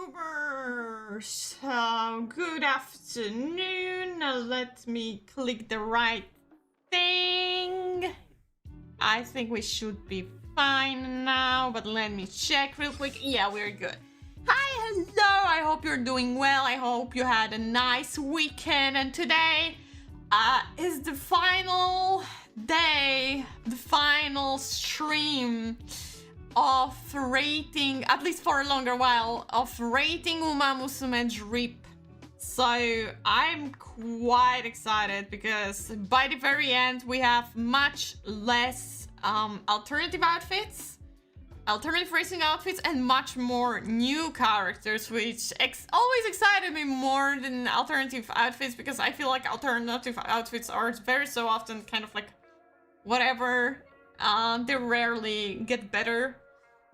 Goobers! Good afternoon. Now let me click the right thing. I think we should be fine now, but let me check real quick. Yeah, we're good. Hi, hello. I hope you're doing well. I hope you had a nice weekend. And today is the final day, the final stream of rating, at least for a longer while, of rating Musume Drip. So I'm quite excited because by the very end we have much less alternative outfits, alternative racing outfits, and much more new characters, which always excited me more than alternative outfits, because I feel like alternative outfits are very so often kind of like whatever. They rarely get better.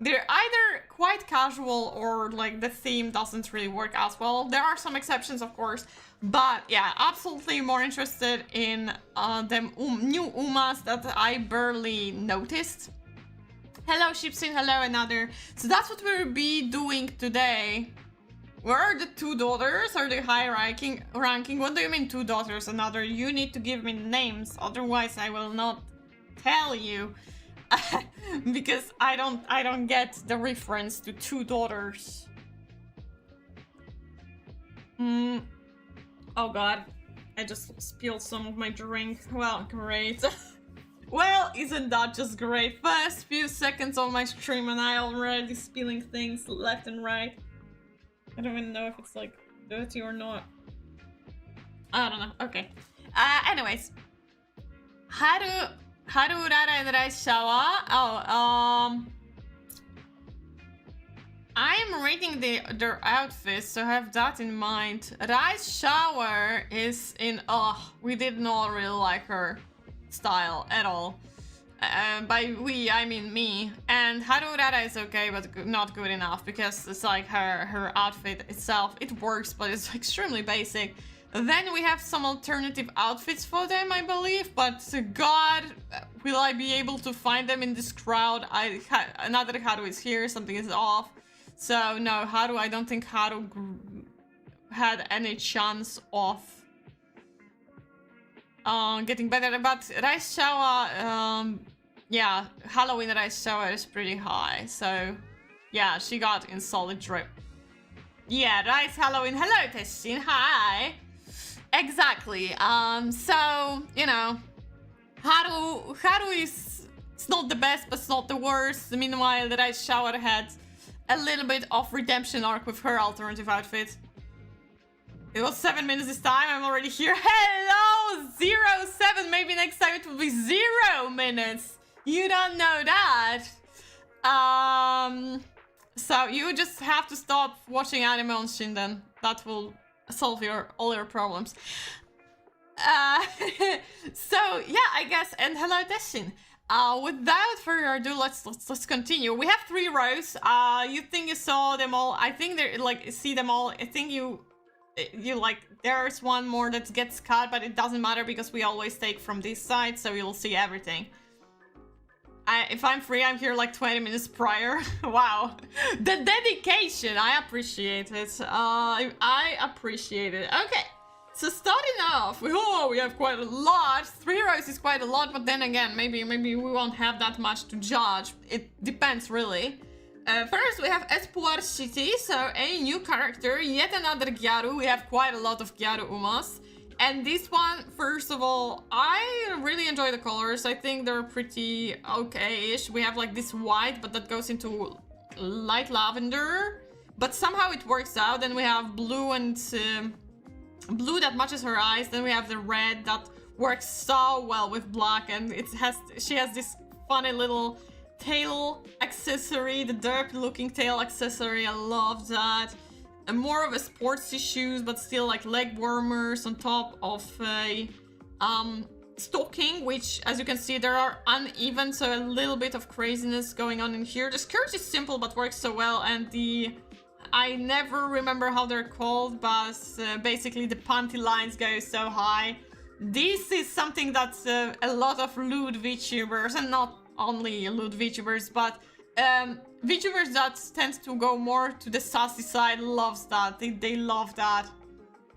They're either quite casual or like the theme doesn't really work as well. There are some exceptions, of course, but yeah, absolutely more interested in the new Umas that I barely noticed. Hello, Shipsin, hello, another. So that's what we'll be doing today. Where are the two daughters? Are they high ranking? What do you mean two daughters? Another? You need to give me names, otherwise I will not tell you. Because I don't get the reference to two daughters. Oh god, I just spilled some of my drink. Well, great. Well, isn't that just great? First few seconds of my stream and I already spilling things left and right. I don't even know if it's like dirty or not. I don't know. Okay. Anyways, Haru, Rara, and Raishawa. I'm rating their outfits, so have that in mind. Raishawa is in. We did not really like her style at all. By we, I mean me. And Haru Rara is okay, but not good enough, because it's like her outfit itself. It works, but it's extremely basic. Then we have some alternative outfits for them, I believe, but god, will I be able to find them in this crowd? Another Haru is here, something is off. So no, Haru, I don't think Haru had any chance of getting better, but Raishawa, yeah, Halloween Raishawa is pretty high, so yeah, she got in solid drip. Yeah, Rice Halloween, hello Teshin, hi! Exactly. So, you know, Haru is, it's not the best, but it's not the worst. Meanwhile, the Raishawa had a little bit of redemption arc with her alternative outfit. It was 7 minutes this time, I'm already here. Hello, 07, maybe next time it will be 0 minutes. You don't know that. So you just have to stop watching anime on Shinden. That will solve all your problems. So yeah, I guess, and hello Deshin. Without further ado, let's continue. We have 3 rows. You think you saw them all? I think they're like see them all. I think you like there's one more that gets cut, but it doesn't matter because we always take from this side, so you'll see everything. If I'm free, I'm here like 20 minutes prior. Wow. The dedication, I appreciate it. I appreciate it. Okay, so starting off, we have quite a lot. 3 rows is quite a lot, but then again, maybe we won't have that much to judge. It depends, really. First, we have Espoir City, so a new character, yet another Gyaru. We have quite a lot of Gyaru Umas. And this one, first of all, I really enjoy the colors. I think they're pretty okay-ish. We have like this white, but that goes into light lavender. But somehow it works out. Then we have blue and blue that matches her eyes. Then we have the red that works so well with black. And she has this funny little tail accessory, the derpy-looking tail accessory. I love that. And more of a sportsy shoes, but still like leg warmers on top of a stocking, which, as you can see, there are uneven, so a little bit of craziness going on in here. The skirt is simple but works so well, and I never remember how they're called, but basically the panty lines go so high. This is something that a lot of lewd VTubers, and not only lewd VTubers, but VTubers that tends to go more to the sassy side loves that. They love that.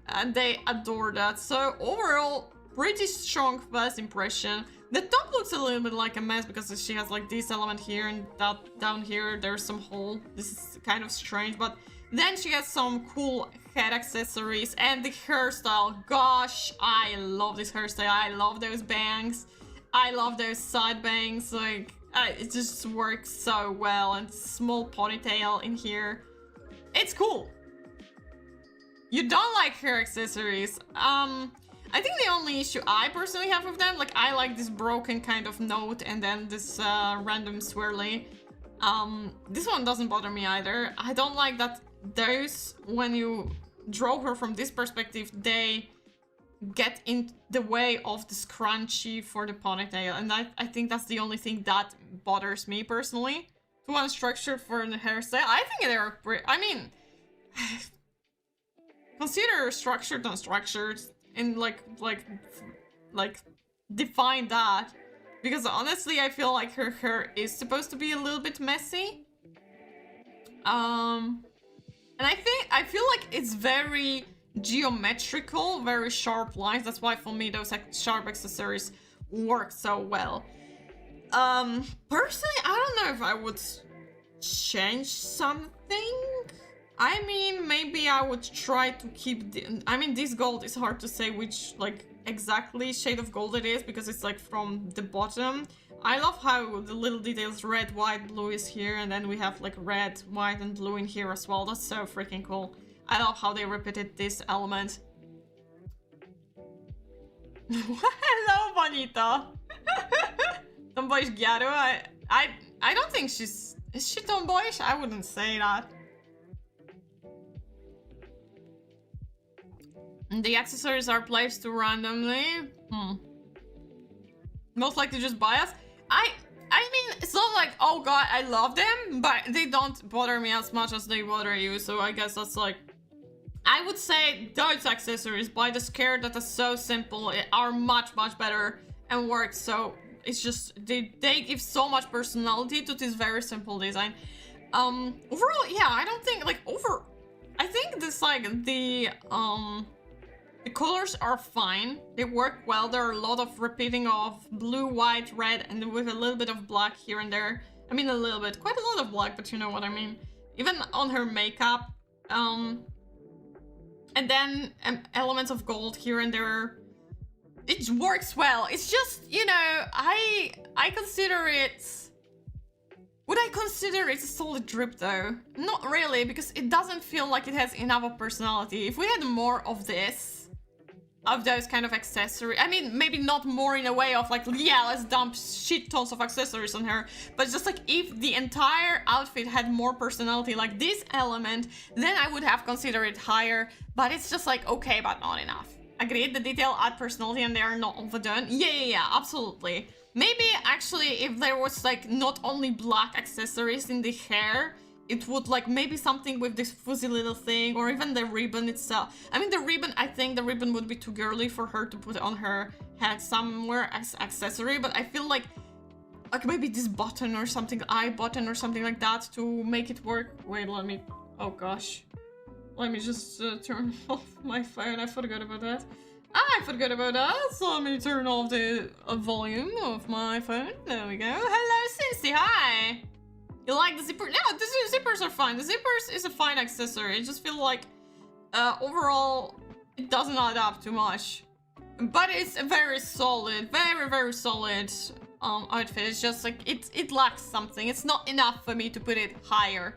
And they adore that. So overall, pretty strong first impression. The top looks a little bit like a mess because she has like this element here and that down here. There's some hole. This is kind of strange, but then she has some cool head accessories and the hairstyle. Gosh, I love this hairstyle. I love those bangs. I love those side bangs. Like, it just works so well. And small ponytail in here. It's cool. You don't like hair accessories. I think the only issue I personally have with them, like I like this broken kind of note and then this random swirly. This one doesn't bother me either. I don't like that those, when you draw her from this perspective, they get in the way of the scrunchie for the ponytail. And I think that's the only thing that bothers me personally. Too unstructured for the hairstyle. I think they're pretty, I mean, consider structured, unstructured, and like define that, because honestly I feel like her hair is supposed to be a little bit messy, and I feel like it's very geometrical, very sharp lines. That's why for me those sharp accessories work so well. Personally, I don't know if I would change something. I mean, maybe I would try to keep the... I mean, this gold is hard to say which, like, exactly shade of gold it is, because it's, like, from the bottom. I love how the little details, red, white, blue is here, and then we have, like, red, white, and blue in here as well. That's so freaking cool. I love how they repeated this element. Hello, Bonita! Tomboyish Gyaru? I don't think she's... Is she tomboyish? I wouldn't say that. The accessories are placed randomly. Most likely just bias. I mean, it's not like, oh god, I love them, but they don't bother me as much as they bother you. So I guess that's like, I would say those accessories by the scare that are so simple are much better and work. So it's just they give so much personality to this very simple design. Overall, yeah, I don't think like I think this like the colors are fine. They work well. There are a lot of repeating of blue, white, red, and with a little bit of black here and there. I mean, a little bit. Quite a lot of black, but you know what I mean. Even on her makeup. And then elements of gold here and there. It works well. It's just, you know, I consider it... Would I consider it a solid drip though? Not really, because it doesn't feel like it has enough of personality. If we had more of this, of those kind of accessories, I mean, maybe not more in a way of like, yeah, let's dump shit tons of accessories on her, but just like if the entire outfit had more personality like this element, then I would have considered it higher, but it's just like, okay, but not enough. Agreed, the detail add personality and they are not overdone. Yeah, absolutely. Maybe actually if there was like not only black accessories in the hair, it would like maybe something with this fuzzy little thing, or even the ribbon itself. I mean, the ribbon, I think the ribbon would be too girly for her to put on her head somewhere as accessory, but I feel like maybe this button or something, eye button or something like that to make it work. Wait, let me, oh gosh. Let me just turn off my phone. I forgot about that. I forgot about that. So let me turn off the volume of my phone. There we go. Hello, Cincy. Hi. You like the zipper? No, the zippers are fine. The zippers is a fine accessory. I just feel like overall it doesn't add up too much. But it's a very solid, very solid outfit. It's just like it lacks something. It's not enough for me to put it higher.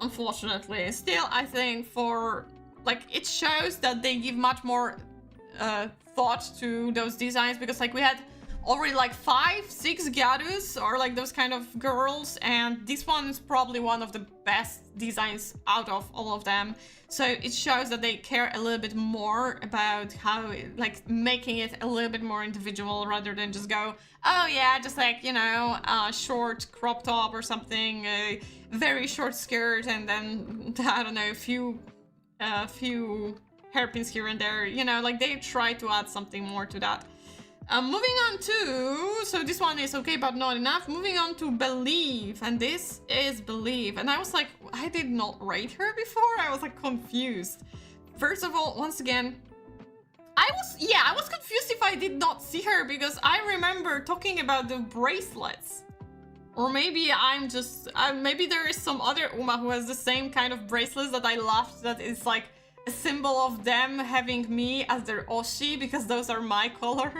Unfortunately, still I think for like it shows that they give much more thought to those designs, because like we had already like 5-6 Gyarus or like those kind of girls, and this one is probably one of the best designs out of all of them. So it shows that they care a little bit more about how like making it a little bit more individual, rather than just go, oh yeah, just like, you know, a short crop top or something, a very short skirt, and then I don't know, a few hairpins here and there, you know, like they try to add something more to that. Moving on to, so this one is okay but not enough. Moving on to Believe, and this is Believe, and I was like, I did not rate her before. I was like confused. First of all, once again, I was confused if I did not see her because I remember talking about the bracelets. Or maybe I'm just, maybe there is some other Uma who has the same kind of bracelets that I loved, that is like a symbol of them having me as their Oshi because those are my colors.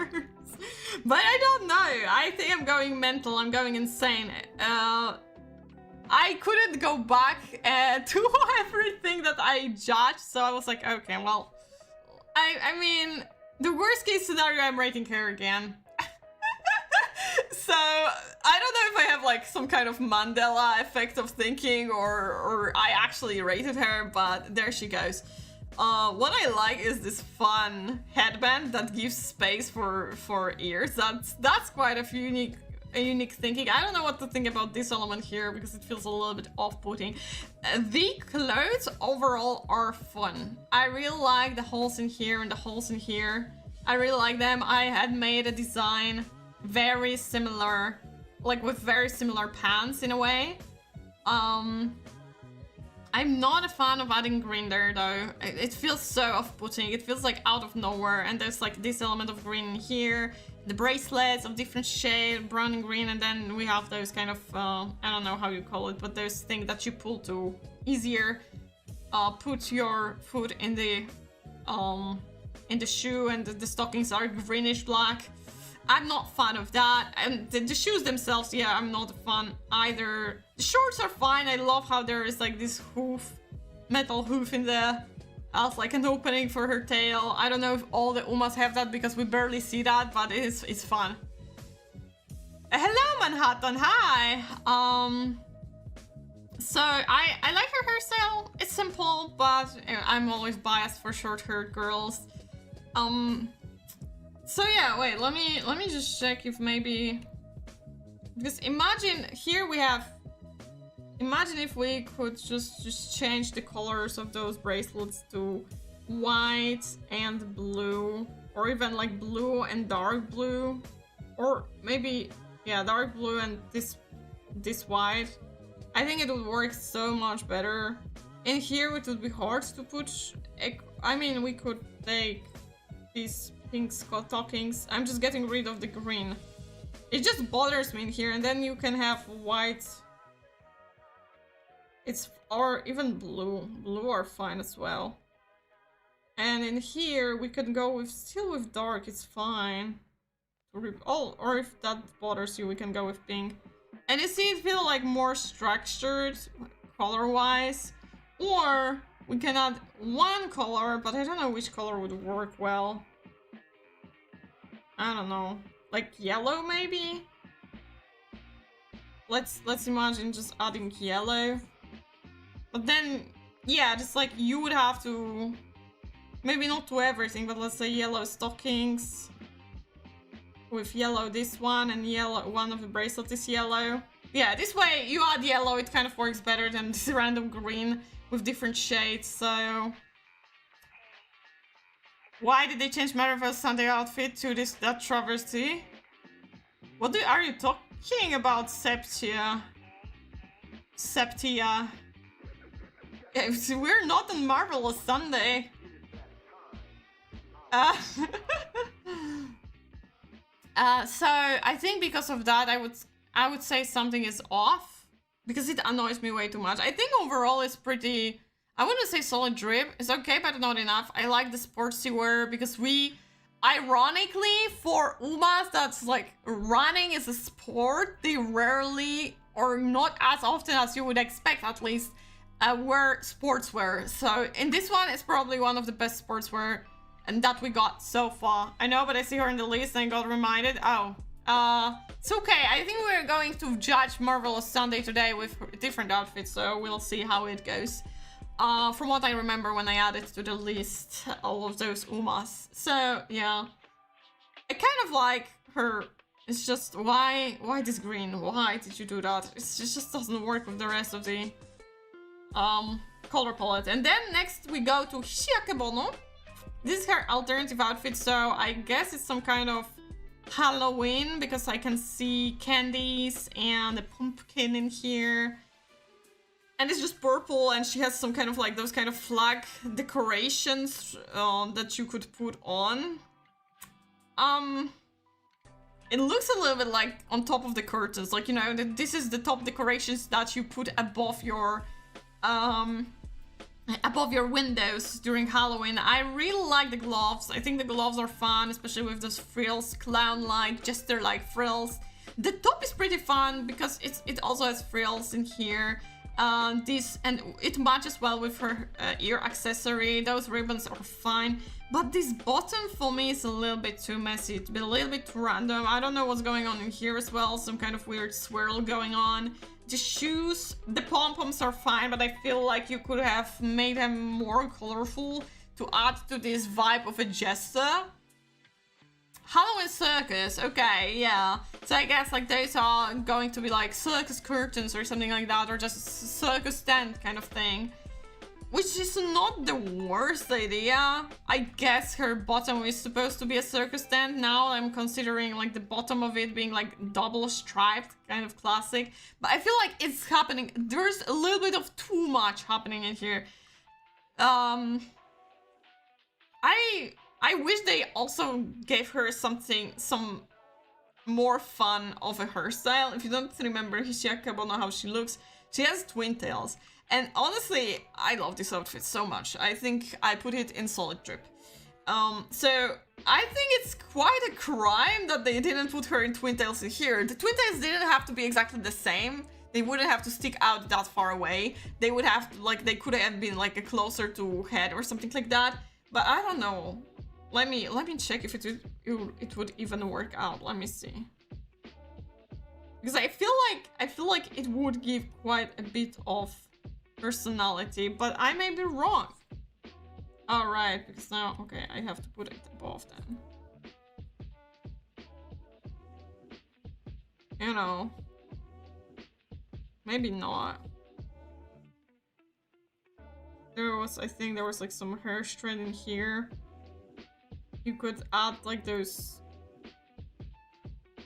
But I don't know. I think I'm going mental. I'm going insane. I couldn't go back to everything that I judged, so I was like, okay, well, I mean, the worst case scenario, I'm rating her again. So I don't know if I have like some kind of Mandela effect of thinking or I actually rated her, but there she goes. What I like is this fun headband that gives space for ears. That's quite a unique thinking. I don't know what to think about this element here because it feels a little bit off-putting. The clothes overall are fun. I really like the holes in here and the holes in here. I really like them. I had made a design very similar, like with very similar pants in a way. I'm not a fan of adding green there though. It feels so off-putting. It feels like out of nowhere, and there's like this element of green here, the bracelets of different shade, brown and green, and then we have those kind of I don't know how you call it, but those things that you pull to easier put your foot in the shoe, and the stockings are greenish black. I'm not a fan of that, and the shoes themselves, yeah, I'm not a fan either. The shorts are fine. I love how there is like this hoof, metal hoof in the, as like an opening for her tail. I don't know if all the Umas have that because we barely see that, but it's fun. Hello Manhattan, hi! So I like her hairstyle. It's simple, but I'm always biased for short-haired girls. So yeah, wait, let me just check if maybe, because imagine here we have, imagine if we could just change the colors of those bracelets to white and blue, or even like blue and dark blue, or maybe, yeah, dark blue and this white. I think it would work so much better. In here it would be hard to put, I mean, we could take these pink stockings. I'm just getting rid of the green. It just bothers me in here, and then you can have white. Or even blue. Blue are fine as well. And in here we can go with still with dark. It's fine. Or if that bothers you, we can go with pink. And you see, it feels like more structured color-wise. Or we can add one color, but I don't know which color would work well. I don't know, like yellow maybe? Let's imagine just adding yellow. But then, yeah, just like you would have to, maybe not to everything, but let's say yellow stockings. With yellow this one, and yellow, one of the bracelets is yellow. Yeah, this way you add yellow, it kind of works better than this random green with different shades, so... Why did they change Marvel's Sunday outfit to that travesty? What are you talking about, Septia? Septia. We're not on Marvelous Sunday. So I think because of that, I would say something is off because it annoys me way too much. I think overall it's pretty. I wouldn't say solid drip. It's okay, but not enough. I like the sportsy wear because ironically, for Umas, that's like running is a sport. They rarely, or not as often as you would expect at least, wear sportswear. So in this one, it's probably one of the best sportswear and that we got so far. I know, but I see her in the list and I got reminded. Oh, it's okay. I think we're going to judge Marvelous Sunday today with different outfits, so we'll see how it goes. From what I remember when I added to the list all of those Umas. So, yeah. I kind of like her. It's just, why this green? Why did you do that? It just doesn't work with the rest of the color palette. And then next we go to Shiakebono. This is her alternative outfit, so I guess it's some kind of Halloween because I can see candies and a pumpkin in here. And it's just purple, and she has some kind of like those kind of flag decorations that you could put on. It looks a little bit like on top of the curtains, like, you know, this is the top decorations that you put above your windows during Halloween. I really like the gloves. I think the gloves are fun, especially with those frills, clown-like, jester-like frills. The top is pretty fun because it also has frills in here. And it matches well with her ear accessory. Those ribbons are fine, but this bottom for me is a little bit too messy. It's been a little bit too random. I don't know what's going on in here as well. Some kind of weird swirl going on. The shoes, the pom-poms are fine, but I feel like you could have made them more colorful to add to this vibe of a jester. Halloween circus, okay, yeah. So I guess like those are going to be like circus curtains or something like that, or just a circus tent kind of thing. Which is not the worst idea. I guess her bottom is supposed to be a circus tent. Now I'm considering like the bottom of it being like double striped, kind of classic. But I feel like it's happening. There's a little bit of too much happening in here. I wish they also gave her some more fun of a hairstyle. If you don't remember Hishiaka Bono, how she looks, she has twin tails. And honestly, I love this outfit so much. I think I put it in solid drip. So I think it's quite a crime that they didn't put her in twin tails in here. The twin tails didn't have to be exactly the same. They wouldn't have to stick out that far away. They would have to, like, they could have been like a closer to head or something like that. But I don't know. Let me check if it would even work out. Let me see. Because I feel like it would give quite a bit of personality, but I may be wrong. All right, because now, okay, I have to put it above then. You know, maybe not. I think there was like some hair strand in here. You could add like those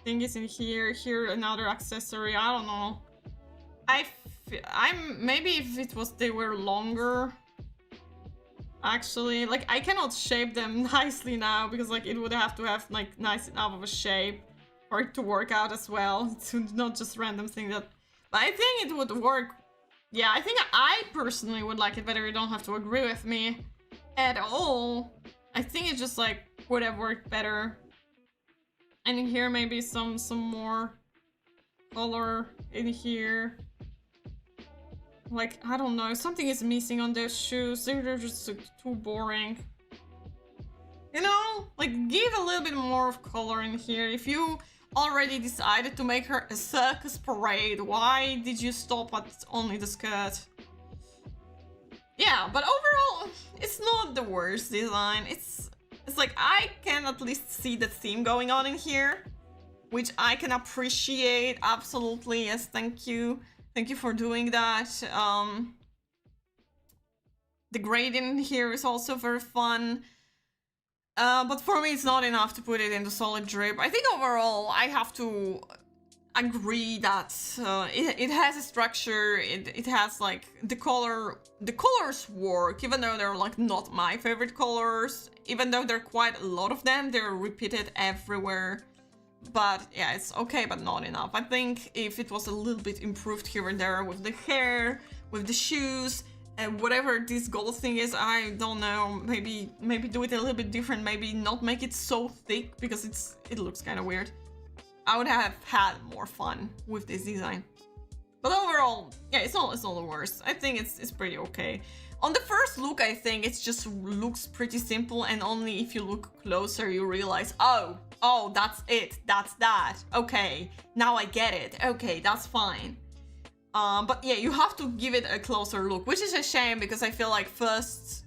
thingies in here, another accessory, I don't know. Maybe if they were longer, actually, like I cannot shape them nicely now because like it would have to have like nice enough of a shape for it to work out as well. It's not just random thing that, but I think it would work. Yeah, I think I personally would like it better. You don't have to agree with me at all. I think it just like would have worked better. And in here maybe some more color in here. Like, I don't know, something is missing on those shoes. They're just too boring. You know, like give a little bit more of color in here. If you already decided to make her a circus parade, why did you stop at only the skirt? Yeah, but overall, it's not the worst design. It's like I can at least see the theme going on in here, which I can appreciate. Absolutely, yes, thank you. Thank you for doing that. The gradient here is also very fun. But for me, it's not enough to put it into solid drip. I think overall, I have to agree that it has a structure. It has like the colors work, even though they're like not my favorite colors. Even though there are quite a lot of them, they're repeated everywhere. But yeah, it's okay, but not enough. I think if it was a little bit improved here and there with the hair, with the shoes, and whatever this gold thing is, I don't know. Maybe do it a little bit different. Maybe not make it so thick because it looks kind of weird. I would have had more fun with this design. But overall, yeah, it's not the worst. I think it's pretty okay. On the first look, I think it just looks pretty simple, and only if you look closer you realize, oh, that's it, that's that. Okay, now I get it. Okay, that's fine. But yeah, you have to give it a closer look, which is a shame because I feel like first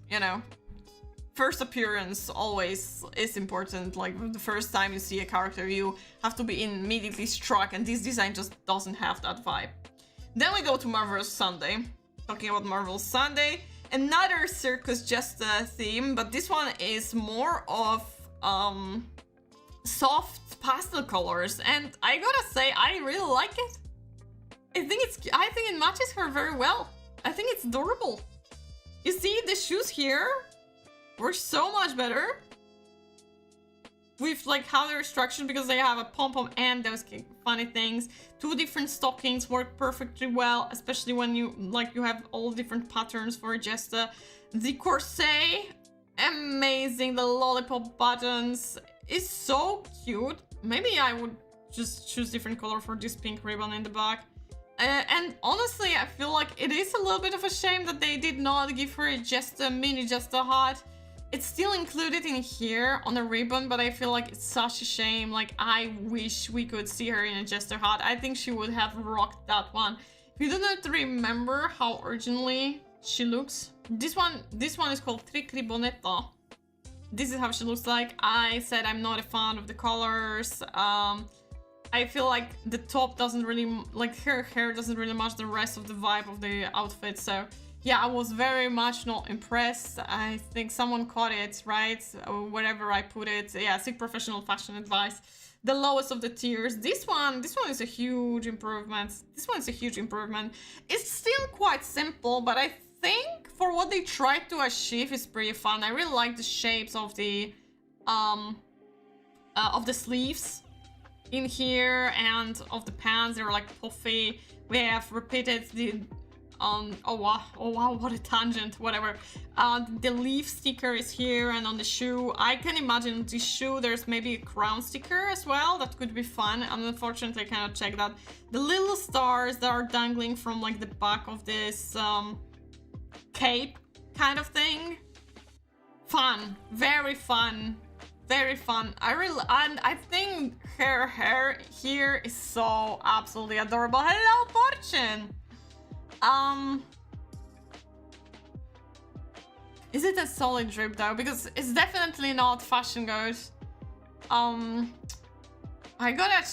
appearance always is important. Like the first time you see a character, you have to be immediately struck, and this design just doesn't have that vibe. Then we go to Marvelous Sunday. Talking about Marvelous Sunday, another circus jester theme, but this one is more of soft pastel colors, and I gotta say, I really like it. I think it matches her very well. I think it's adorable. You see, the shoes here were so much better with like how they're structured, because they have a pom-pom and those funny things. Two different stockings work perfectly well, especially when you have all different patterns for just the corset. Amazing. The lollipop buttons is so cute. Maybe I would just choose different color for this pink ribbon in the back. And honestly, I feel like it is a little bit of a shame that they did not give her just a mini Jester hat. It's still included in here on a ribbon, but I feel like it's such a shame. Like, I wish we could see her in a Jester hat. I think she would have rocked that one. If you do not remember how originally she looks, this one is called Tricri Bonetta. This is how she looks like. I said I'm not a fan of the colors. I feel like the top doesn't really, like, her hair doesn't really match the rest of the vibe of the outfit. So yeah, I was very much not impressed. I think someone caught it, right? Or wherever I put it. Yeah, seek professional fashion advice. The lowest of the tiers. This one is a huge improvement. This one is a huge improvement. It's still quite simple, but I think for what they tried to achieve is pretty fun. I really like the shapes of the sleeves in here and of the pants. They're like puffy. We have repeated the oh wow, what a tangent, whatever. The leaf sticker is here, and on the shoe, I can imagine the shoe there's maybe a crown sticker as well. That could be fun, and unfortunately I cannot check that. The little stars that are dangling from like the back of this cape kind of thing. Fun, very fun, very fun. I think her hair here is so absolutely adorable. Hello, Fortune. Is it a solid drip though? Because it's definitely not fashion goes. I gotta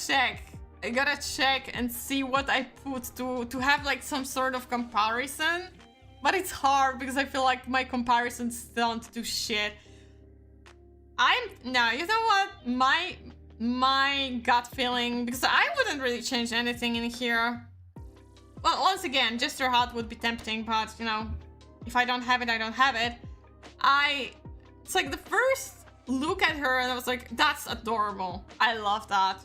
check and see what I put to have like some sort of comparison. But it's hard because I feel like my comparisons don't do shit. No, you know what? My gut feeling, because I wouldn't really change anything in here. Well, once again, Jester hat would be tempting, but you know, if I don't have it, I don't have it. It's like the first look at her and I was like, that's adorable. I love that.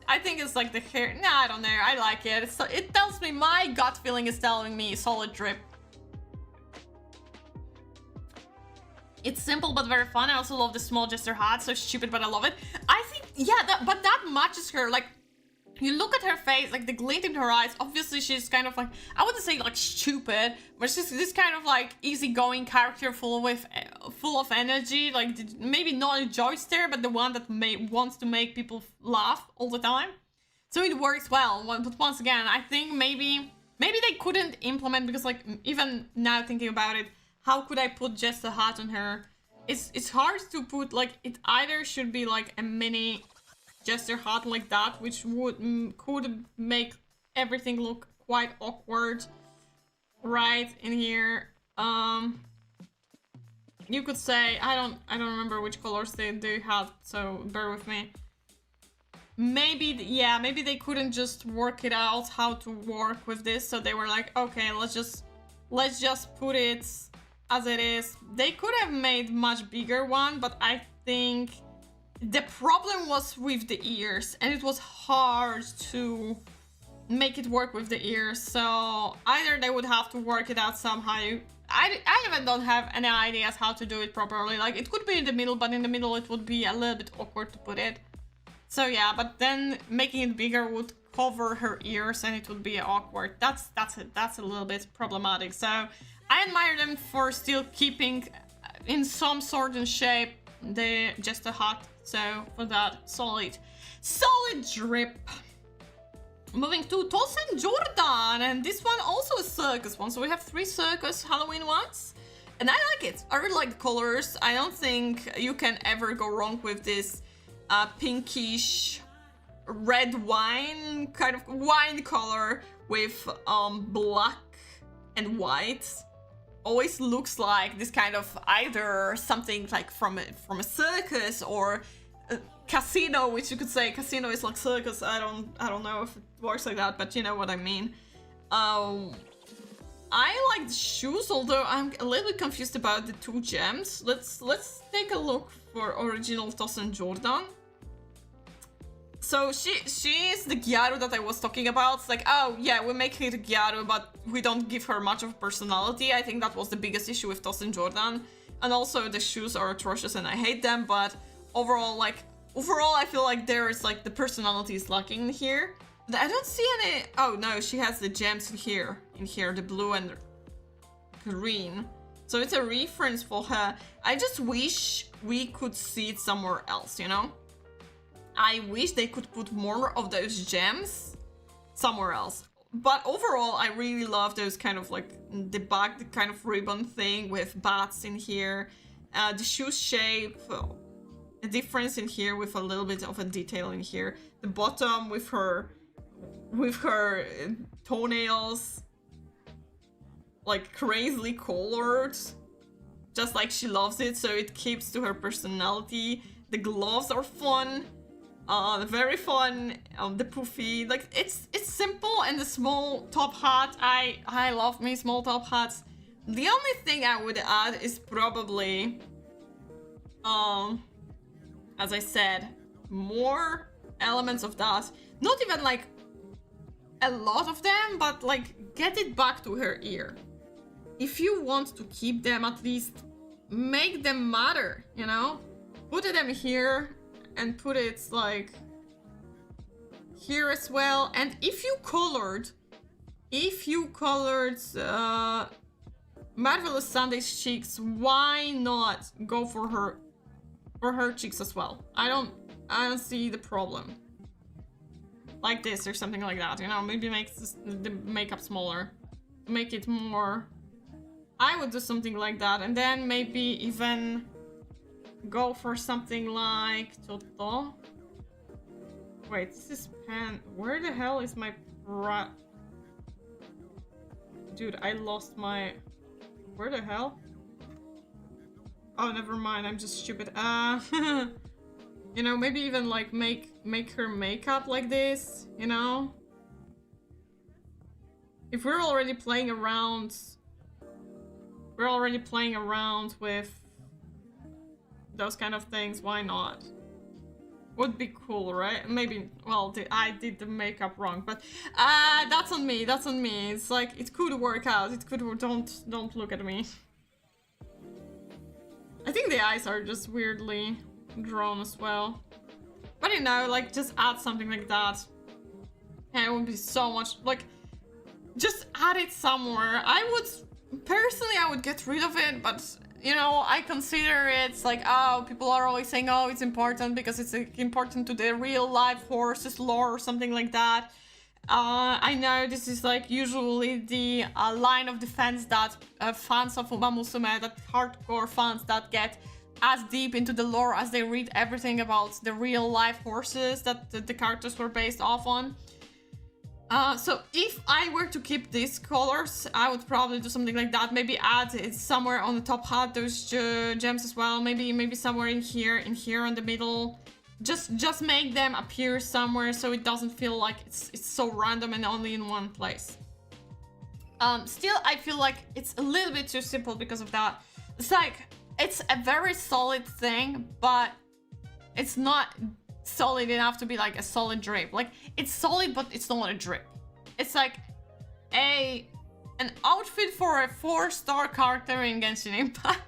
I think it's like the hair. Nah, I don't know. I like it. It tells me, my gut feeling is telling me solid drip. It's simple but very fun. I also love the small Jester hat. So stupid, but I love it. I think, yeah, but that matches her. Like, you look at her face, like the glint in her eyes. Obviously, she's kind of like, I wouldn't say like stupid, but she's this kind of like easygoing character full of energy. Like maybe not a joyster, but the one that wants to make people laugh all the time. So it works well. But once again, I think maybe they couldn't implement, because like even now thinking about it, how could I put just a hat on her? It's hard to put, like, it either should be like a mini Jester hat like that, which could make everything look quite awkward right in here. You could say, I don't remember which colors they had, so bear with me. Maybe, yeah, maybe they couldn't just work it out how to work with this, so they were like, okay, let's just put it as it is. They could have made much bigger one, but I think the problem was with the ears, and it was hard to make it work with the ears. So either they would have to work it out somehow. I even don't have any ideas how to do it properly. Like, it could be in the middle, but in the middle it would be a little bit awkward to put it. So yeah, but then making it bigger would cover her ears and it would be awkward. That's a little bit problematic. So I admire them for still keeping in some sort of shape just a hat. So for that, solid drip. Moving to Tosen Jordan, and this one also a circus one. So we have 3 circus Halloween ones, and I like it. I really like the colors. I don't think you can ever go wrong with this pinkish red wine kind of wine color with black and white. Always looks like this kind of either something like from a circus or casino, which you could say casino is like circus. I don't know if it works like that, but you know what I mean. I like the shoes, although I'm a little bit confused about the 2 gems. Let's take a look for original Toss and Jordan. So she is the Gyaru that I was talking about. It's like, oh yeah, we make her the Gyaru, but we don't give her much of a personality. I think that was the biggest issue with Toss and Jordan. And also the shoes are atrocious and I hate them, but overall I feel like there is like the personality is lacking here. I don't see any. Oh no, she has the gems in here, the blue and green. So it's a reference for her. I just wish we could see it somewhere else, you know? I wish they could put more of those gems somewhere else. But overall, I really love those kind of like the kind of ribbon thing with bats in here. The shoe shape, a difference in here with a little bit of a detail in here. The bottom with her toenails, like crazily colored, just like she loves it, so it keeps to her personality. The gloves are fun, very fun. The poofy, like it's simple, and the small top hat. I love me small top hats. The only thing I would add is probably, as I said, more elements of that. Not even like a lot of them, but like get it back to her ear. If you want to keep them, at least make them matter, you know? Put them here and put it like here as well. And if you colored Marvelous Sunday's cheeks, why not go for her cheeks as well? I don't see the problem. Like this or something like that, you know? Maybe make the makeup smaller, make it more. I would do something like that, and then maybe even go for something like Toto. Wait, this is pen. Where the hell is my dude, I lost my. Where the hell? Oh, never mind. I'm just stupid. You know, maybe even like make her makeup like this, you know? If we're already playing around with those kind of things, why not? Would be cool, right? Maybe, well, I did the makeup wrong, but that's on me, It's like, it could work out, it could, don't look at me. I think the eyes are just weirdly drawn as well. But you know, like, just add something like that. And it would be so much, like, just add it somewhere. Personally, I would get rid of it, but, you know, I consider it's like, oh, people are always saying, oh, it's important because it's important to the real life horses lore or something like that. I know this is like usually the line of defense that fans of Musume, that hardcore fans that get as deep into the lore as they read everything about the real life horses that the characters were based off on. So if I were to keep these colors, I would probably do something like that. Maybe add it somewhere on the top hat, those gems as well. Maybe somewhere in here in the middle. Just make them appear somewhere so it doesn't feel like it's so random and only in one place. Still, I feel like it's a little bit too simple because of that. It's like, it's a very solid thing, but it's not solid enough to be like a solid drape. Like, it's solid, but it's not a drape. It's like an outfit for a 4-star character in Genshin Impact.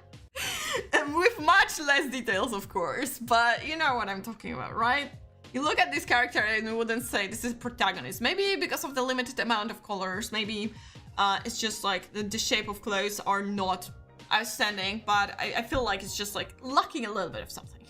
And with much less details, of course, but you know what I'm talking about, right? You look at this character and you wouldn't say this is protagonist. Maybe because of the limited amount of colors, maybe it's just like the shape of clothes are not outstanding, but I feel like it's just like lacking a little bit of something.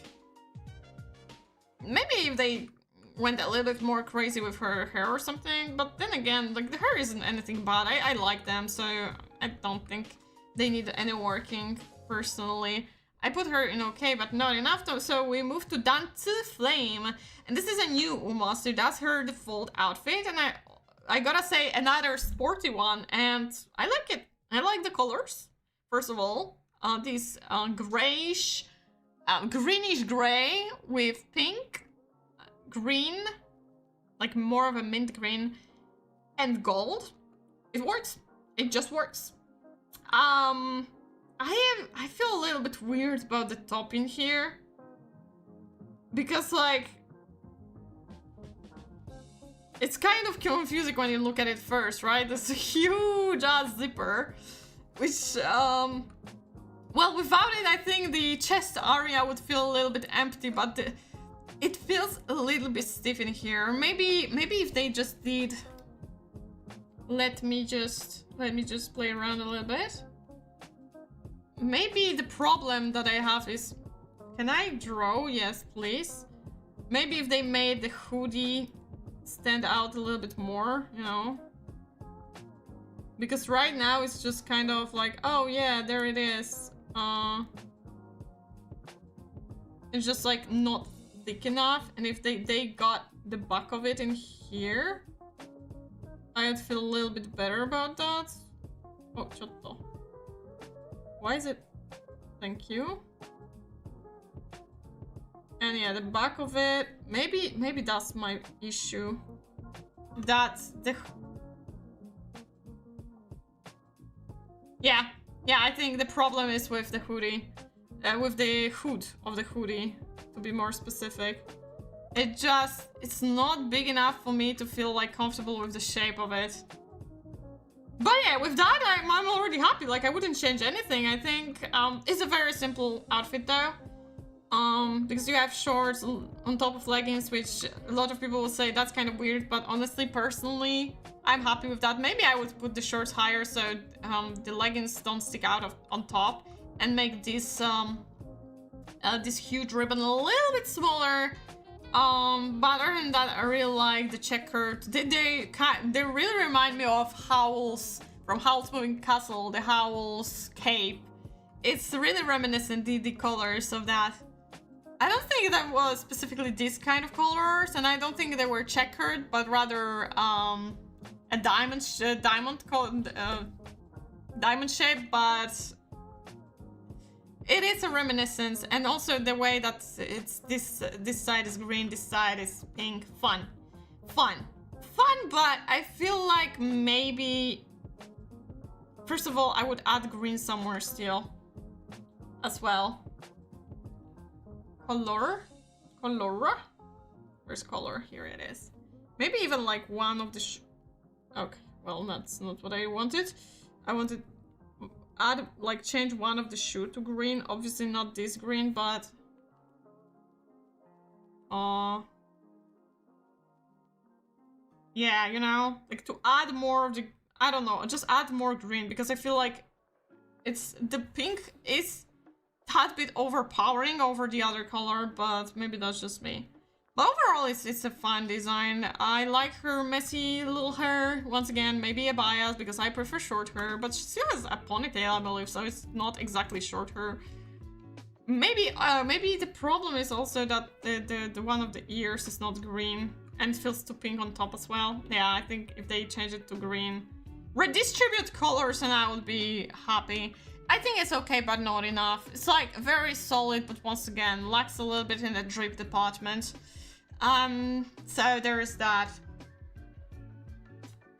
Maybe if they went a little bit more crazy with her hair or something, but then again, like, the hair isn't anything bad. I like them, so I don't think they need any working, personally. I put her in okay, but not enough though, so we move to Dantsu Flame, and this is a new Uma, so that's her default outfit, and I gotta say, another sporty one, and I like it. I like the colors, first of all. These greenish gray with pink. green, like more of a mint green, and gold, it works. It just works. I feel a little bit weird about the top in here. Because, like, it's kind of confusing when you look at it first, right? This huge ass zipper, which, well, without it, I think the chest area would feel a little bit empty, but it feels a little bit stiff in here. Maybe if they just did... Let me just play around a little bit. Maybe the problem that I have is... Can I draw? Yes, please. Maybe if they made the hoodie stand out a little bit more, you know? Because right now it's just kind of like, oh yeah, there it is. It's just like not thick enough. And if they got the back of it in here, I'd feel a little bit better about that. Oh, chotto. Why is it? Thank you. And yeah, the back of it, maybe that's my issue. That's the... Yeah, I think the problem is with the hoodie. With the hood of the hoodie, to be more specific. It's not big enough for me to feel like comfortable with the shape of it. But yeah, with that, I'm already happy. Like, I wouldn't change anything. I think it's a very simple outfit though. Because you have shorts on top of leggings, which a lot of people will say that's kind of weird, but honestly, personally, I'm happy with that. Maybe I would put the shorts higher so the leggings don't stick out on top, and make this this huge ribbon a little bit smaller. But other than that, I really like the checkered. They really remind me of Howl's from Howl's Moving Castle, the Howl's cape. It's really reminiscent, the colors of that. I don't think that was specifically this kind of colors, and I don't think they were checkered, but rather a diamond shape, but it is a reminiscence. And also the way that it's this side is green, this side is pink. Fun, but I feel like maybe first of all I would add green somewhere still as well. Color? Where's color? Here it is. Maybe even like one of the okay, well, that's not what I wanted. I wanted add, like, change one of the shoe to green. Obviously not this green, but yeah, you know, like to add more of the, I don't know, just add more green, because I feel like it's, the pink is tad bit overpowering over the other color, but maybe that's just me. But overall, it's a fun design. I like her messy little hair. Once again, maybe a bias because I prefer short hair, but she still has a ponytail, I believe, so it's not exactly short hair. Maybe the problem is also that the one of the ears is not green and it feels too pink on top as well. Yeah, I think if they change it to green, redistribute colors, and I would be happy. I think it's okay, but not enough. It's like very solid, but once again, lacks a little bit in the drip department. So there is that.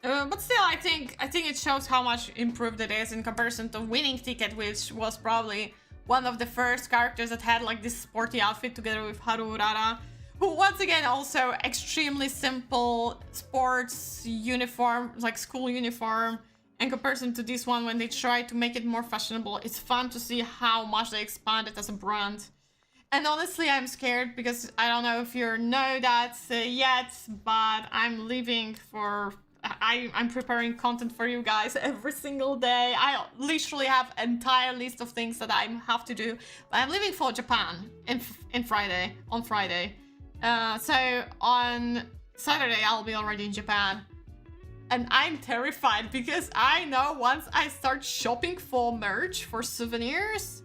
But still, I think it shows how much improved it is in comparison to Winning Ticket, which was probably one of the first characters that had like this sporty outfit together with Haru Urara, who once again also extremely simple sports uniform, like school uniform. In comparison to this one, when they try to make it more fashionable, it's fun to see how much they expanded as a brand. And honestly, I'm scared because I don't know if you know that yet, but I'm leaving for... I'm preparing content for you guys every single day. I literally have an entire list of things that I have to do. But I'm leaving for Japan on Friday. So on Saturday, I'll be already in Japan. And I'm terrified because I know once I start shopping for merch, for souvenirs,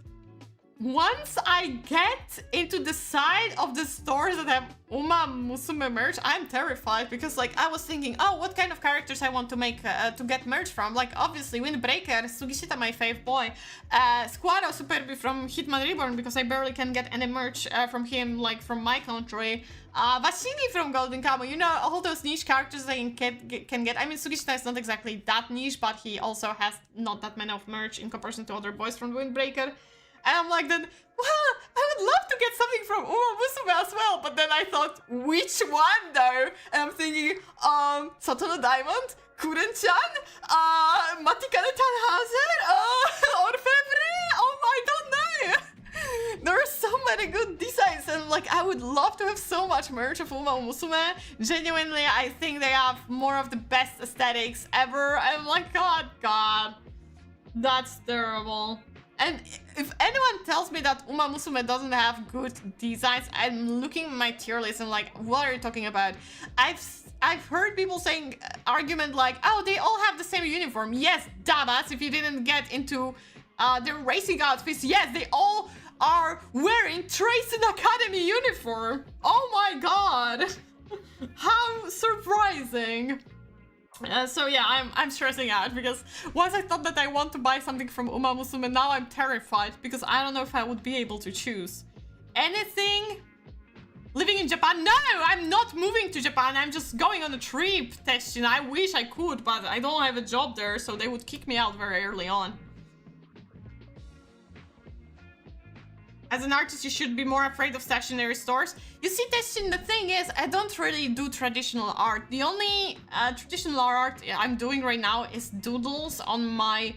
once I get into the side of the stores that have Musume merch, I'm terrified because like I was thinking, oh, what kind of characters I want to make to get merch from? Like obviously Windbreaker, Sugishita, my fave boy, Squaro Superbi from Hitman Reborn because I barely can get any merch from him like from my country. Vashini from Golden Kamuy, you know, all those niche characters I can get. I mean, Sugishita is not exactly that niche, but he also has not that many of merch in comparison to other boys from Windbreaker. And I'm like, then, well, I would love to get something from Musume as well. But then I thought, which one though? And I'm thinking, Satono Diamond, Kuren-chan, Matikane Tannhauser, Orfevre, I don't know. There are so many good designs and like, I would love to have so much merch of Musume. Genuinely, I think they have more of the best aesthetics ever. I'm like, God, that's terrible. And if anyone tells me that Musume doesn't have good designs, I'm looking at my tier list and like, what are you talking about? I've heard people saying argument like, oh, they all have the same uniform. Yes, dumbass, if you didn't get into their racing outfits, yes, they all are wearing Tracing Academy uniform. Oh my god. How surprising. So yeah, I'm stressing out because once I thought that I want to buy something from Musume, now I'm terrified because I don't know if I would be able to choose anything. Living in Japan? No, I'm not moving to Japan. I'm just going on a trip, Teshin. I wish I could, but I don't have a job there, so they would kick me out very early on. As an artist, you should be more afraid of stationery stores. You see, Teshin, the thing is, I don't really do traditional art. The only traditional art I'm doing right now is doodles on my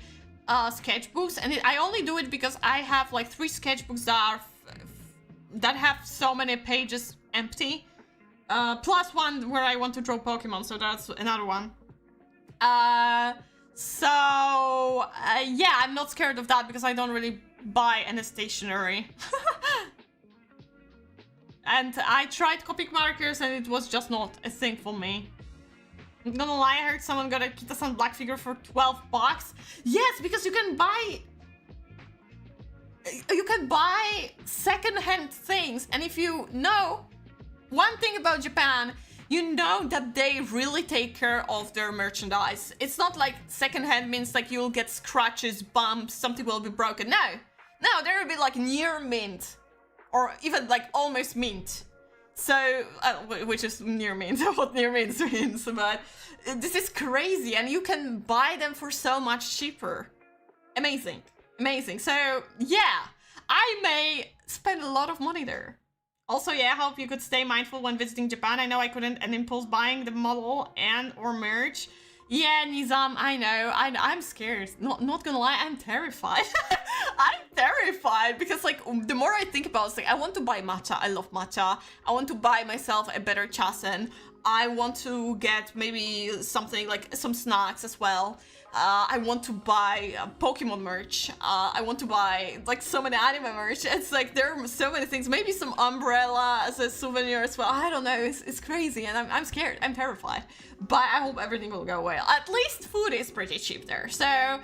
sketchbooks. And I only do it because I have like 3 sketchbooks that have so many pages empty. Plus one where I want to draw Pokemon, so that's another one. Yeah, I'm not scared of that because I don't really buy any stationery. And I tried Copic markers and it was just not a thing for me. I'm not gonna lie, I heard someone got a Kita-san black figure for 12 bucks. Yes, because you can buy second-hand things, and if you know one thing about Japan, you know that they really take care of their merchandise. It's not like second-hand means like you'll get scratches, bumps, something will be broken. No, there will be like near mint, or even like almost mint. So, which is near mint, what near mint means, but this is crazy, and you can buy them for so much cheaper. Amazing. So, yeah, I may spend a lot of money there. Also, yeah, I hope you could stay mindful when visiting Japan. I know I couldn't, and impulse buying the model and or merch. Yeah, Nizam, I know. I'm scared. Not gonna lie, I'm terrified. I'm terrified because, like, the more I think about it, it's like, I want to buy matcha. I love matcha. I want to buy myself a better chasen. I want to get maybe something like some snacks as well. I want to buy Pokemon merch. I want to buy like so many anime merch. It's like there are so many things. Maybe some umbrella as a souvenir as well. I don't know. It's crazy, and I'm scared. I'm terrified. But I hope everything will go well. At least food is pretty cheap there, so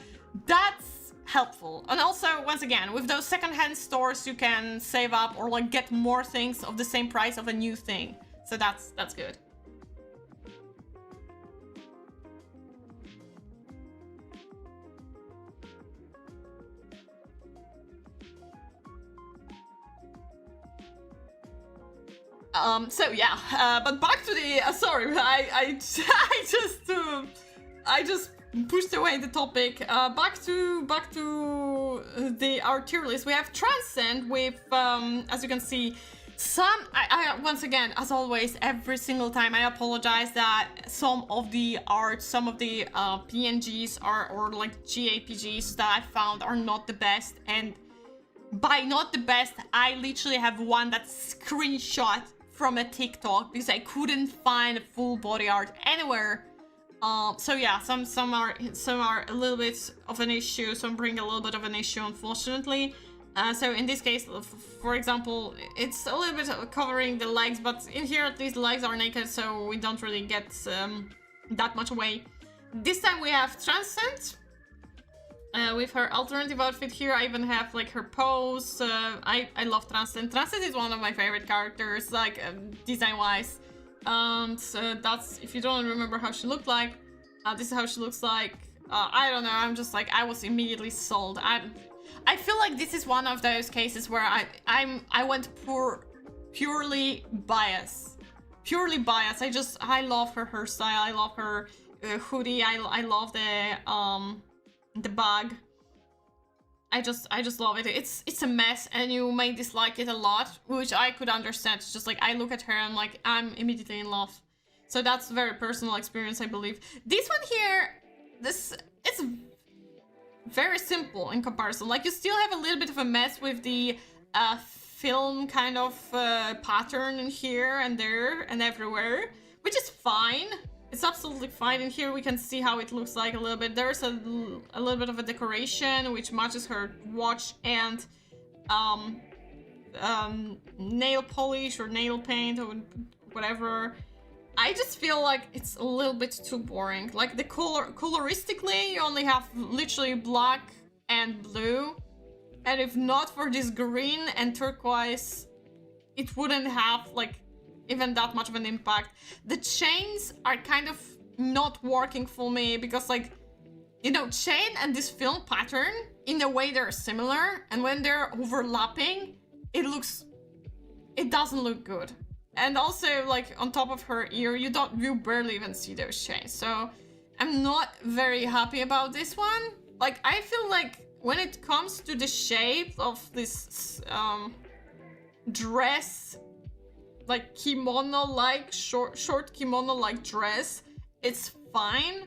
that's helpful. And also, once again, with those secondhand stores, you can save up or like get more things of the same price of a new thing. So that's good. So yeah, but back to the, sorry, I just pushed away the topic. Back to our tier list. We have Transcend with, as you can see, some, once again, as always, every single time I apologize that some of the art, some of the PNGs or like JPGs that I found are not the best, and by not the best, I literally have one that's screenshot from a TikTok because I couldn't find a full body art anywhere. So yeah, some are a little bit of an issue, some bring a little bit of an issue, unfortunately. So in this case, for example, it's a little bit covering the legs, but in here at least the legs are naked, so we don't really get that much away. This time we have Transcend. With her alternative outfit here, I even have like her pose. I love Transcend. Transcend is one of my favorite characters, like design-wise. And that's, if you don't remember how she looked like, this is how she looks like. I don't know, I'm just like, I was immediately sold. I feel like this is one of those cases where I went purely bias. Purely bias. I love her hairstyle. I love her hoodie. I love the bag. I just love it. It's a mess, and you may dislike it a lot, which I could understand. It's just like, I look at her and I'm immediately in love. So that's a very personal experience, I believe. This one here, it's very simple in comparison. Like, you still have a little bit of a mess with the film kind of pattern in here and there and everywhere, which is fine. It's absolutely fine. And here we can see how it looks like a little bit. There's a little bit of a decoration which matches her watch and nail polish or nail paint or whatever. I just feel like it's a little bit too boring. Like, the coloristically, you only have literally black and blue. And if not for this green and turquoise, it wouldn't have like even that much of an impact. The chains are kind of not working for me because, like, you know, chain and this film pattern, in a way they're similar, and when they're overlapping, it doesn't look good. And also, like, on top of her ear, you barely even see those chains. So I'm not very happy about this one. Like, I feel like when it comes to the shape of this dress, like kimono-like, short kimono-like dress, it's fine,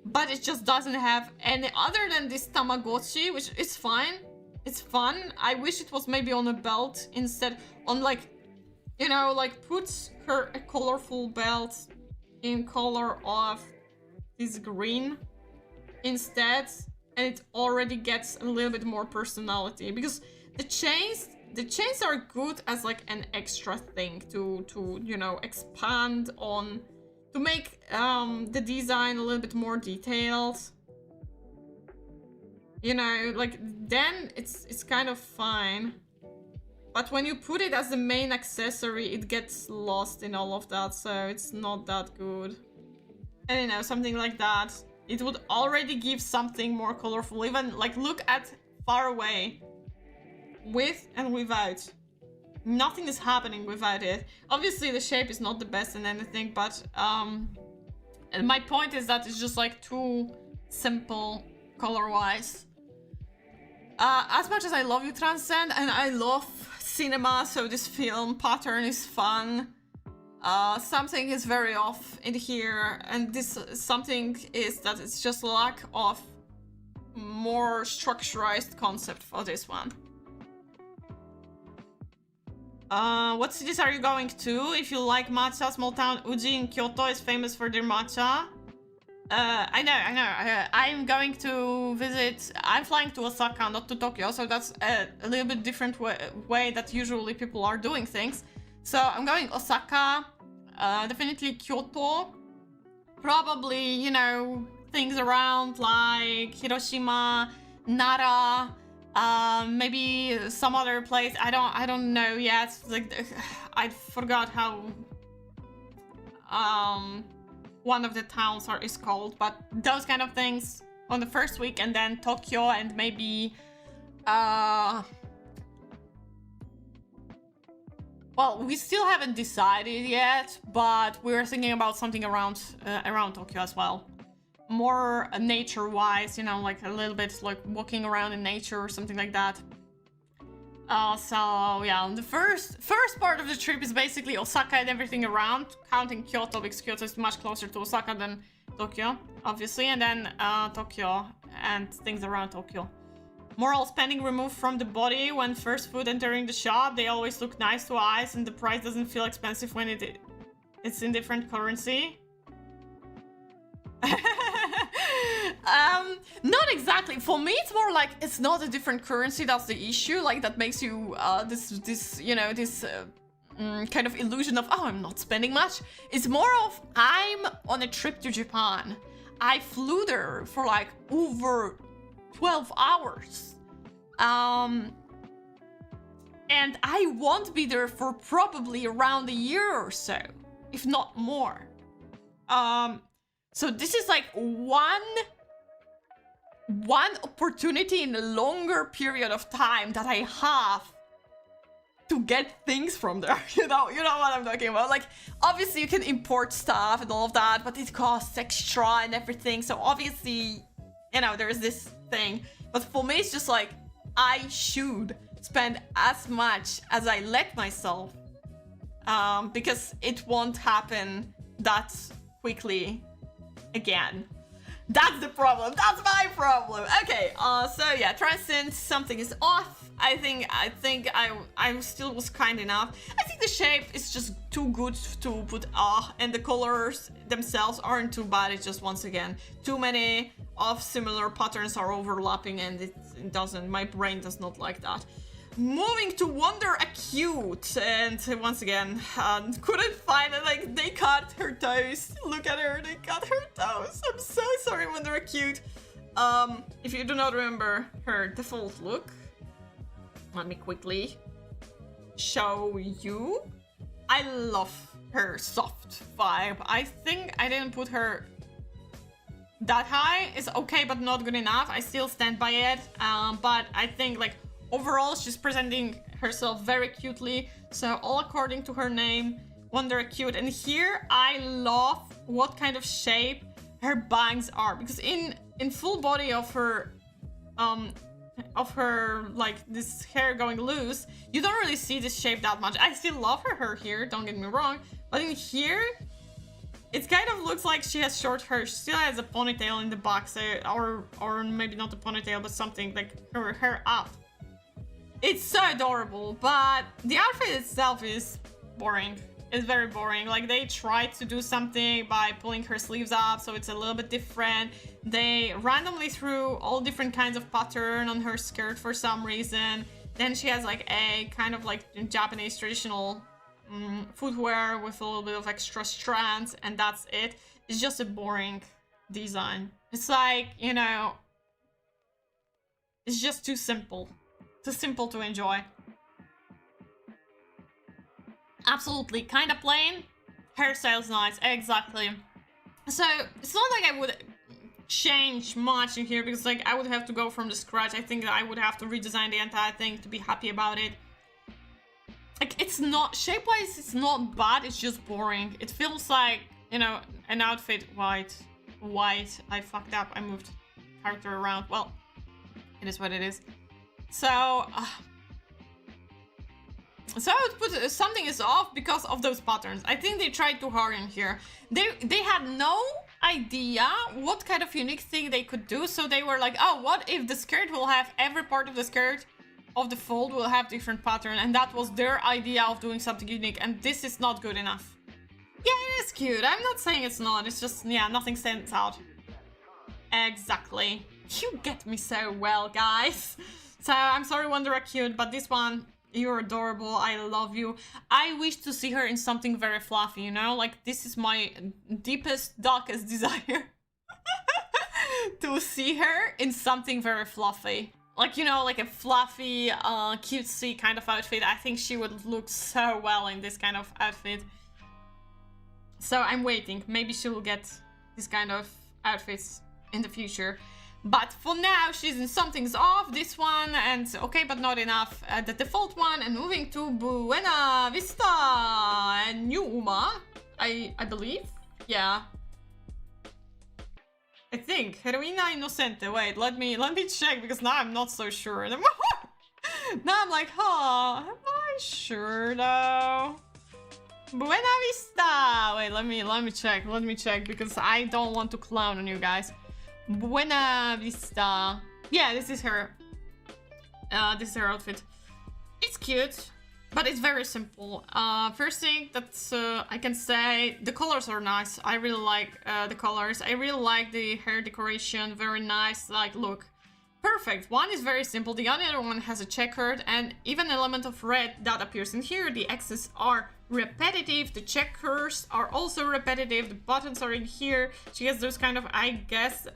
but it just doesn't have any other than this Tamagotchi, which is fine. It's fun. I wish it was maybe on a belt instead, on like, you know, like put her a colorful belt in color of this green instead, and it already gets a little bit more personality, because the chains are good as like an extra thing to you know, expand on, to make the design a little bit more detailed, you know, like, then it's kind of fine. But when you put it as the main accessory, it gets lost in all of that, so it's not that good. And you know, something like that, it would already give something more colorful. Even like, look at far away, with and without. Nothing is happening without it. Obviously the shape is not the best in anything, but my point is that it's just like too simple color wise. As much as I love you, Transcend, and I love cinema, so this film pattern is fun, something is very off in here, and this something is that it's just lack of more structurized concept for this one. What cities are you going to? If you like matcha, small town Uji in Kyoto is famous for their matcha. I know. I'm going to visit. I'm flying to Osaka, not to Tokyo, so that's a little bit different way that usually people are doing things. So I'm going Osaka, definitely Kyoto, probably, you know, things around like Hiroshima, Nara, maybe some other place. I don't know yet. Like, I forgot how one of the towns is called, but those kind of things on the first week, and then Tokyo, and maybe well, we still haven't decided yet, but we're thinking about something around Tokyo as well, more nature wise, you know, like a little bit like walking around in nature or something like that. So yeah, the first part of the trip is basically Osaka and everything around, counting Kyoto, because Kyoto is much closer to Osaka than Tokyo, obviously, and then Tokyo and things around Tokyo. Moral spending removed from the body when first food entering the shop. They always look nice to eyes, and the price doesn't feel expensive when it's in different currency. Not exactly. For me, it's more like it's not a different currency that's the issue. Like, that makes you this you know, this kind of illusion of, oh, I'm not spending much. It's more of, I'm on a trip to Japan. I flew there for like over 12 hours. And I won't be there for probably around a year or so, if not more. So this is like one opportunity in a longer period of time that I have to get things from there. You know what I'm talking about. Like, obviously you can import stuff and all of that, but it costs extra and everything. So obviously, you know, there's this thing. But for me, it's just like, I should spend as much as I let myself, because it won't happen that quickly again. That's the problem. That's my problem. Okay, so yeah, Transcend, something is off. I think I still was kind enough. I think the shape is just too good to put and the colors themselves aren't too bad. It's just, once again, too many of similar patterns are overlapping, and it doesn't, my brain does not like that. Moving to Wonder Acute, and once again, couldn't find it. Like, they cut her toes. Look at her, they cut her toes. I'm so sorry, Wonder Acute. If you do not remember her default look, let me quickly show you. I love her soft vibe. I think I didn't put her that high. It's okay, but not good enough. I still stand by it. But I think, like, overall, she's presenting herself very cutely. So all according to her name, Wonder Cute. And here, I love what kind of shape her bangs are, because in full body of her, like, this hair going loose, you don't really see this shape that much. I still love her hair here, don't get me wrong, but in here, it kind of looks like she has short hair. She still has a ponytail in the back, so, or maybe not a ponytail, but something like her hair up. It's so adorable, but the outfit itself is boring. It's very boring. Like, they tried to do something by pulling her sleeves up, so it's a little bit different. They randomly threw all different kinds of pattern on her skirt for some reason. Then she has like a kind of like Japanese traditional footwear with a little bit of extra strands, and that's it. It's just a boring design. It's like, you know, it's just too simple. Too simple to enjoy. Absolutely, kind of plain. Hairstyle's nice, exactly. So it's not like I would change much in here, because like I would have to go from the scratch. I think that I would have to redesign the entire thing to be happy about it. Like, it's not, shape-wise, it's not bad, it's just boring. It feels like, you know, an outfit. White, I fucked up, I moved character around. Well, it is what it is. So, so I would put something is off because of those patterns. I think they tried too hard in here. They had no idea what kind of unique thing they could do. So they were like, oh, what if the skirt will have every part of the skirt of the fold will have different pattern, and that was their idea of doing something unique, and this is not good enough. Yeah, it is cute. I'm not saying it's not. It's just, yeah, nothing stands out. Exactly. You get me so well, guys. So I'm sorry, Wonder Cute, but this one, you're adorable. I love you. I wish to see her in something very fluffy, you know? Like, this is my deepest, darkest desire. To see her in something very fluffy. Like, you know, like a fluffy, cutesy kind of outfit. I think she would look so well in this kind of outfit. So I'm waiting. Maybe she will get this kind of outfits in the future. But for now, she's in Something's Off, this one, and okay, but not enough. The default one, and moving to Buena Vista and New Uma, I believe. Yeah. I think. Heroina Innocente. Wait, let me check, because now I'm not so sure. Now I'm like, huh, am I sure though? Buena Vista! Wait, let me check, because I don't want to clown on you guys. Buena Vista. Yeah, this is her. This is her outfit. It's cute, but it's very simple. First thing that I can say, the colors are nice. I really like the colors. I really like the hair decoration. Very nice. Like, look, perfect. One is very simple, the other one has a checkered and even element of red that appears in here. The X's are repetitive, the checkers are also repetitive, the buttons are in here. She has those kind of, I guess,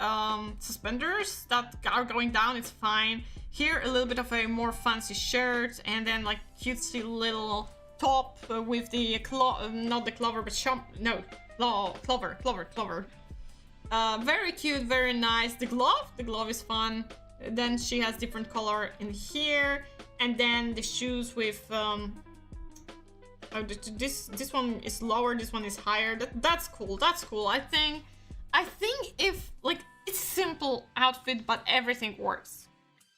suspenders that are going down, it's fine. Here, a little bit of a more fancy shirt, and then like cutesy little top with the not the clover, but clover. Very cute, very nice. The glove is fun. Then she has different color in here, and then the shoes with this one is lower, this one is higher. That's cool. I think if like it's simple outfit, but everything works.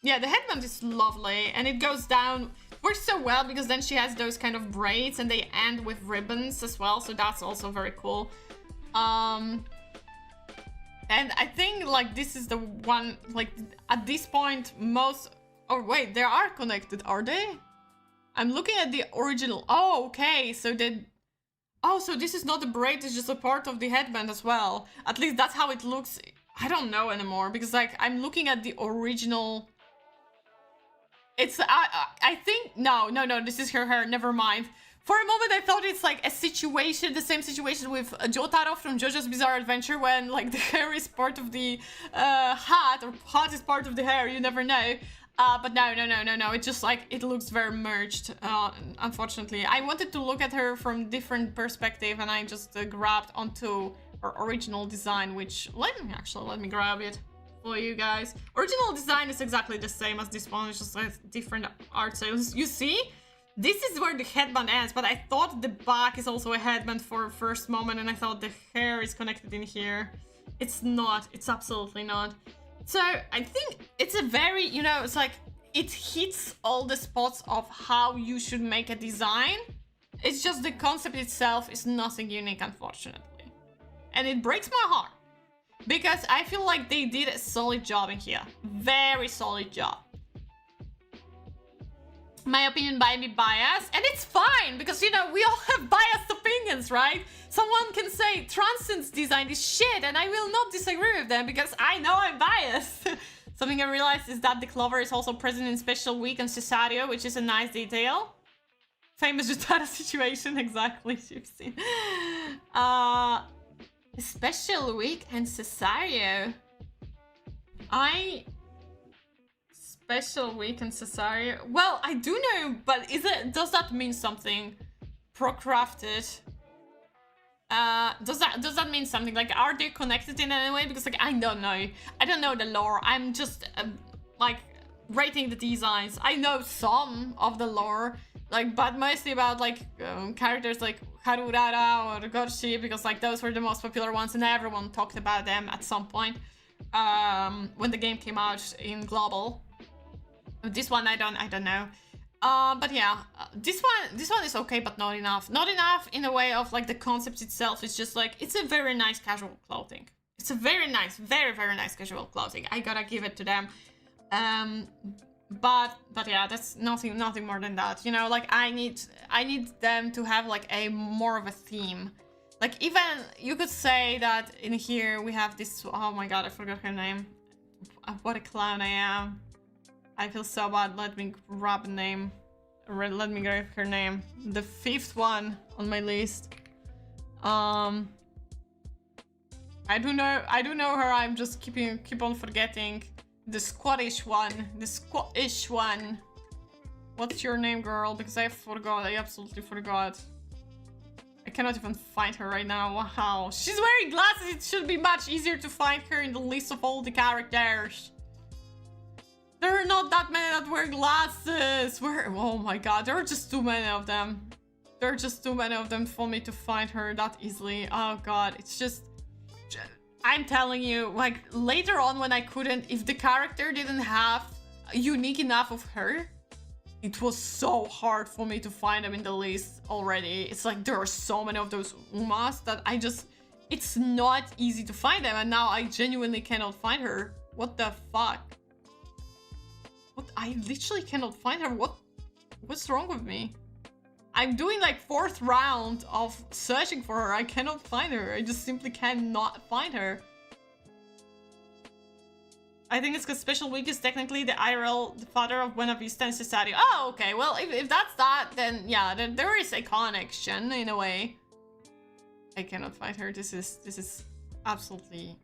Yeah, the headband is lovely, and it goes down. Works so well because then she has those kind of braids, and they end with ribbons as well. So that's also very cool. And I think like this is the one, like at this point most, oh wait, they are connected, are they? I'm looking at the original. Oh, okay, so so this is not a braid, it's just a part of the headband as well. At least that's how it looks. I don't know anymore because like I'm looking at the original. It's, I think, no, this is her hair, never mind. For a moment I thought it's like a situation, the same situation with Jotaro from JoJo's Bizarre Adventure, when like the hair is part of the hat, or hat is part of the hair, you never know. But no, it's just like, it looks very merged, unfortunately. I wanted to look at her from different perspective, and I just grabbed onto her original design, which, let me grab it for you guys. Original design is exactly the same as this one, it's just like different art styles. You see? This is where the headband ends, but I thought the back is also a headband for a first moment, and I thought the hair is connected in here. It's not. It's absolutely not. So I think it's a very, you know, it's like it hits all the spots of how you should make a design. It's just the concept itself is nothing unique, unfortunately. And it breaks my heart because I feel like they did a solid job in here. Very solid job. My opinion might be biased, and it's fine because, you know, we all have biased opinions, right? Someone can say Transcend's design is shit, and I will not disagree with them because I know I'm biased. Something I realized is that the clover is also present in Special Week and Cesario, which is a nice detail. Famous Jutara situation, exactly, you've seen. Special Week and Cesario. Special Week and Cesario. Well, I do know, but does that mean something? Pro-crafted. Does that mean something? Like, are they connected in any way? Because like I don't know. I don't know the lore. I'm just like rating the designs. I know some of the lore, like, but mostly about like characters like Harurara or Gorshi, because like those were the most popular ones, and everyone talked about them at some point when the game came out in global. This one I don't know. But yeah, this one is okay, but not enough. Not enough in a way of like the concept itself. It's just like, it's a very nice casual clothing. It's a very nice, very nice casual clothing. I gotta give it to them. But yeah, that's nothing more than that. You know, like I need them to have like a more of a theme. Like even you could say that in here we have this. Oh my god, I forgot her name. What a clown I am. I feel so bad. Let me grab a name. Let me grab her name. The 5th one on my list. I do know her. I'm just keep on forgetting. The Scottish one. The Scottish one. What's your name, girl? Because I forgot. I absolutely forgot. I cannot even find her right now. Wow. She's wearing glasses. It should be much easier to find her in the list of all the characters. There are not that many that wear glasses. Oh my god, there are just too many of them. There are just too many of them for me to find her that easily. Oh god, it's just... I'm telling you, like, later on when I couldn't... If the character didn't have unique enough of her, it was so hard for me to find them in the list already. It's like there are so many of those Umas that I just... It's not easy to find them, and now I genuinely cannot find her. What the fuck? I literally cannot find her. What's wrong with me? I'm doing like 4th round of searching for her. I cannot find her. I just simply cannot find her. I think it's because Special Week is technically the IRL, the father of Buena Vista and Cesario. Oh, okay. Well, if that's that, then yeah, there is a connection in a way. I cannot fight her. This is absolutely...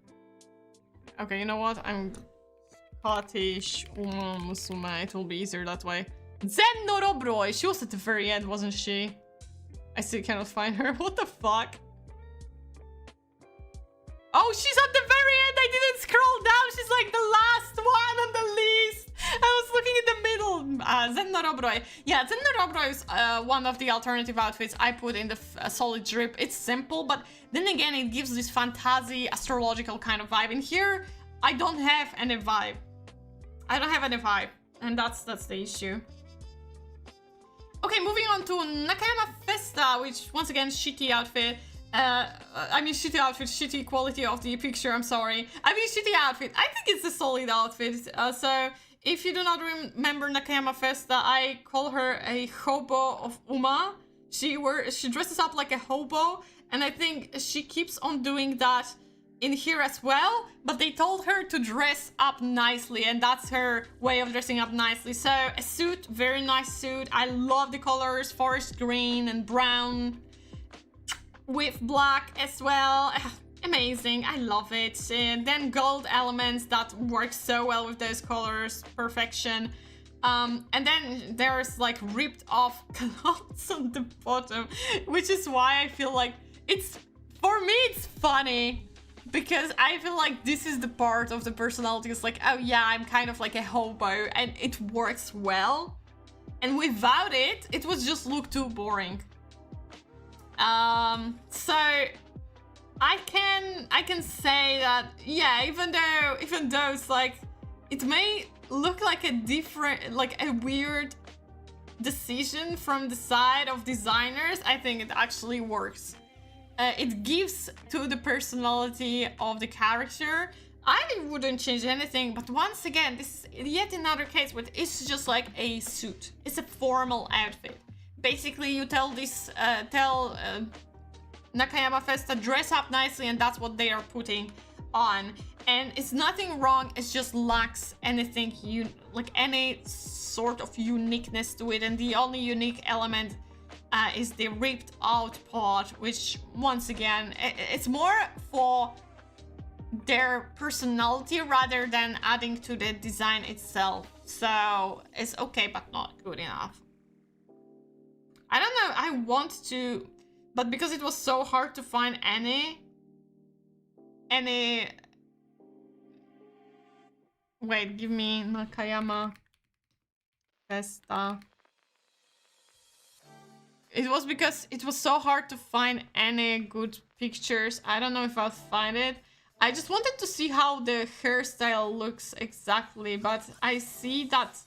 Okay, you know what? I'm Scottish. Musume. It will be easier that way. Zen no Robroi. She was at the very end, wasn't she? I still cannot find her. What the fuck? Oh, she's at the very end. I didn't scroll down. She's like the last one on the list. I was looking in the middle. Zen no Robroi. Yeah, Zen no Robroi is one of the alternative outfits I put in the solid drip. It's simple, but then again, it gives this fantasy, astrological kind of vibe. And here, I don't have any vibe. I don't have any vibe. And that's the issue. Okay, moving on to Nakayama Festa, which, once again, shitty outfit. I mean, shitty outfit, shitty quality of the picture, I'm sorry. I mean, shitty outfit. I think it's a solid outfit. So, if you do not remember Nakayama Festa, I call her a hobo of Uma. She dresses up like a hobo, and I think she keeps on doing that in here as well, but they told her to dress up nicely, and that's her way of dressing up nicely. So, a suit, very nice suit. I love the colors, forest green and brown, with black as well. Amazing, I love it. And then gold elements that work so well with those colors, perfection. And then there's like ripped off clothes on the bottom, which is why I feel like for me it's funny, because I feel like this is the part of the personality. It's like, oh yeah, I'm kind of like a hobo, and it works well. And without it, it would just look too boring. So I can say that, yeah, even though it's like, it may look like a weird decision from the side of designers, I think it actually works. It gives to the personality of the character. I wouldn't change anything, but once again, this is yet another case where it's just like a suit. It's a formal outfit. Basically, you tell Nakayama Festa dress up nicely, and that's what they are putting on. And it's nothing wrong. It just lacks anything like any sort of uniqueness to it. And the only unique element is the ripped out part, which once again, it's more for their personality rather than adding to the design itself. So it's okay, but not good enough. I don't know, I want to, but because it was so hard to find any... Wait, give me Nakayama Festa. It was because it was so hard to find any good pictures. I don't know if I'll find it. I just wanted to see how the hairstyle looks exactly, but I see that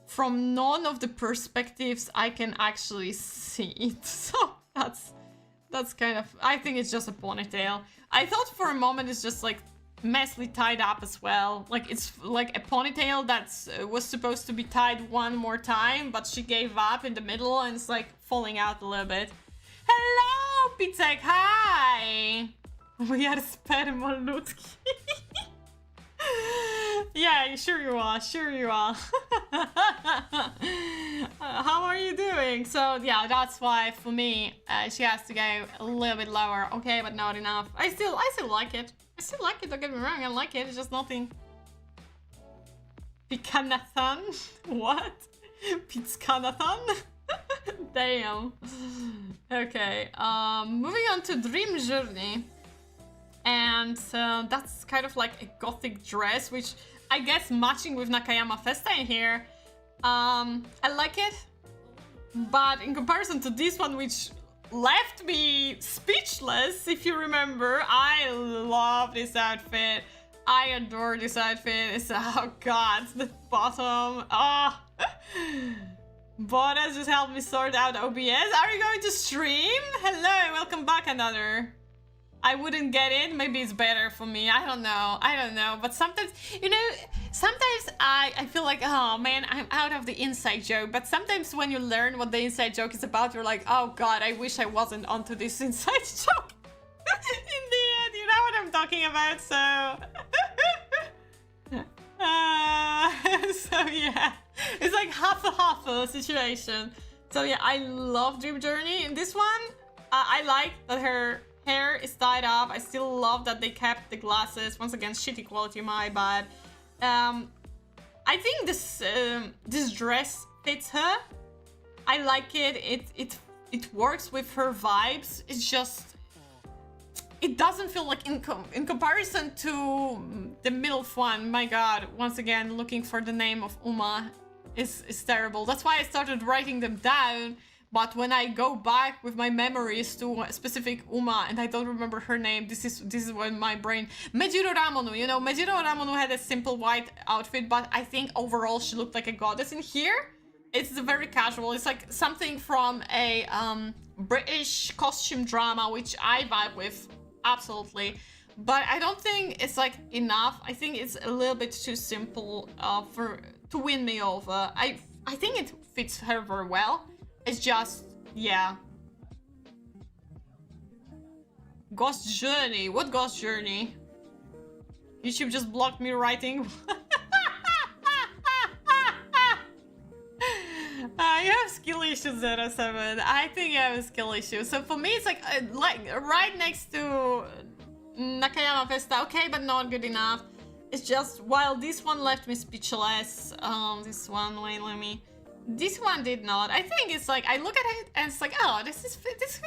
from none of the perspectives I can actually see it. So that's kind of... I think it's just a ponytail. I thought for a moment it's just like messily tied up as well. Like it's like a ponytail that's was supposed to be tied one more time, but she gave up in the middle and it's like falling out a little bit. Hello, Pizzek, hi! We are spermoludki. Yeah, sure you are, sure you are. How are you doing? So yeah, that's why for me she has to go a little bit lower. Okay, but not enough. I still like it. I still like it, don't get me wrong, I like it, it's just nothing. Picanathan? What? Pizzcanathan? Damn. Okay, moving on to Dream Journey. And that's kind of like a gothic dress, which I guess matching with Nakayama Festa in here. I like it, but in comparison to this one, which left me speechless, if you remember, I love this outfit. I adore this outfit. It's, oh god, the bottom. Ah. Bonas just helped me sort out OBS. Are you going to stream? Hello, welcome back, another. I wouldn't get in. Maybe it's better for me. I don't know. I don't know. But sometimes, you know, sometimes I feel like, oh man, I'm out of the inside joke. But sometimes when you learn what the inside joke is about, you're like, oh god, I wish I wasn't onto this inside joke. In the end, you know what I'm talking about, so... So yeah, it's like half a situation. So yeah, I love Dream Journey. In this one, I like that her hair is tied up. I still love that they kept the glasses. Once again, shitty quality, my bad. I think this dress fits her. I like it. It works with her vibes. It's just, it doesn't feel like in comparison to the MILF one. My god, once again, looking for the name of Uma is terrible. That's why I started writing them down. But when I go back with my memories to a specific Uma and I don't remember her name, this is when my brain... Mejiro Ramonu, you know, Mejiro Ramonu had a simple white outfit, but I think overall she looked like a goddess. In here, it's very casual. It's like something from a British costume drama, which I vibe with, absolutely. But I don't think it's like enough. I think it's a little bit too simple to win me over. I think it fits her very well. It's just, yeah. Ghost Journey. What Ghost Journey? YouTube just blocked me writing. You have skill issues, 07. I think you have a skill issue. So for me, it's like right next to Nakayama Festa. Okay, but not good enough. It's just, while this one left me speechless. This one, wait, let me... This one did not. I think it's like, I look at it and it's like, oh, this fits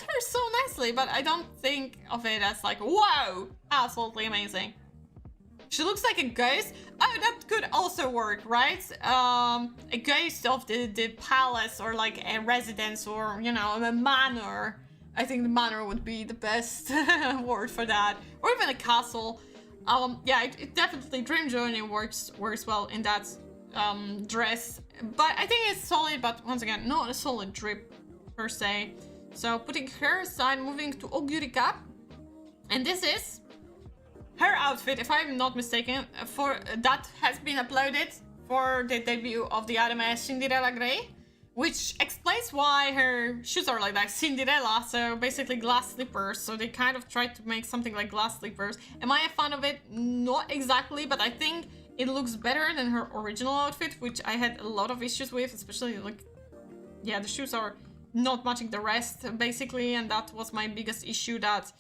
her so nicely, but I don't think of it as like, whoa, absolutely amazing. She looks like a ghost. Oh, that could also work, right? A ghost of the palace, or like a residence, or, you know, a manor. I think the manor would be the best word for that. Or even a castle. Yeah, it definitely, Dream Journey works well in that dress. But I think it's solid, but once again, not a solid drip per se. So putting her aside, moving to Ogurika. And this is her outfit, if I'm not mistaken, for that has been uploaded for the debut of the anime Cinderella Grey, which explains why her shoes are like that, Cinderella, so basically glass slippers. So they kind of tried to make something like glass slippers. Am I a fan of it? Not exactly, but I think it looks better than her original outfit, which I had a lot of issues with, especially like, yeah, the shoes are not matching the rest, basically, and that was my biggest issue, that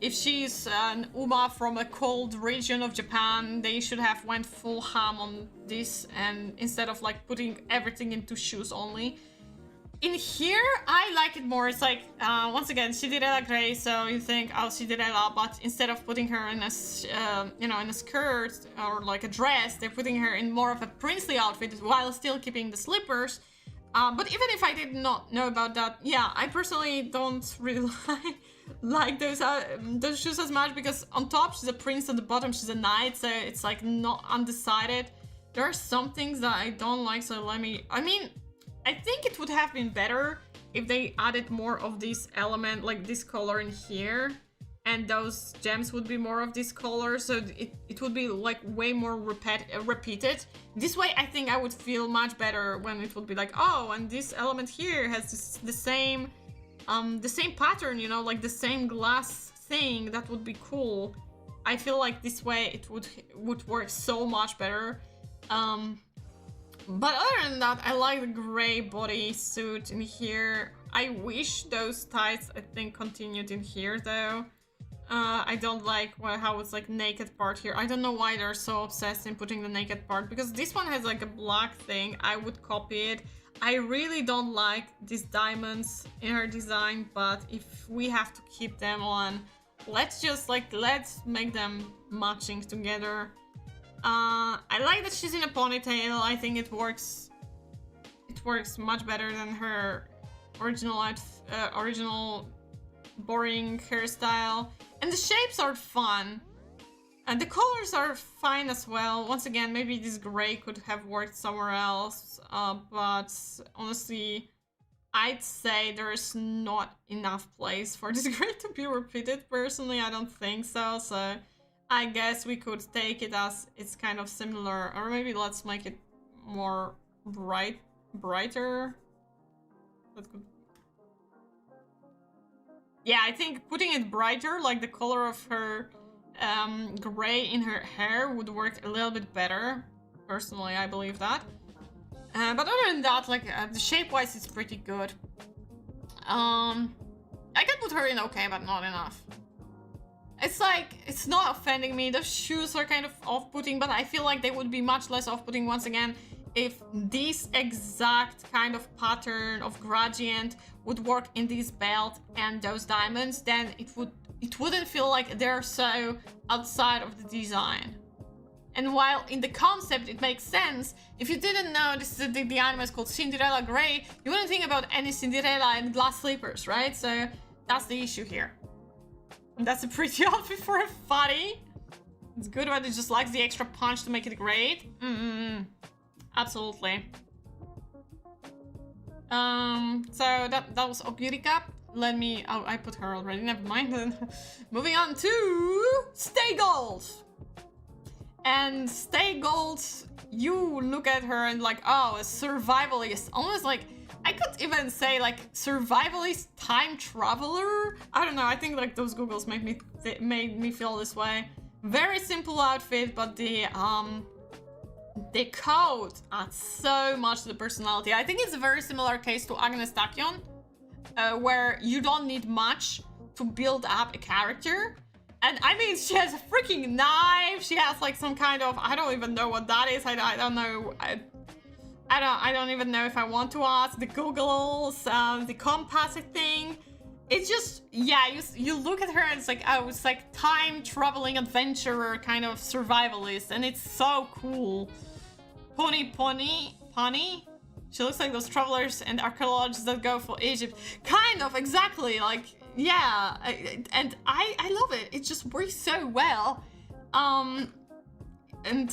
if she's an Uma from a cold region of Japan, they should have went full ham on this, and instead of like putting everything into shoes only. In here, I like it more. It's like, once again, Cinderella Grey, so you think, oh, Cinderella, but instead of putting her in a, you know, in a skirt or like a dress, they're putting her in more of a princely outfit while still keeping the slippers. But even if I did not know about that, yeah, I personally don't really like those shoes as much, because on top she's a prince, on the bottom she's a knight, so it's like not undecided. There are some things that I don't like, so I mean, I think it would have been better if they added more of this element, like this color in here, and those gems would be more of this color, so it would be like way more repeated. This way I think I would feel much better when it would be like, oh, and this element here has the same pattern, you know, like the same glass thing. That would be cool. I feel like this way it would work so much better. But other than that, I like the gray bodysuit in here. I wish those tights, I think, continued in here though. I don't like how it's like naked part here. I don't know why they're so obsessed in putting the naked part, because this one has like a black thing. I would copy it. I really don't like these diamonds in her design, but if we have to keep them on, let's make them matching together. I like that she's in a ponytail. I think it works much better than her original boring hairstyle. And the shapes are fun. And the colors are fine as well. Once again, maybe this gray could have worked somewhere else. But honestly, I'd say there's not enough place for this gray to be repeated. Personally, I don't think so. So I guess we could take it as it's kind of similar, or maybe let's make it more brighter. That could... Yeah, I think putting it brighter, like the color of her gray in her hair would work a little bit better. Personally, I believe that. But other than that, like, the shape-wise, it's pretty good. I can put her in okay, but not enough. It's like, it's not offending me. The shoes are kind of off-putting, but I feel like they would be much less off-putting once again if this exact kind of pattern of gradient would work in this belt and those diamonds. Then it wouldn't feel like they're so outside of the design. And while in the concept it makes sense, if you didn't know this is the anime is called Cinderella Grey, you wouldn't think about any Cinderella in glass slippers, right? So that's the issue here. And that's a pretty outfit for a fatty. It's good, but it just lacks the extra punch to make it great. Absolutely. So that was a beauty cap. Let me, oh, I put her already, never mind then. Moving on to Stay Gold. And Stay Gold, you look at her and like, oh, a survivalist. Almost like, I could even say like survivalist time traveler. I don't know, I think like those Googles made me feel this way. Very simple outfit, but the coat adds so much to the personality. I think it's a very similar case to Agnes Tachyon, where you don't need much to build up a character. And I mean, she has a freaking knife. She has like some kind of, I don't even know what that is. I don't know. I don't even know if I want to ask. The goggles, the compass thing. It's just, yeah, you look at her and it's like, oh, it's like time traveling adventurer kind of survivalist, and it's so cool. Pony. She looks like those travelers and archaeologists that go for Egypt. Kind of, exactly, like, yeah, and I love it. It just works so well. And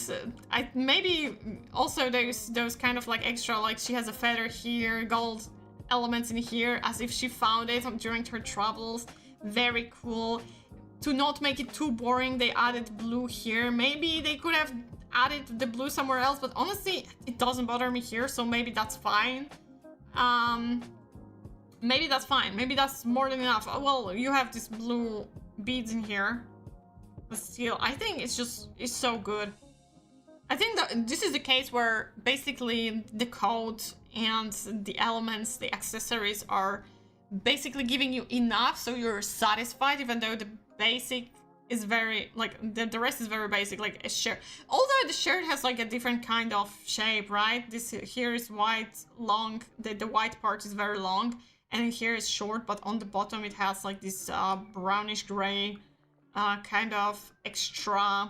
I maybe also those kind of like extra, like she has a feather here, gold elements in here, as if she found it during her travels. Very cool. To not make it too boring, they added blue here. Maybe they could have added the blue somewhere else, but honestly, it doesn't bother me here, so maybe that's fine. Maybe that's fine. Maybe that's more than enough. Well, you have these blue beads in here. But still, I think it's so good. I think that this is the case where basically the code and the elements, the accessories are basically giving you enough so you're satisfied, even though the basic is very, like, the rest is very basic, like a shirt. Although the shirt has like a different kind of shape, right? This here is white, long, the white part is very long, and here is short, but on the bottom it has like this brownish gray kind of extra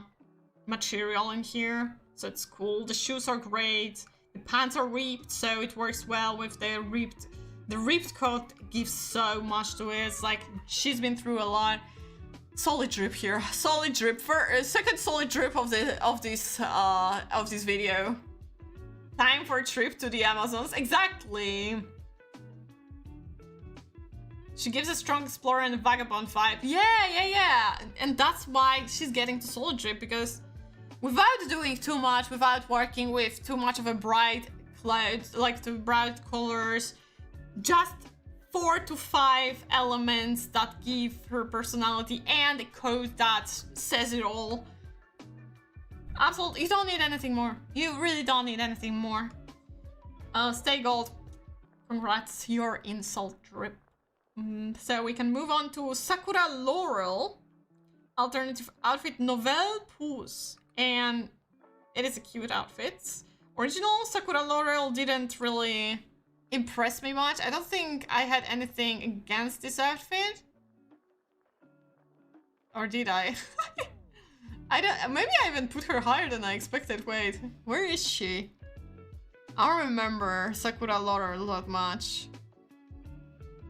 material in here, so it's cool. The shoes are great, the pants are ripped, so it works well with the ripped. The ripped coat gives so much to it. It's like she's been through a lot. Solid drip here, solid drip for second solid drip of this video. Time for a trip to the Amazons. Exactly. She gives a strong explorer and a vagabond vibe. Yeah. And that's why she's getting to solid drip, because without doing too much, without working with too much of a bright clothes, like the bright colors, just 4 to 5 elements that give her personality and a code that says it all. Absolutely, you don't need anything more. You really don't need anything more. Stay gold. Congrats, you're in salt drip. So we can move on to Sakura Laurel. Alternative outfit Nouvelle Pousse. And it is a cute outfit. Original Sakura Laurel didn't really impress me much. I don't think I had anything against this outfit. Or did I? I don't, maybe I even put her higher than I expected. Wait, where is she? I don't remember Sakura Laurel that much.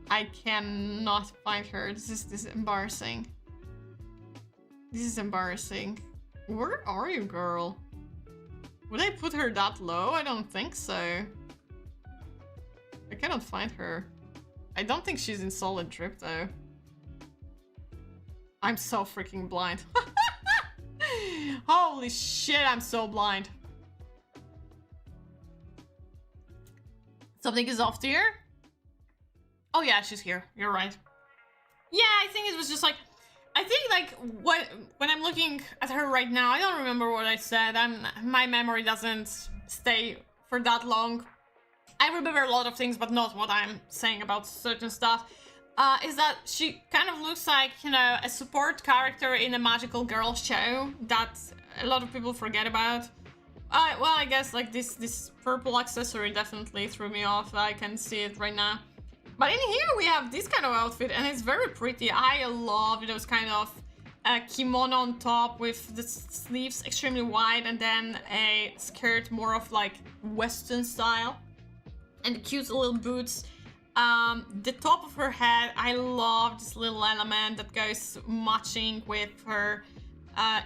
I cannot find her. This is embarrassing. This is embarrassing. Where are you, girl? Would I put her that low? I don't think so. I cannot find her. I don't think she's in solid drip though. I'm so freaking blind. Holy shit, I'm so blind. Something is off here? Oh yeah, she's here. You're right. Yeah, I think it was just like I think like when I'm looking at her right now, I don't remember what I said. My memory doesn't stay for that long. I remember a lot of things, but not what I'm saying about certain stuff. Is that she kind of looks like, you know, a support character in a magical girl show that a lot of people forget about. Well, I guess like this purple accessory definitely threw me off. I can see it right now. But in here we have this kind of outfit, and it's very pretty. I love those kind of kimono on top with the sleeves extremely wide, and then a skirt more of like Western style, and the cute little boots. The top of her head, I love this little element that goes matching with her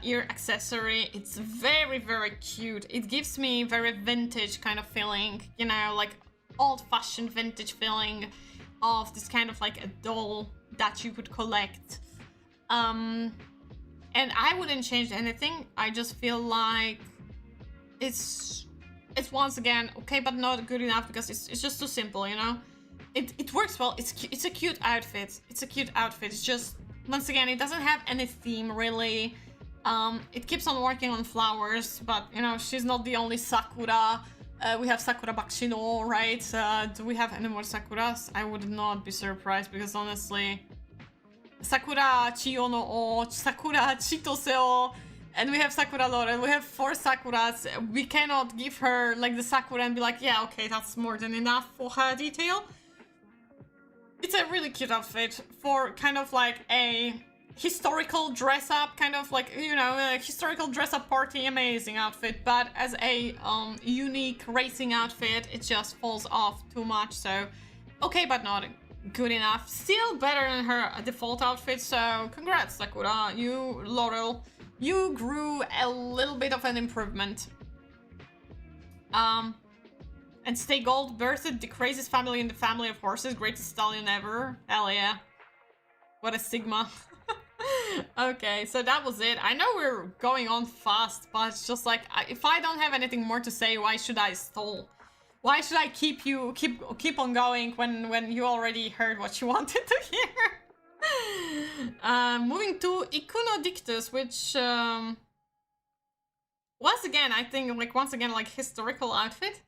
ear accessory. It's very, very cute. It gives me very vintage kind of feeling, you know, like old-fashioned vintage feeling of this kind of like a doll that you could collect. And I wouldn't change anything. I just feel like it's once again okay, but not good enough because it's just too simple, you know. It works well. It's a cute outfit. It's a cute outfit. It's just, once again, it doesn't have any theme really. It keeps on working on flowers, but you know, she's not the only Sakura. We have Sakura Bakshino, right? Do we have any more Sakuras? I would not be surprised, because honestly, Sakura Chiyo no O, Sakura Chitose O, and we have Sakura Laurel. We have 4 Sakuras. We cannot give her like the Sakura and be like, yeah, okay, that's more than enough for her detail. It's a really cute outfit for kind of like a historical dress up, kind of like, you know, a historical dress up party, amazing outfit, but as a unique racing outfit, it just falls off too much. So okay, but not good enough. Still better than her default outfit, so congrats Sakura. You, Laurel, you grew a little bit of an improvement. And Stay Gold birthed the craziest family in the family of horses, greatest stallion ever. Hell yeah. What a sigma. Okay, so that was it. I know we're going on fast, but it's just like, if I don't have anything more to say, why should I stall? Why should I keep on going when you already heard what you wanted to hear? Moving to Ikuno Dictus, which once again, I think like historical outfit.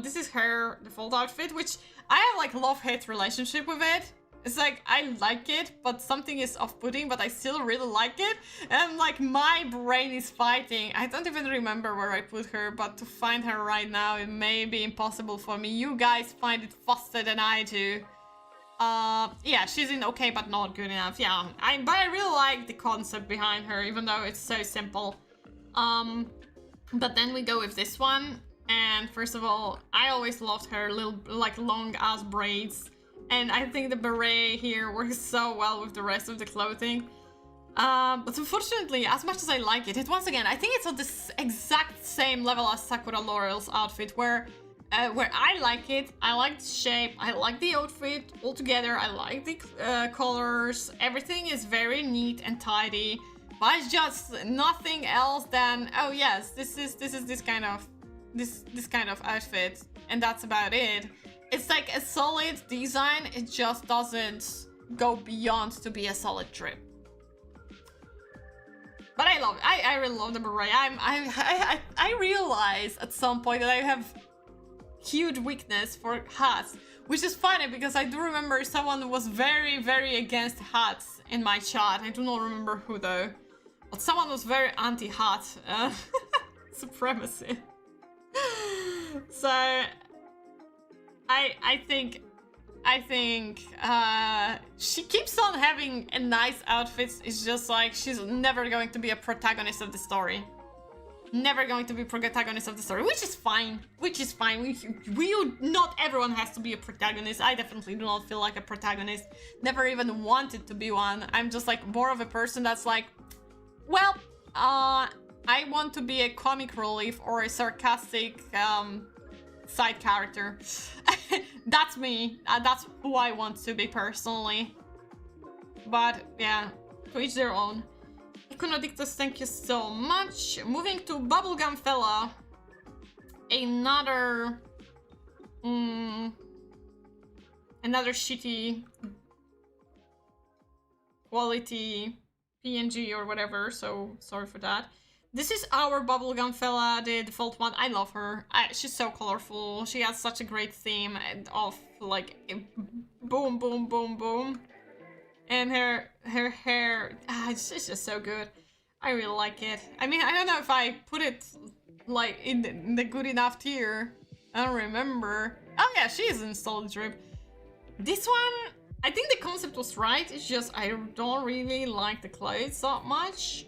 This is her default outfit, which I have like love-hate relationship with it. It's like, I like it, but something is off-putting, but I still really like it. And like, my brain is fighting. I don't even remember where I put her, but to find her right now, it may be impossible for me. You guys find it faster than I do. Yeah, she's in okay, but not good enough. Yeah, but I really like the concept behind her, even though it's so simple. But then we go with this one. And first of all, I always loved her little, like, long-ass braids. And I think the beret here works so well with the rest of the clothing. But unfortunately, as much as I like it, once again, I think it's on this exact same level as Sakura Laurel's outfit, where I like it, I like the shape, I like the outfit altogether, I like the colors, everything is very neat and tidy, but it's just nothing else than, oh yes, this is this kind of outfit, and that's about it. It's like a solid design, it just doesn't go beyond to be a solid trip. But I love it. I really love the beret. I realize at some point that I have huge weakness for hats, which is funny because I do remember someone was very, very against hats in my chat. I do not remember who though, but someone was very anti-hat supremacy. So I think she keeps on having a nice outfits. It's just like she's never going to be a protagonist of the story. Never going to be protagonist of the story, which is fine. Not everyone has to be a protagonist. I definitely do not feel like a protagonist. Never even wanted to be one. I'm just like more of a person that's like, well, I want to be a comic relief or a sarcastic side character. That's me. That's who I want to be personally. But yeah, to each their own. Iconodictus, thank you so much. Moving to Bubblegum Fella. Another shitty quality PNG or whatever, so sorry for that. This is our bubblegum fella, the default one. I love her. She's so colorful. She has such a great theme of like boom, boom, boom, boom. And her hair, it's just so good. I really like it. I mean, I don't know if I put it like in the good enough tier. I don't remember. Oh yeah, she is in solid drip. This one, I think the concept was right. It's just I don't really like the clothes that much.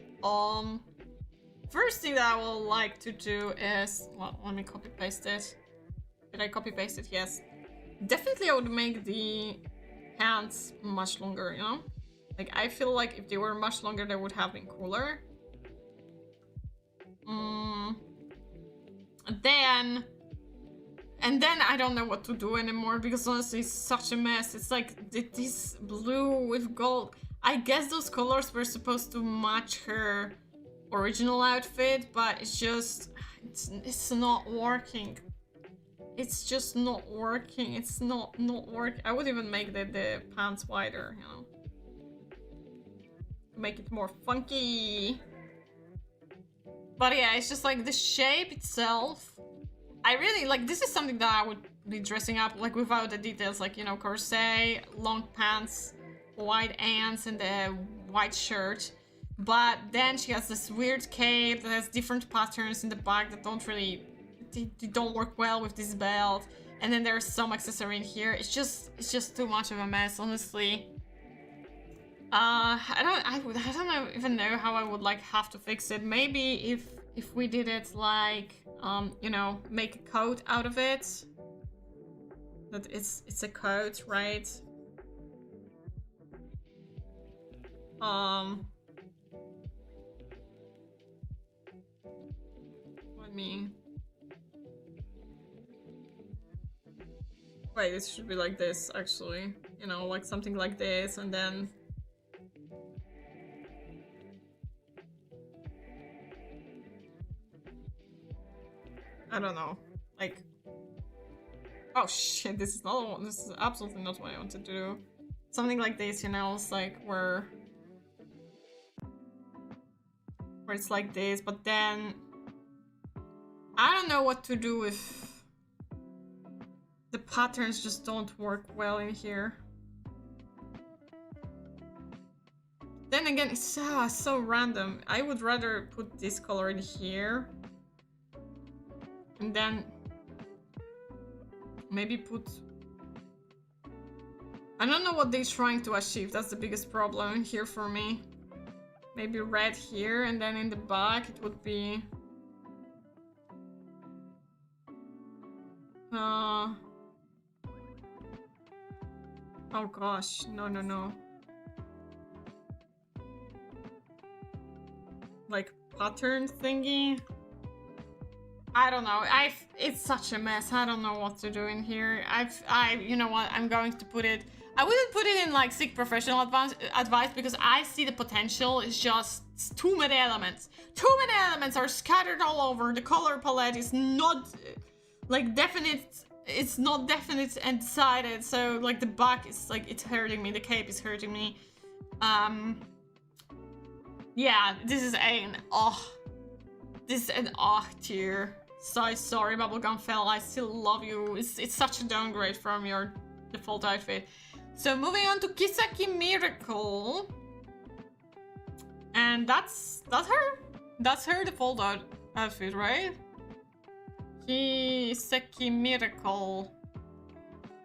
First thing that I would like to do is, well, let me copy paste it. Did I copy paste it? Yes. Definitely I would make the pants much longer, you know? Like, I feel like if they were much longer, they would have been cooler. And then I don't know what to do anymore, because honestly it's such a mess. It's like this blue with gold. I guess those colors were supposed to match her original outfit, but it's just, it's not working. It's just not working. It's not working. I would even make the pants wider, you know, make it more funky. But yeah, it's just like the shape itself. I really like, this is something that I would be dressing up like without the details, like, you know, corset, long pants, white ants, and the white shirt. But then she has this weird cape that has different patterns in the back that don't really, they don't work well with this belt. And then there's some accessory in here. It's just too much of a mess, honestly. I don't even know how I would like have to fix it. Maybe if we did it like, you know, make a coat out of it. That it's a coat, right? Let me. Wait, it should be like this, actually. You know, like something like this, and then. I don't know, like, oh shit, this is absolutely not what I wanted to do. Something like this, you know, it's like where it's like this, but then I don't know what to do with the patterns, just don't work well in here. Then again, it's so random. I would rather put this color in here. And then maybe put, I don't know what they're trying to achieve. That's the biggest problem here for me. Maybe red here, and then in the back it would be oh gosh, no. Like pattern thingy. I don't know. It's such a mess. I don't know what to do in here. You know what? I'm going to put it. I wouldn't put it in like sick professional advice because I see the potential. It's just too many elements. Too many elements are scattered all over. The color palette is not like definite. It's not definite and decided. So like the back is like it's hurting me. The cape is hurting me. Yeah, this is an This is an tier. So sorry, Bubblegum Fell. I still love you. It's such a downgrade from your default outfit. So moving on to Kiseki Miracle. And that's her? That's her default outfit, right? Kiseki Miracle.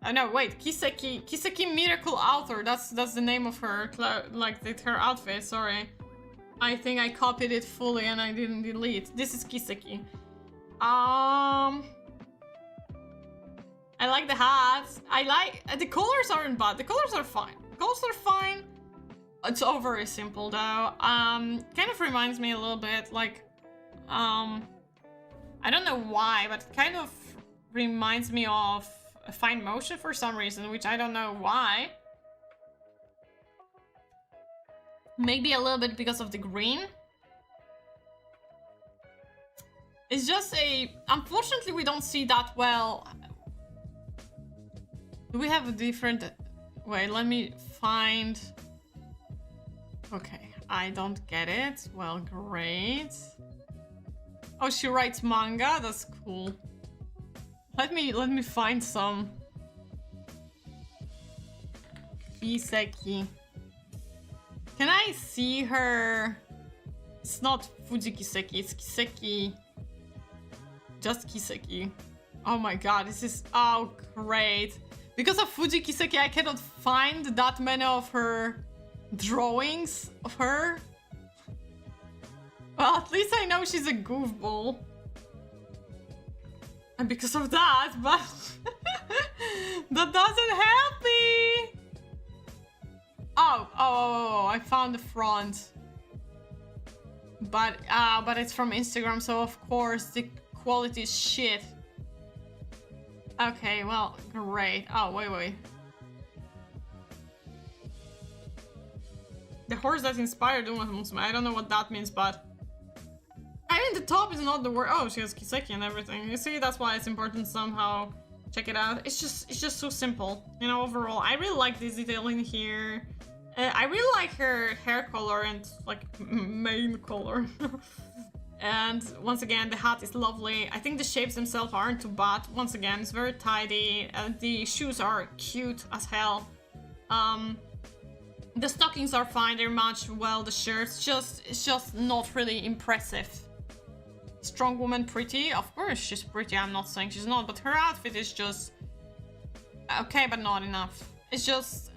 Oh no, wait, Kiseki Miracle Author. That's the name of her, like her outfit, sorry. I think I copied it fully and I didn't delete. This is Kiseki. I like the hats. I like the colors aren't bad. The colors are fine. The colors are fine. It's all very simple though. Kind of reminds me a little bit like I don't know why, but it kind of reminds me of a Fine Motion for some reason, which I don't know why. Maybe a little bit because of the green. It's just unfortunately we don't see that well. Do we have a different, wait, let me find Okay, I don't get it. Well, great. Oh, she writes manga? That's cool. Let me find some. Kiseki. Can I see her? It's not Fuji Kiseki, it's Kiseki. Just Kiseki. Oh my god, this is... Oh, great. Because of Fuji Kiseki, I cannot find that many of her drawings of her. Well, at least I know she's a goofball. And because of that, but... that doesn't help me! Oh, I found the front. But it's from Instagram, so of course the quality is shit. Okay, well, great. Oh, wait. The horse that inspired Musume. I don't know what that means, but... I mean, the top is not the word. Oh, she has Kiseki and everything. You see, that's why it's important somehow. Check it out. It's just so simple. You know, overall, I really like this detailing here. I really like her hair color and, like, main color. And once again, the hat is lovely. I think the shapes themselves aren't too bad. Once again, it's very tidy. The shoes are cute as hell. The stockings are fine. They're matched well. The shirts, it's just not really impressive. Strong woman, pretty. Of course, she's pretty. I'm not saying she's not, but her outfit is just okay, but not enough. It's just...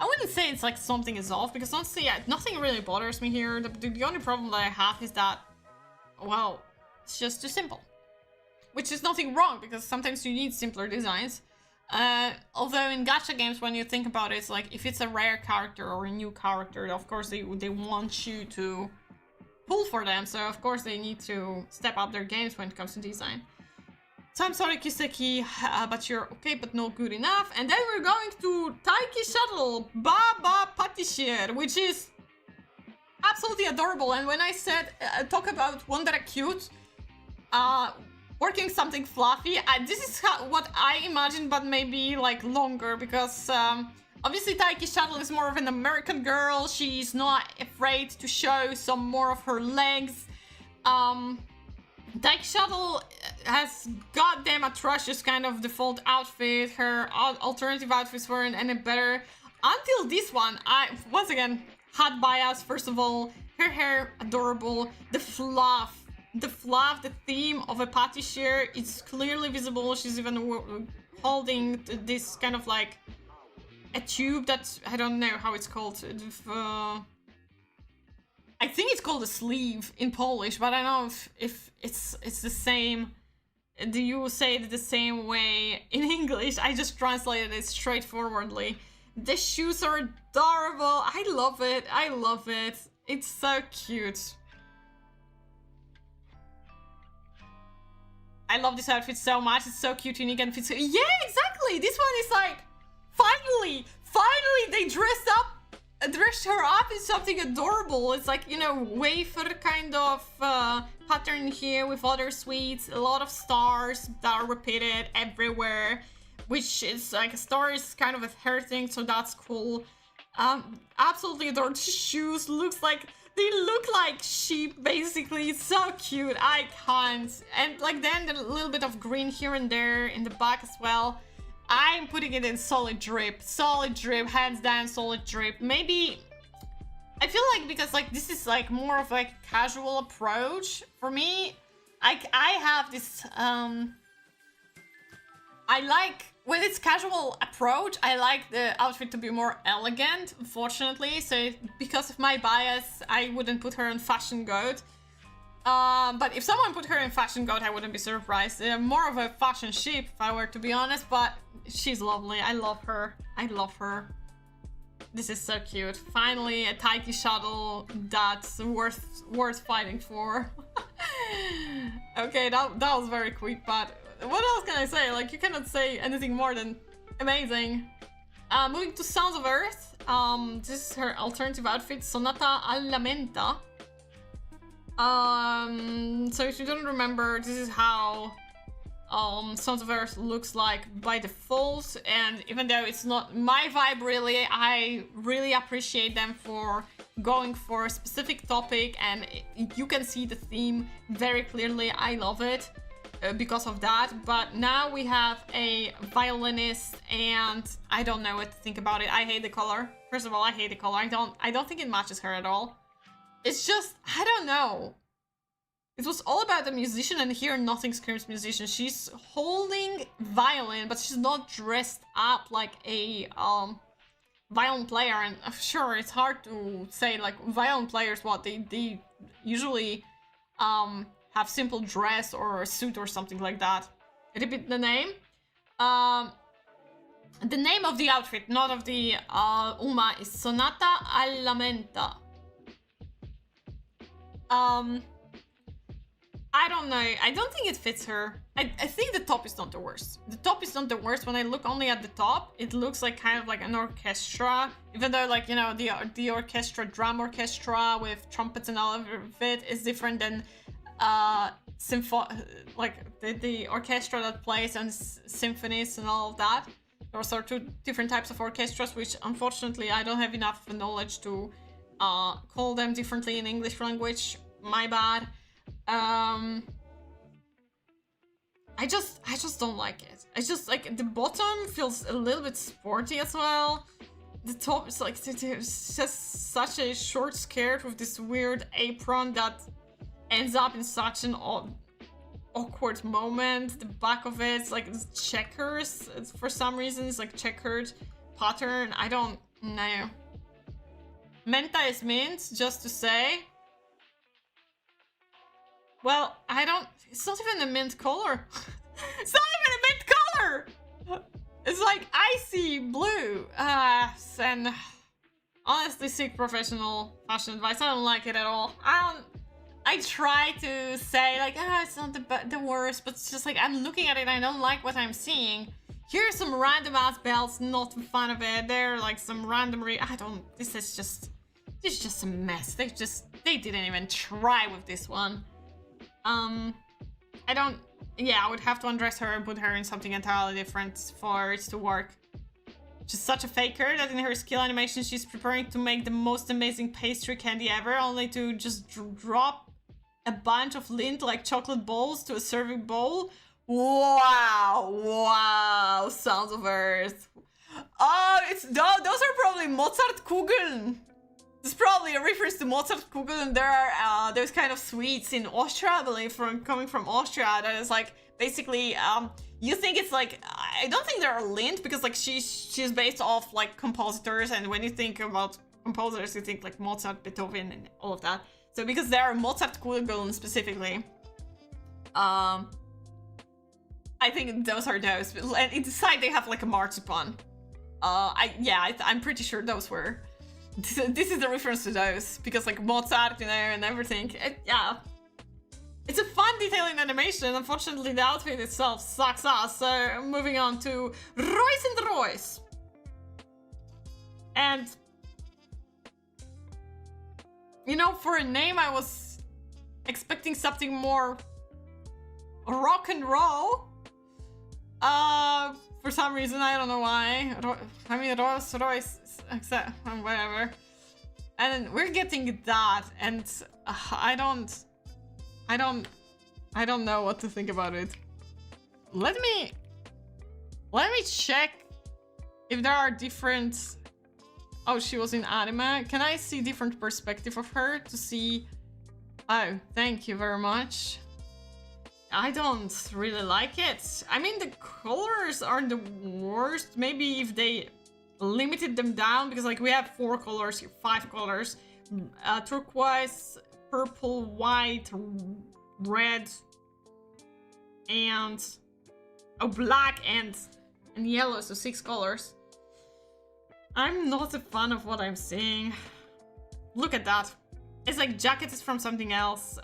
I wouldn't say it's like something is off, because honestly, nothing really bothers me here. The only problem that I have is that, well, it's just too simple. Which is nothing wrong, because sometimes you need simpler designs. Although in gacha games, when you think about it, it's like, if it's a rare character or a new character, of course they want you to pull for them, so of course they need to step up their games when it comes to design. So I'm sorry, Kiseki, but you're okay, but not good enough. And then we're going to Taiki Shuttle, Baba Patissier, which is absolutely adorable. And when I said, talk about one that are cute, working something fluffy, this is what I imagined, but maybe like longer, because obviously Taiki Shuttle is more of an American girl. She's not afraid to show some more of her legs. Taiki Shuttle has goddamn atrocious kind of default outfit. Her alternative outfits weren't any better. Until this one, once again, had bias. First of all, her hair, adorable. The fluff, the theme of a patissier, it's clearly visible. She's even holding this kind of like a tube that, I don't know how it's called. I think it's called a sleeve in Polish, but I don't know if it's the same. Do you say it the same way in English? I just translated it straightforwardly. The shoes are adorable. I love it. I love it. It's so cute. I love this outfit so much. It's so cute, unique, and fits. Yeah, exactly. This one is like, finally they dressed her up in something adorable. It's like, you know, wafer kind of pattern here with other sweets, a lot of stars that are repeated everywhere, which is like a star is kind of a hair thing, so that's cool. Absolutely adore the shoes. They look like sheep, basically. It's so cute. I can't. And like then a little bit of green here and there in the back as well. I'm putting it in solid drip, hands down solid drip. Maybe, I feel like because like this is like more of like casual approach for me. I have this, I like, when it's casual approach, I like the outfit to be more elegant, unfortunately. So because of my bias, I wouldn't put her in fashion goat. But if someone put her in fashion goat, I wouldn't be surprised. More of a fashion sheep, if I were to be honest, but she's lovely. I love her. This is so cute. Finally, a Taiki Shuttle that's worth fighting for. Okay, that was very quick, but what else can I say? Like, you cannot say anything more than amazing. Moving to Sounds of Earth. This is her alternative outfit, Sonata alla Menta. So if you don't remember, this is how Sons of Earth looks like by default, and even though it's not my vibe really, I really appreciate them for going for a specific topic, and you can see the theme very clearly. I love it because of that. But now we have a violinist, and I don't know what to think about it. I hate the color. First of all, I hate the color. I don't think it matches her at all. It's just, I don't know. It was all about the musician, and here nothing screams musician. She's holding violin, but she's not dressed up like a violin player. And sure, it's hard to say, like, violin players, what they usually have simple dress or a suit or something like that. Repeat the name. The name of the outfit, not of the Uma, is Sonata alla Menta. I don't know. I don't think it fits her. I think the top is not the worst. The top is not the worst. When I look only at the top, it looks like kind of like an orchestra. Even though, like, you know, the orchestra, drum orchestra with trumpets and all of it is different than the orchestra that plays on symphonies and all of that. Those are two different types of orchestras, which unfortunately I don't have enough knowledge to call them differently in English language. My bad. I just don't like it. I just, like, the bottom feels a little bit sporty as well. The top is like, it's just such a short skirt with this weird apron that ends up in such an awkward moment. The back of it's like checkers. For some reason, it's like checkered pattern. I don't know. Menta is mint, just to say. Well, it's not even a mint color. It's not even a mint color! It's like icy blue. And honestly, seek professional fashion advice. I don't like it at all. I try to say, like, it's not the worst, but it's just like, I'm looking at it and I don't like what I'm seeing. Here's some random ass belts, not a fan of it. They're like some random this is just a mess. They didn't even try with this one. I would have to undress her and put her in something entirely different for it to work. She's such a faker that in her skill animation she's preparing to make the most amazing pastry candy ever, only to just drop a bunch of lint like chocolate balls to a serving bowl. Wow, sounds of earth. Oh, those are probably Mozartkugeln. It's probably a reference to Mozartkugeln. There are those kind of sweets in Austria, I believe, coming from Austria. That is like basically you think it's like, I don't think they're lint, because like she's based off like compositors, and when you think about composers, you think like Mozart, Beethoven, and all of that. So because there are Mozartkugeln specifically, I think those are those. And inside they have like a marzipan. I'm pretty sure those were. This is the reference to those, because like Mozart, you know, and everything. It's a fun detailing animation. Unfortunately, the outfit itself sucks ass. So moving on to Royce and Royce. And you know, for a name, I was expecting something more rock and roll. For some reason, I don't know why. I mean, Royce, except whatever. And we're getting that, and I don't know what to think about it. Let me check if there are different. Oh, she was in anime. Can I see different perspective of her to see? Oh, thank you very much. I don't really like it. I mean, the colors aren't the worst. Maybe if they limited them down, because like we have 4 colors here, 5 colors. Turquoise, purple, white, red, and black and yellow, so 6 colors. I'm not a fan of what I'm seeing. Look at that. It's like jacket is from something else.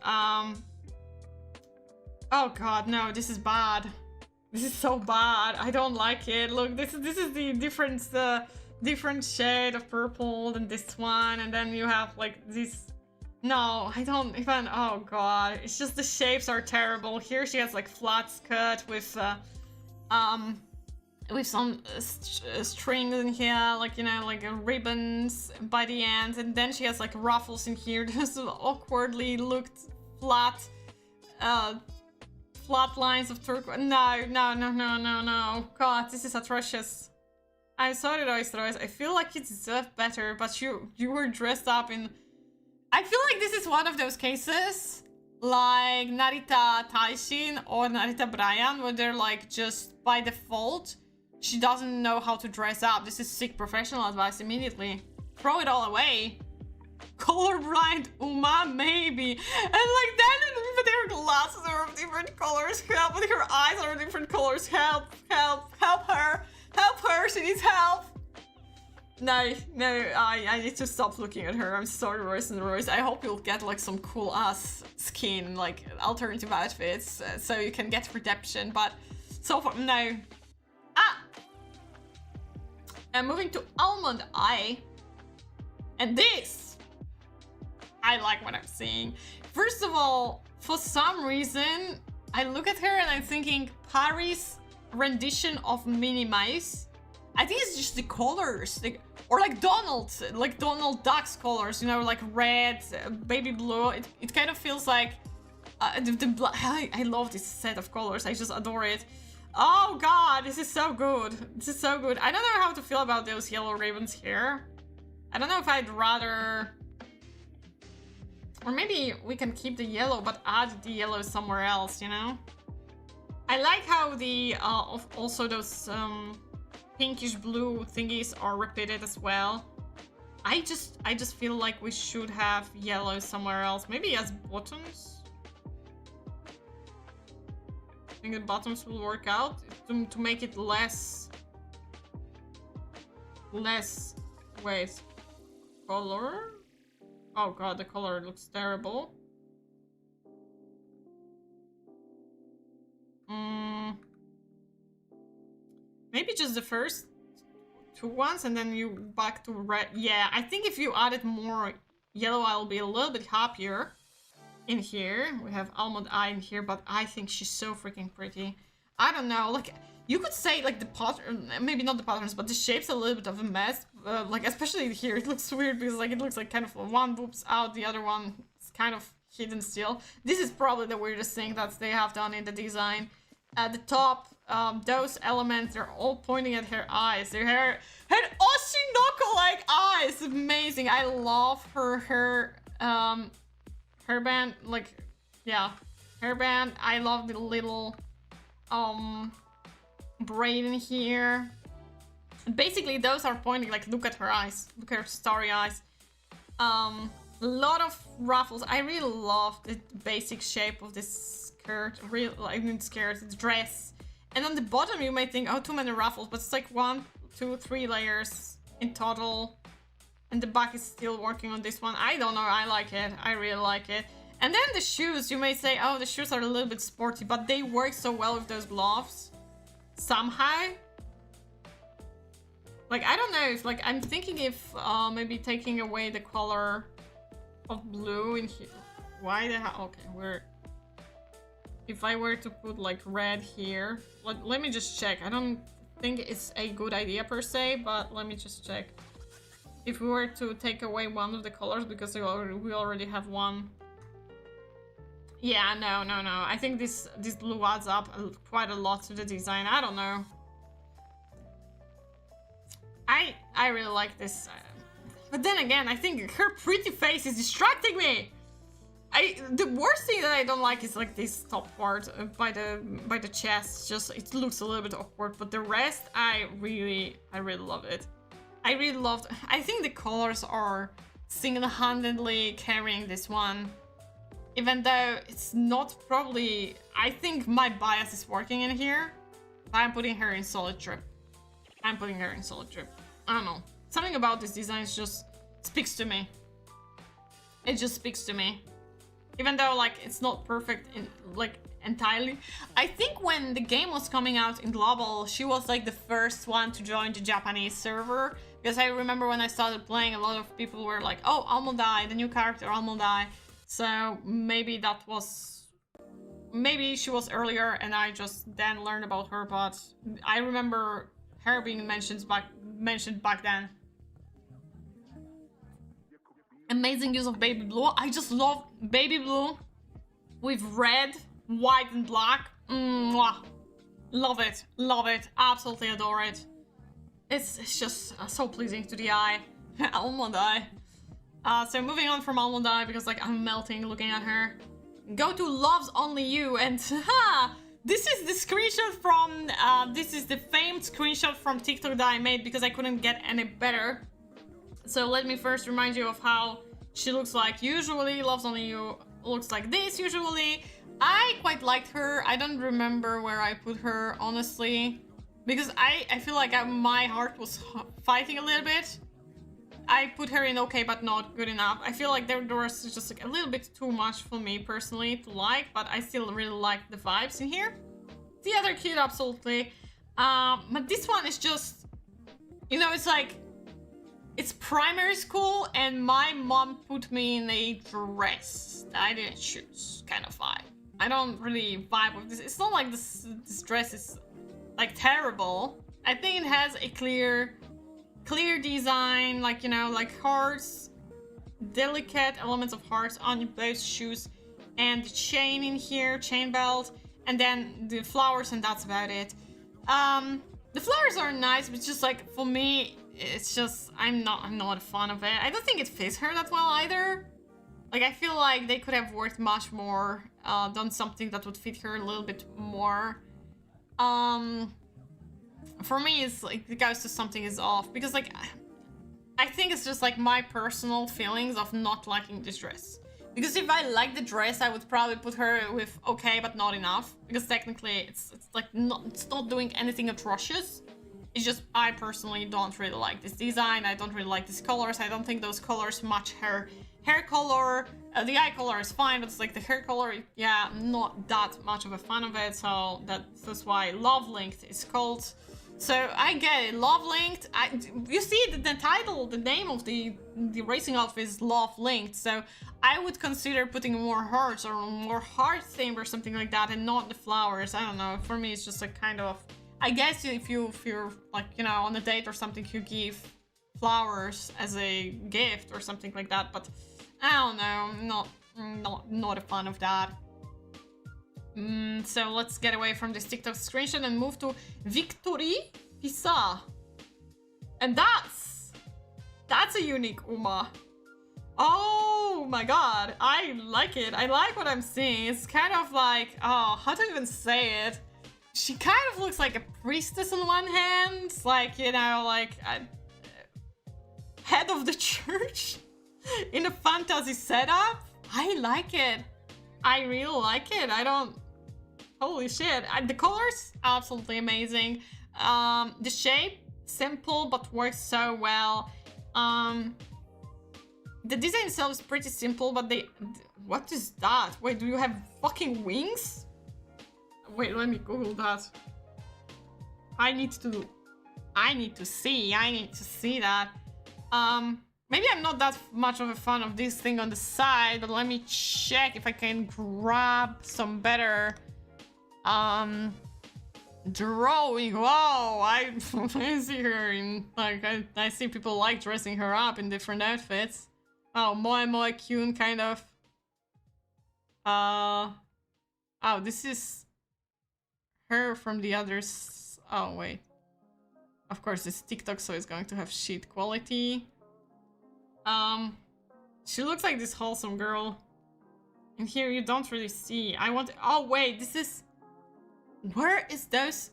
Oh god, no, this is bad. This is so bad. I don't like it. Look, this is the different shade of purple than this one, and then you have like this. No, I don't even. Oh god, it's just the shapes are terrible. Here she has like flat skirt with with some strings in here, like, you know, like ribbons by the end, and then she has like ruffles in here, just awkwardly looked flat, flat lines of turquoise. No. God, this is atrocious. I'm sorry, Royce. I feel like you deserve better, but you were dressed up in... I feel like this is one of those cases, like Narita Taishin or Narita Brian, where they're like just by default, she doesn't know how to dress up. This is sick professional advice immediately. Throw it all away. Colorblind Uma, maybe. And like that, but her glasses are of different colors. Help, but her eyes are of different colors. Help her. Help her, she needs help. No, I need to stop looking at her. I'm sorry, Royce and Royce. I hope you'll get like some cool ass skin, like alternative outfits, so you can get redemption, but so far, no. And moving to Almond Eye. And this, I like what I'm seeing. First of all, for some reason, I look at her and I'm thinking Paris rendition of Minnie Mouse. I think it's just the colors, like, or like Donald Duck's colors, you know, like red, baby blue. It kind of feels like I love this set of colors. I just adore it. Oh god, this is so good. This is so good. I don't know how to feel about those yellow ribbons here. I don't know if I'd rather... Or maybe we can keep the yellow, but add the yellow somewhere else, you know? I like how the, also those, pinkish blue thingies are repeated as well. I just feel like we should have yellow somewhere else. Maybe as buttons? I think the buttons will work out to make it less... Wait. Color? Oh god, the color looks terrible. Maybe just the first two ones and then you back to red. Yeah, I think if you added more yellow, I'll be a little bit happier. In here, we have Almond Eye in here, but I think she's so freaking pretty. I don't know, like, you could say like the pattern, maybe not the patterns, but the shape's a little bit of a mess. Like, especially here, it looks weird because like it looks like kind of one boob's out, the other one is kind of hidden still. This is probably the weirdest thing that they have done in the design. At the top, those elements, they're all pointing at her eyes. Her Oshinoko-like eyes, amazing. I love her hairband, like, yeah, hairband. I love the little braid in here. Basically, those are pointing, like, look at her eyes, look at her starry eyes. A lot of ruffles. I really love the basic shape of this skirt, the dress. And on the bottom, you may think, oh, too many ruffles, but it's like 1, 2, 3 layers in total. And the back is still working on this one. I don't know, I like it. I really like it. And then the shoes, you may say, oh, the shoes are a little bit sporty, but they work so well with those gloves. Somehow. Like, I don't know, if, like, I'm thinking if maybe taking away the color of blue in here. Why the hell? Okay, we're... If I were to put, like, red here... Let me just check. I don't think it's a good idea per se, but let me just check. If we were to take away one of the colors, because we already have one. Yeah, no. I think this blue adds up quite a lot to the design. I don't know. I really like this. But then again, I think her pretty face is distracting me. The worst thing that I don't like is like this top part by the chest. Just it looks a little bit awkward, but the rest I really love it. I think the colors are single-handedly carrying this one. Even though it's not probably... I think my bias is working in here. I'm putting her in solid drip. I don't know. Something about this design just speaks to me. It just speaks to me. Even though, like, it's not perfect in, like, entirely. I think when the game was coming out in global, she was, like, the first one to join the Japanese server. Because I remember when I started playing, a lot of people were like, oh, Almond Eye, the new character, Almond Eye. So maybe that was... Maybe she was earlier and I just then learned about her, but I remember her being mentioned back then. Amazing use of baby blue. I just love baby blue with red, white, and black. Mwah. Love it, absolutely adore it. It's just so pleasing to the eye. Almond eye. So moving on from almond eye, because like I'm melting looking at her. Go to Loves Only You, and this is the screenshot from this is the famed screenshot from TikTok that I made because I couldn't get any better. So let me first remind you of how she looks like usually. Loves Only You looks like this usually. I quite liked her. I don't remember where I put her, honestly, because I feel like my heart was fighting a little bit. I put her in okay, but not good enough. I feel like there was just like a little bit too much for me personally to like, but I still really like the vibes in here. The other cute, absolutely. But this one is just, you know, it's like, it's primary school and my mom put me in a dress that I didn't choose kind of vibe. I don't really vibe with this. It's not like this dress is like terrible. I think it has a clear design, like, you know, like hearts, delicate elements of hearts on both shoes, and the chain in here, chain belt, and then the flowers, and that's about it. The flowers are nice, but just like for me, it's just I'm not a fan of it. I don't think it fits her that well either. Like I feel like they could have worked much more, done something that would fit her a little bit more. For me, it's like it goes to something is off, because like I think it's just like my personal feelings of not liking this dress. Because if I like the dress, I would probably put her with okay, but not enough. Because technically, it's like it's not doing anything atrocious. It's just I personally don't really like this design. I don't really like these colors. I don't think those colors match her hair color. The eye color is fine, but it's like the hair color, yeah, not that much of a fan of it. So that's why Love Linked is called. So I get it, Love Linked. You see the title, the name of the racing outfit is Love Linked. So I would consider putting more hearts or more heart theme or something like that, and not the flowers. I don't know. For me, it's just like kind of. I guess if you're like, you know, on a date or something, you give flowers as a gift or something like that. But I don't know. Not a fan of that. So let's get away from this TikTok screenshot and move to Victory Pisa. And that's a unique Uma. Oh my god, I like it. I like what I'm seeing. It's kind of like, oh, how to even say it? She kind of looks like a priestess on one hand, like, you know, like a head of the church in a fantasy setup. I like it. I really like it. Holy shit. The colors, absolutely amazing. The shape, simple, but works so well. The design itself is pretty simple, but what is that? Wait, do you have fucking wings? Wait, let me Google that. I need to see that. Maybe I'm not that much of a fan of this thing on the side, but let me check if I can grab some better drawing. Whoa, I see her in, like, I see people like dressing her up in different outfits. Oh, Moe Kyun kind of. Oh, this is her from the others. Oh, wait. Of course, it's TikTok, so it's going to have shit quality. She looks like this wholesome girl. In here, you don't really see. Oh, wait, this is... Where is those?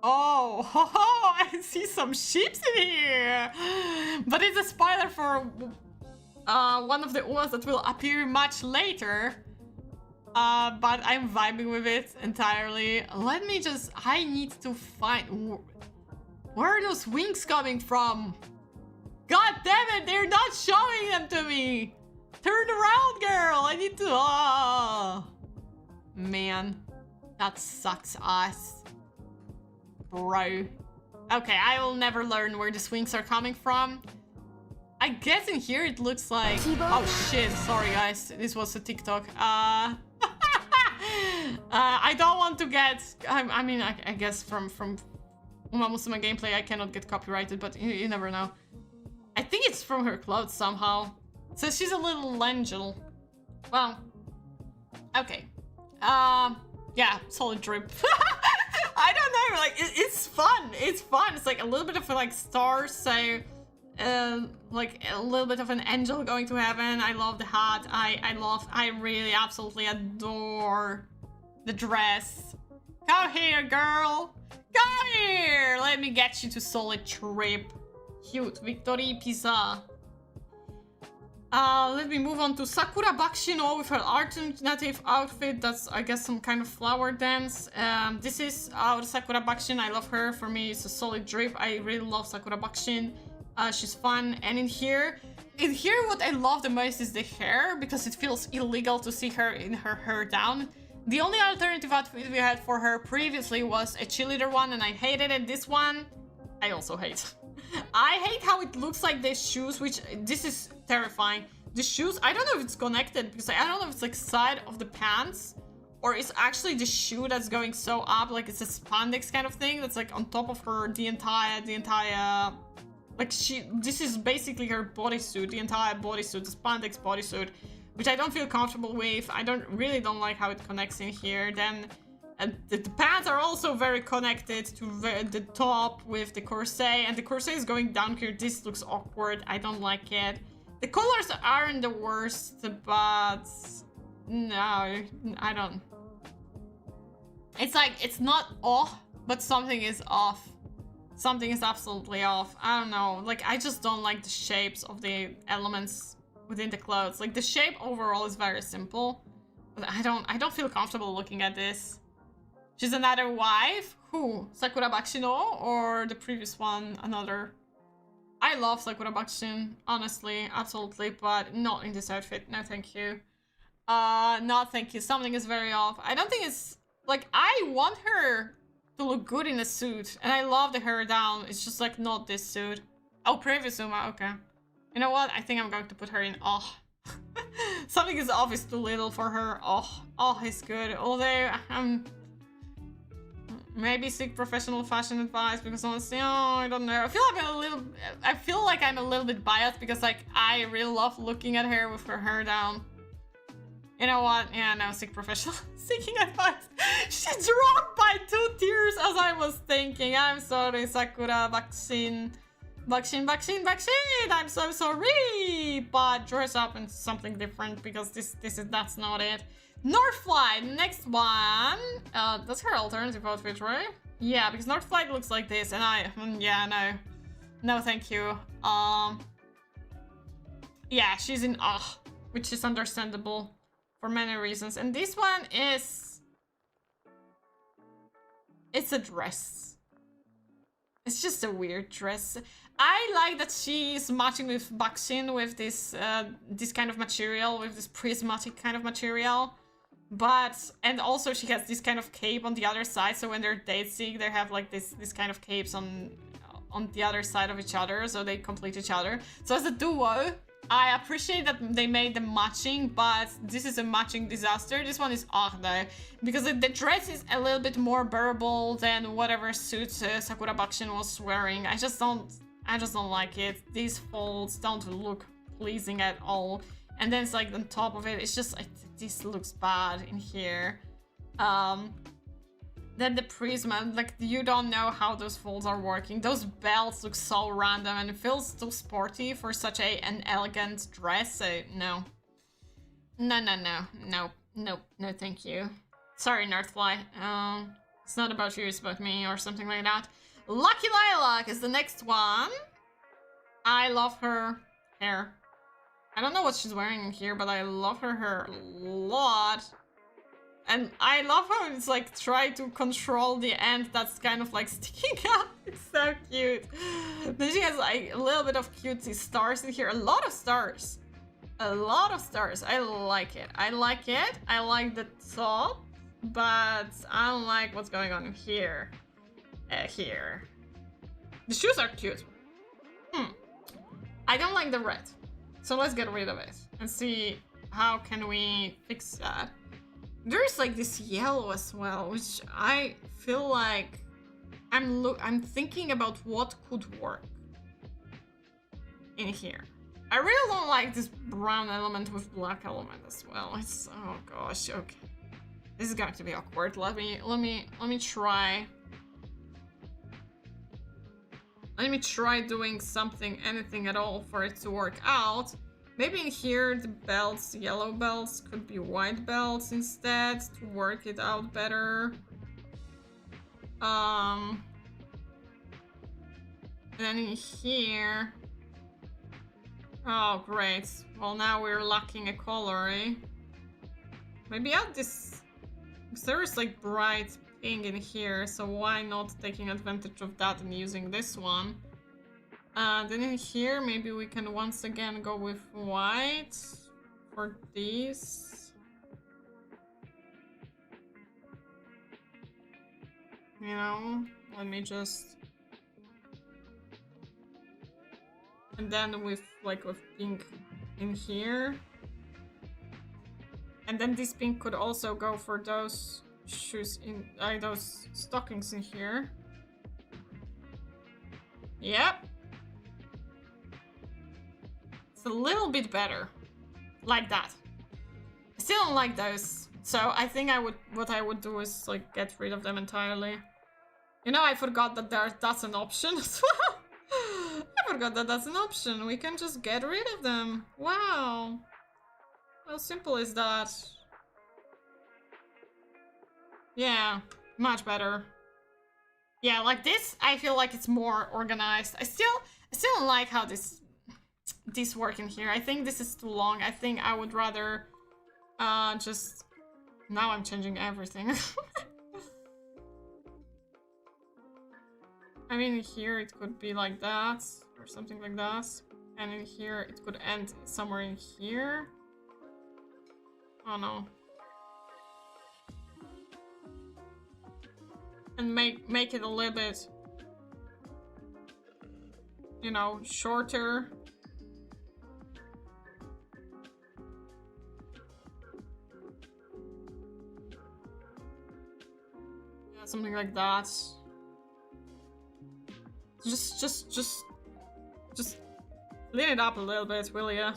Oh, I see some sheeps in here. But it's a spoiler for one of the Umas that will appear much later. But I'm vibing with it entirely. Let me just... I need to find... Where are those wings coming from? God damn it, they're not showing them to me! Turn around, girl! I need to... Oh, man. That sucks ass. Bro. Okay, I will never learn where the swings are coming from. I guess in here it looks like... Oh shit, sorry guys. This was a TikTok. I don't want to get... I mean, I guess from Uma Musume gameplay, I cannot get copyrighted, but you never know. I think it's from her clothes somehow. So she's a little angel. Well, okay. Yeah, solid drip. I don't know, like, it's fun. It's fun. It's like a little bit of like stars, so like a little bit of an angel going to heaven. I love the hat. I really absolutely adore the dress. Come here, girl. Come here. Let me get you to solid trip. Cute. Victory Pizza. Let me move on to Sakura Bakshino with her alternative outfit. That's, I guess, some kind of flower dance. This is our Sakura Bakshin. I love her. For me, it's a solid drip. I really love Sakura Bakshin. She's fun. And in here, what I love the most is the hair, because it feels illegal to see her in her hair down. The only alternative outfit we had for her previously was a cheerleader one, and I hated it. This one, I also hate. I hate how it looks like the shoes, which this is terrifying. The shoes, I don't know if it's connected, because I don't know if it's like side of the pants or it's actually the shoe that's going so up, like it's a spandex kind of thing that's like on top of her, the entire like this is basically her bodysuit, the entire bodysuit, the spandex bodysuit, which I don't feel comfortable with. I really don't like how it connects in here. Then the pants are also very connected to the top with the corset, and the corset is going down here. This looks awkward. I don't like it. The colors aren't the worst, but no, I don't. It's like, it's not off, but something is off. Something is absolutely off. I don't know. Like, I just don't like the shapes of the elements within the clothes. Like, the shape overall is very simple, but I don't feel comfortable looking at this. She's another wife? Who? Sakura Bakshino or the previous one? Another? I love Sakura Bakshin, honestly, absolutely, but not in this outfit. No, thank you. No, thank you. Something is very off. I don't think it's like, I want her to look good in a suit, and I love the hair down. It's just like not this suit. Oh, previous Uma. Okay. You know what? I think I'm going to put her in. Oh, something is off. Is too little for her. Oh, it's good. Although maybe seek professional fashion advice, because honestly, I don't know. I feel like I'm a little bit biased because like I really love looking at her with her hair down. You know what? Yeah, no, seek professional seeking advice. She dropped by 2 tears as I was thinking. I'm sorry, Sakura Bakshin. Bakshin. I'm so sorry. But dress up in something different, because that's not it. Northflight, next one. That's her alternative outfit, right? Yeah, because Northflight looks like this, and yeah, no, thank you. Yeah, she's in which is understandable for many reasons. And this one is, it's a dress. It's just a weird dress. I like that she's matching with Bakshin with this kind of material, with this prismatic kind of material. And also she has this kind of cape on the other side, so when they're dating, they have like this kind of capes on the other side of each other, so they complete each other. So as a duo, I appreciate that they made them matching, but this is a matching disaster. This one is off though, because the dress is a little bit more bearable than whatever suit Sakura Bakshin was wearing. I just don't like it. These folds don't look pleasing at all. And then it's like on top of it, it's just, this looks bad in here. Then the prism, like, you don't know how those folds are working. Those belts look so random, and it feels too sporty for such an elegant dress, so no. No, thank you. Sorry, Northfly. It's not about you, it's about me, or something like that. Lucky Lilac is the next one. I love her hair. I don't know what she's wearing here, but I love her hair a lot. And I love how it's like try to control the end that's kind of like sticking up. It's so cute. Then she has like a little bit of cutesy stars in here. A lot of stars. I like it. I like the top, but I don't like what's going on in here. Here. The shoes are cute. I don't like the red. So let's get rid of it and see how can we fix that. There's like this yellow as well, which I feel like I'm thinking about what could work in here. I really don't like this brown element with black element as well. It's, oh gosh, okay. This is going to be awkward. Let me try. Let me try doing something, anything at all for it to work out. Maybe in here the belts, yellow belts, could be white belts instead to work it out better. And then in here. Oh, great. Well, now we're lacking a color, eh? Maybe add this. There is like bright pink in here, so why not taking advantage of that and using this one? Then in here, maybe we can once again go with white for these. You know, let me just... And then with pink in here. And then this pink could also go for those shoes in those stockings in here. Yep. It's a little bit better. Like that. I still don't like those. So I think what I would do is like get rid of them entirely. You know, I forgot that that's an option as well. I forgot that that's an option. We can just get rid of them. Wow. How simple is that? Yeah, much better. Yeah, like this, I feel like it's more organized. I still don't like how this work in here. I think this is too long. I think I would rather just... Now I'm changing everything. I mean, here it could be like that, or something like that. And in here, it could end somewhere in here. Oh no. And make it a little bit, you know, shorter. Yeah, something like that. Just clean it up a little bit, will ya?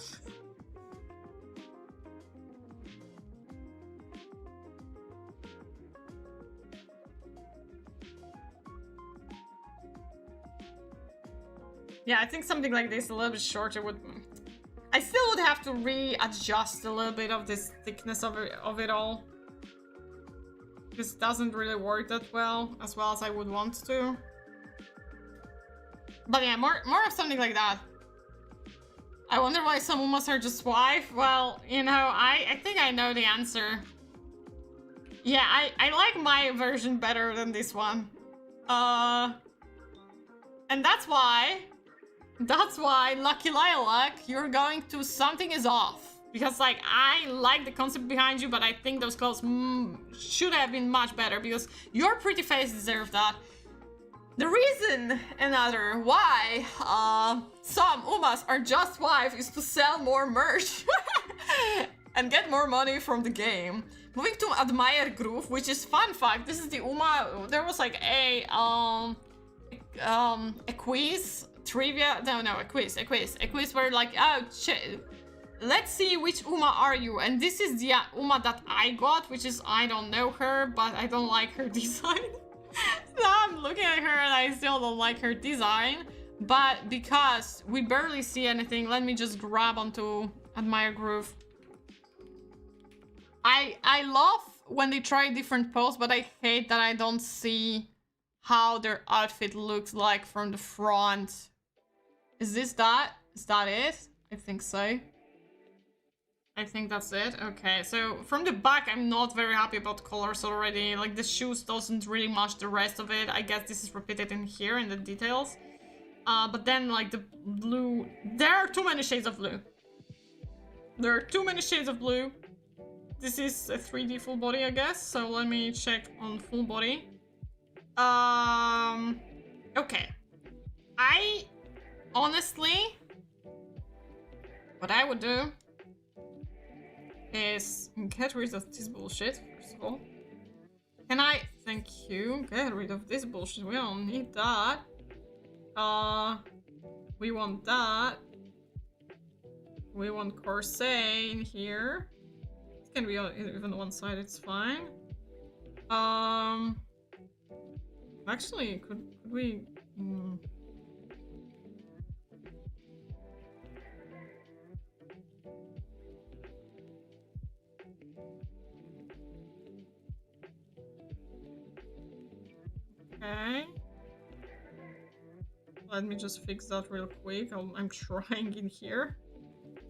Yeah, I think something like this, a little bit shorter would... I still would have to readjust a little bit of this thickness of it all. This doesn't really work that well as I would want to. But yeah, more of something like that. I wonder why some Umas are just wife. Well, you know, I think I know the answer. Yeah, I like my version better than this one. And that's why, Lucky Lilac, you're going to Something Is Off. Because, like, I like the concept behind you, but I think those clothes should have been much better, because your pretty face deserves that. The reason, another, why some Umas are just wife is to sell more merch and get more money from the game. Moving to Admire Groove, which is fun fact, this is the Uma, there was like a quiz, trivia, no, a quiz where like, oh, let's see which Uma are you, and this is the Uma that I got, which is, I don't know her, but I don't like her design. So I'm looking at her and I still don't like her design, but because we barely see anything, let me just grab onto Admire Groove. I love when they try different poses, but I hate that I don't see how their outfit looks like from the front. Is that it? I think so. I think that's it. Okay, so from the back, I'm not very happy about colors already. Like, the shoes doesn't really match the rest of it. I guess this is repeated in here in the details. But then, like, the blue... There are too many shades of blue. There are too many shades of blue. This is a 3D full body, I guess. So let me check on full body. Okay. I... Honestly... What I would do... is get rid of this bullshit, first of all. Can I? Thank you. Get rid of this bullshit. We don't need that. We want that. We want corset in here. It can be even one side, it's fine. Actually, could we... Okay. Let me just fix that real quick. I'm trying in here.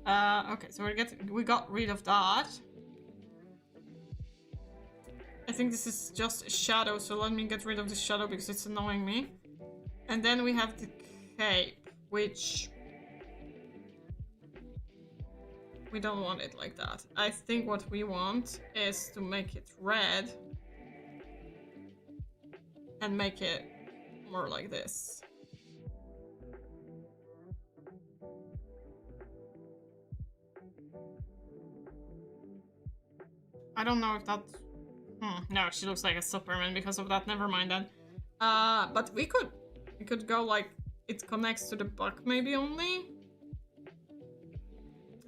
Okay, so we got rid of that. I think this is just a shadow, so let me get rid of the shadow because it's annoying me. And then we have the cape, which... we don't want it like that. I think what we want is to make it red. And make it more like this. I don't know if that's... no, she looks like a Superman because of that. Never mind then. But we could go like it connects to the back maybe only.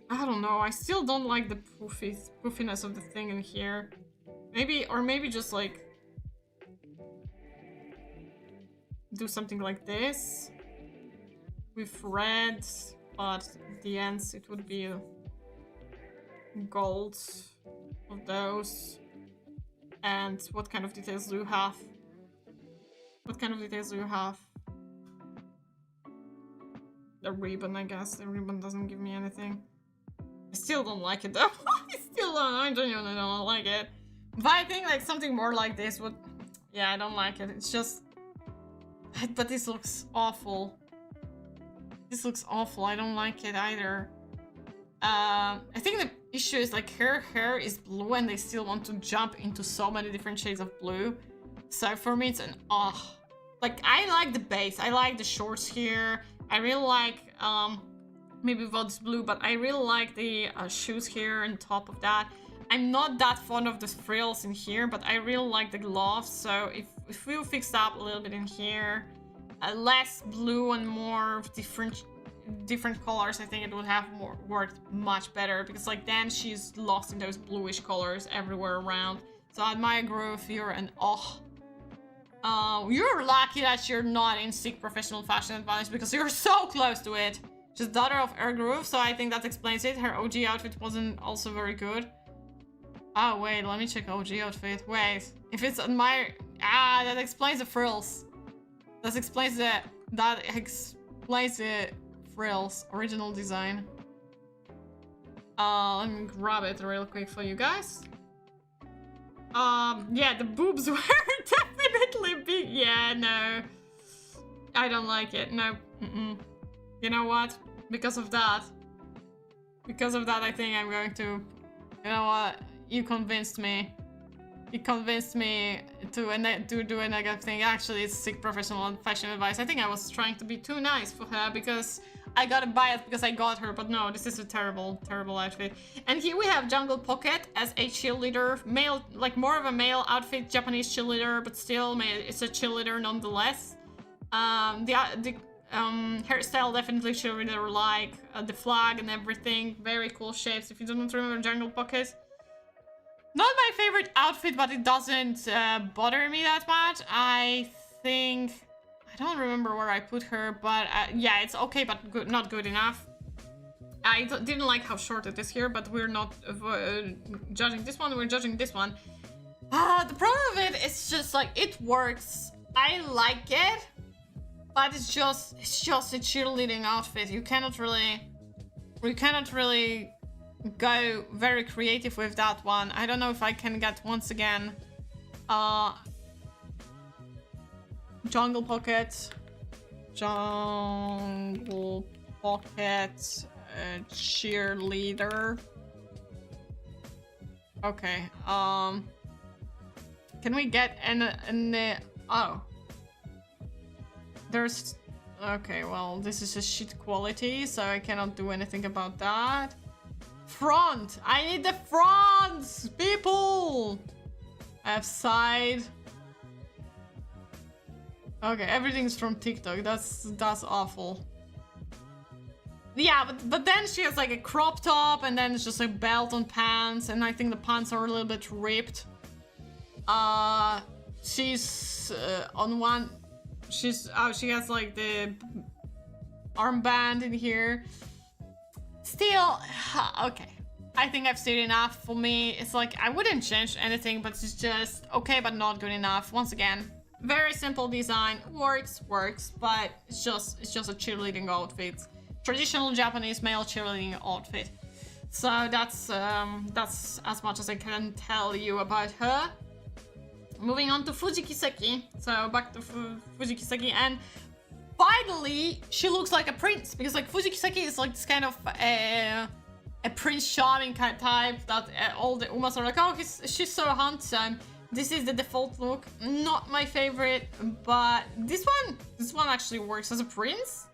I don't know. I still don't like the poofiness of the thing in here. Maybe just like do something like this with red, but at the ends it would be gold of those. And what kind of details do you have? What kind of details do you have? The ribbon, I guess. The ribbon doesn't give me anything. I still don't like it though. I genuinely don't like it. But I think like something more like this would... yeah, I don't like it. It's just... but this looks awful. This looks awful. I don't like it either. I think the issue is like her hair is blue and they still want to jump into so many different shades of blue. So for me it's an like I like the base. I like the shorts here. I really like maybe Vod's blue, but I really like the shoes here on top of that. I'm not that fond of the frills in here, but I really like the gloves. So if we fix up a little bit in here, less blue and more different colors, I think it would have worked much better, because like then she's lost in those bluish colors everywhere around. So I admire Groove, you're an you're lucky that you're not in Sick Professional Fashion Advantage because you're so close to it. She's daughter of Air Groove, so I think that explains it. Her OG outfit wasn't also very good. Oh wait, let me check OG outfit. Wait, if it's admire, that explains the frills. That explains the frills original design. Let me grab it real quick for you guys. Yeah, the boobs were definitely big. Yeah, no, I don't like it. No, You know what? Because of that, I think I'm going to. You know what? You convinced me. You convinced me to do a negative thing. Actually, it's Sick Professional Fashion Advice. I think I was trying to be too nice for her because I got a bias because I got her. But no, this is a terrible, terrible outfit. And here we have Jungle Pocket as a cheerleader. Male, like more of a male outfit, Japanese cheerleader, but still, it's a cheerleader nonetheless. The hairstyle definitely cheerleader like. The flag and everything. Very cool shapes. If you don't remember Jungle Pocket. Not my favorite outfit, but it doesn't bother me that much. I think... I don't remember where I put her, but yeah, it's okay, but good, not good enough. I didn't like how short it is here, but we're not judging this one, we're judging this one. The problem of it is just like, it works. I like it, but it's just a cheerleading outfit. You cannot really go very creative with that one. I don't know if I can get once again Jungle Pocket cheerleader. Okay, can we get oh, there's, okay, well, this is a shit quality, so I cannot do anything about that. Front! I need the front! People! I have side. Okay, everything's from TikTok. That's awful. Yeah, but then she has like a crop top, and then it's just a belt on pants, and I think the pants are a little bit ripped. She's on one. She has like the armband in here. Still, okay. I think I've seen enough. For me, it's like I wouldn't change anything, but it's just okay, but not good enough. Once again, very simple design, works, but it's just a cheerleading outfit, traditional Japanese male cheerleading outfit. So that's as much as I can tell you about her. Moving on to Fujikiseki. So back to Fujikiseki, and finally she looks like a prince, because like Fujikiseki is like this kind of a Prince Charming kind of type that all the Umas are like, oh, she's so handsome. This is the default look. Not my favorite, but this one actually works as a prince.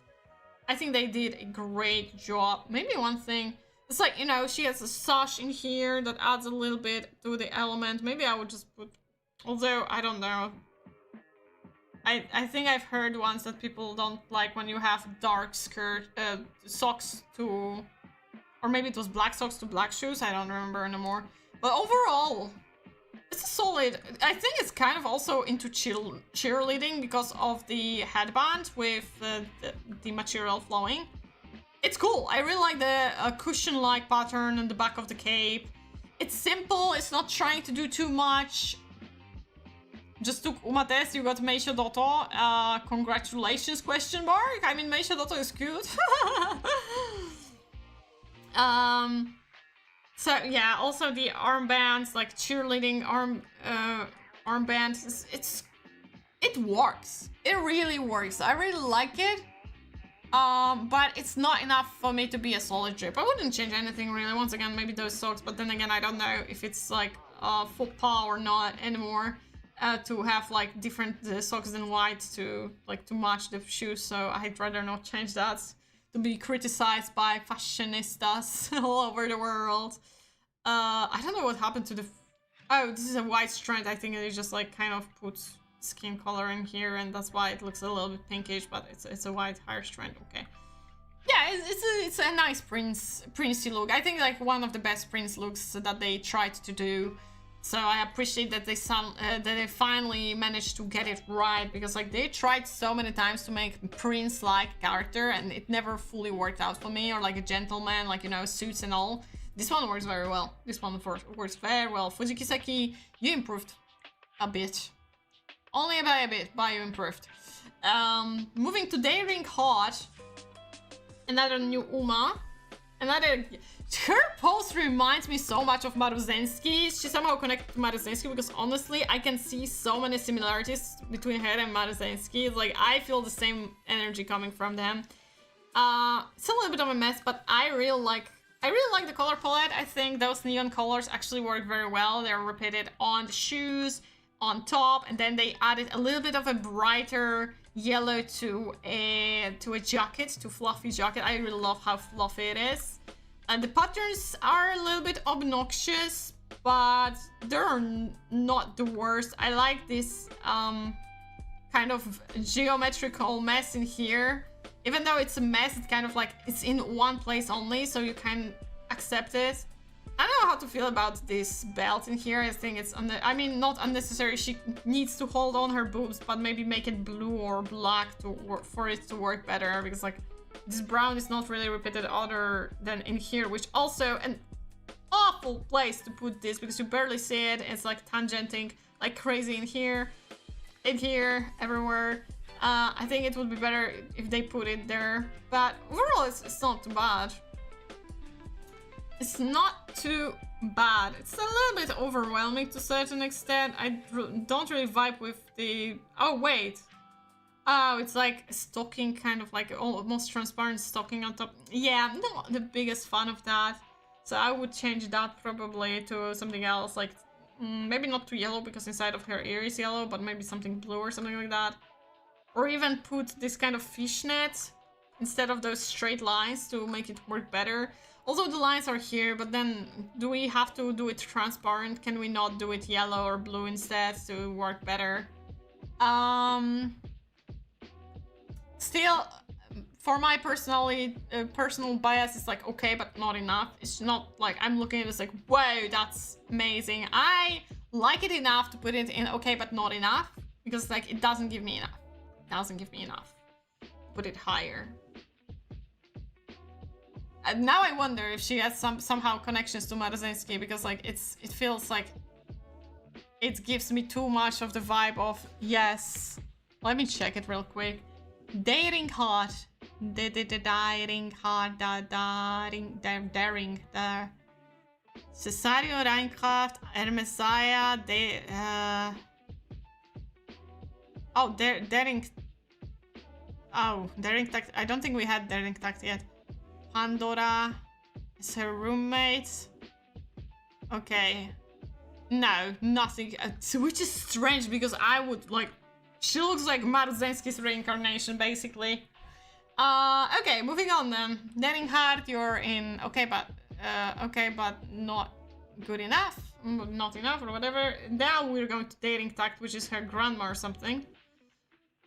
I think they did a great job. Maybe one thing, it's like, you know, she has a sash in here that adds a little bit to the element. Maybe I would just put, although I don't know. I think I've heard once that people don't like when you have dark socks to, or maybe it was black socks to black shoes, I don't remember anymore. But overall, it's a solid. I think it's kind of also into cheerleading because of the headband with the material flowing. It's cool. I really like the cushion-like pattern on the back of the cape. It's simple. It's not trying to do too much. Just took Uma test. You got Meisha Dotto. Congratulations, question mark. I mean, Meisha Dotto is good. So yeah, also the armbands, like cheerleading armbands, it works. It really works. I really like it. But it's not enough for me to be a solid drip. I wouldn't change anything really. Once again, maybe those socks, but then again, I don't know if it's like faux pas or not anymore. To have like different socks than white to match the shoes. So I'd rather not change that. To be criticized by fashionistas all over the world. I don't know what happened to the... Oh, this is a white strand. I think they just like kind of put skin color in here, and that's why it looks a little bit pinkish, but it's a white hair strand. Okay. Yeah, it's a nice princey look. I think like one of the best prince looks that they tried to do. So I appreciate that they finally managed to get it right, because like they tried so many times to make prince-like character and it never fully worked out for me, or like a gentleman, like, you know, suits and all. This one works very well. This one works very well. Fujikiseki, you improved a bit. Only by a bit, but you improved. Moving to Daring Hot. Another new Uma. Her pose reminds me so much of Maruzensky. She somehow connected to Maruzensky because honestly, I can see so many similarities between her and Maruzensky. It's like I feel the same energy coming from them. It's a little bit of a mess, but I really like the color palette. I think those neon colors actually work very well. They're repeated on the shoes, on top, and then they added a little bit of a brighter yellow to a jacket, to fluffy jacket. I really love how fluffy it is. And the patterns are a little bit obnoxious, but they're not the worst. I like this kind of geometrical mess in here. Even though it's a mess, it's kind of like it's in one place only, so you can accept it. I don't know how to feel about this belt in here. I think it's not unnecessary. She needs to hold on her boobs, but maybe make it blue or black for it to work better, because like this brown is not really repeated other than in here, which also an awful place to put this because you barely see it. It's like tangenting like crazy in here, everywhere. I think it would be better if they put it there, but overall it's not too bad. It's not too bad. It's a little bit overwhelming to a certain extent. I don't really vibe with the... Oh, wait. Oh, it's like a stocking, kind of like almost transparent stocking on top. Yeah, I'm not the biggest fan of that. So I would change that probably to something else, like maybe not to yellow because inside of her ear is yellow, but maybe something blue or something like that. Or even put this kind of fishnet instead of those straight lines to make it work better. Also, the lines are here, but then do we have to do it transparent? Can we not do it yellow or blue instead to work better? Still, for my personal bias, it's like okay, but not enough. It's not like I'm looking at it like, whoa, that's amazing. I like it enough to put it in okay, but not enough, because like it doesn't give me enough. It doesn't give me enough. Put it higher. And now I wonder if she has somehow connections to Marzenski, because like it feels like it gives me too much of the vibe of yes. Let me check it real quick. Daring hard. Daring hard. Daring. Cesario Reinhardt, Hermesaya, Daring. Oh, Daring Tact. I don't think we had Daring Tact yet. Pandora is her roommate. Okay. No, nothing. Which is strange because I would like. She looks like Marzenski's reincarnation, basically. Okay, moving on then. Daring hard, you're in. Okay, but not good enough. Not enough or whatever. Now we're going to Daring Tact, which is her grandma or something.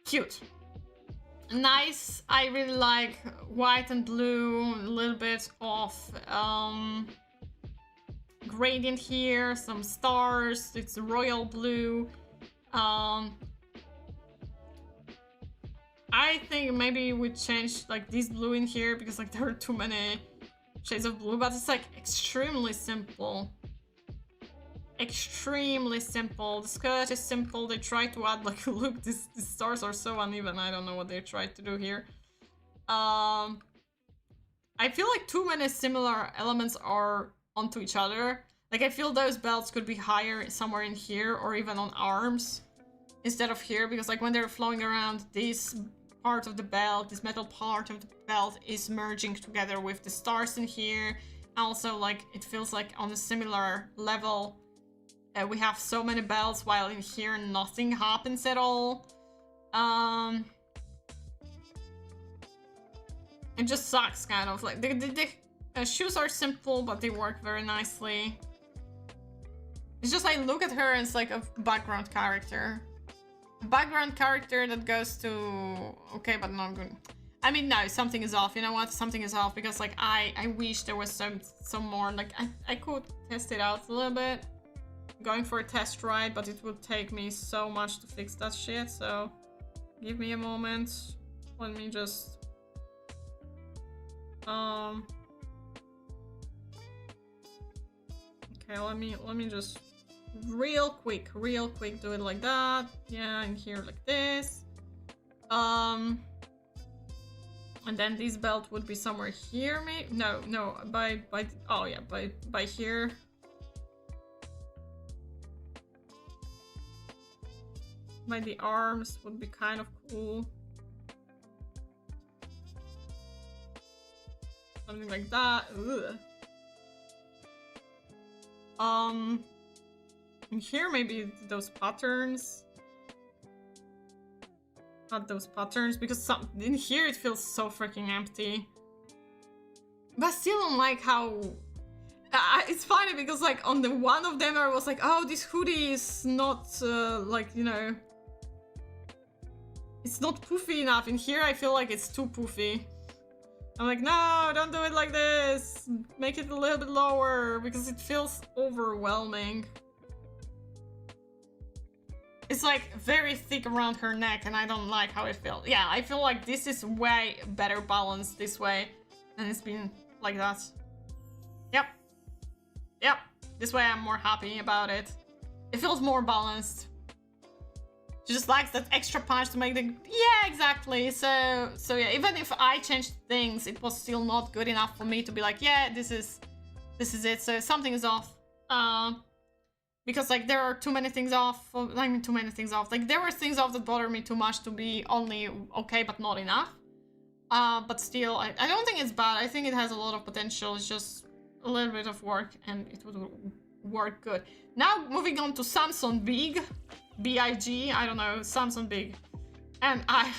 Cute. Nice. I really like white and blue, a little bit of gradient here, some stars. It's royal blue. I think maybe we change like this blue in here because like there are too many shades of blue, but it's like extremely simple. Extremely simple. The skirt is simple. They try to add like look, these stars are so uneven. I don't know what they tried to do here. I feel like too many similar elements are onto each other. Like I feel those belts could be higher somewhere in here or even on arms instead of here, because like when they're flowing around, this part of the belt, this metal part of the belt is merging together with the stars in here. Also, like it feels like on a similar level. We have so many belts, while in here nothing happens at all. It just sucks, kind of. Like the shoes are simple, but they work very nicely. It's just I look at her and it's like a background character. A background character that goes to okay, but not good. I mean, no, something is off. You know what? Something is off because like I wish there was some more. Like I could test it out a little bit. Going for a test ride, but it would take me so much to fix that shit, so give me a moment. Let me just okay, let me just real quick do it like that. Yeah, in here like this. And then this belt would be somewhere here, maybe. No, by oh yeah, by here. By the arms would be kind of cool. Something like that. Ugh. And here maybe those patterns. Not those patterns, because in here it feels so freaking empty. But I still don't like how... it's funny because like on the one of them I was like, oh, this hoodie is not like, you know... It's not poofy enough. In here I feel like it's too poofy. I'm like, no, don't do it like this. Make it a little bit lower because it feels overwhelming. It's like very thick around her neck and I don't like how it feels. Yeah, I feel like this is way better balanced this way and it's been like that. Yep. This way I'm more happy about it. It feels more balanced. She just likes that extra punch to make the... Yeah, exactly. So yeah, even if I changed things, it was still not good enough for me to be like, yeah, this is it. So something is off. Because like there are too many things off. I mean, too many things off. Like there were things off that bother me too much to be only okay, but not enough. But still, I don't think it's bad. I think it has a lot of potential. It's just a little bit of work and it would work good. Now moving on to Samson Big. B-I-G, I don't know, Samson Big. And I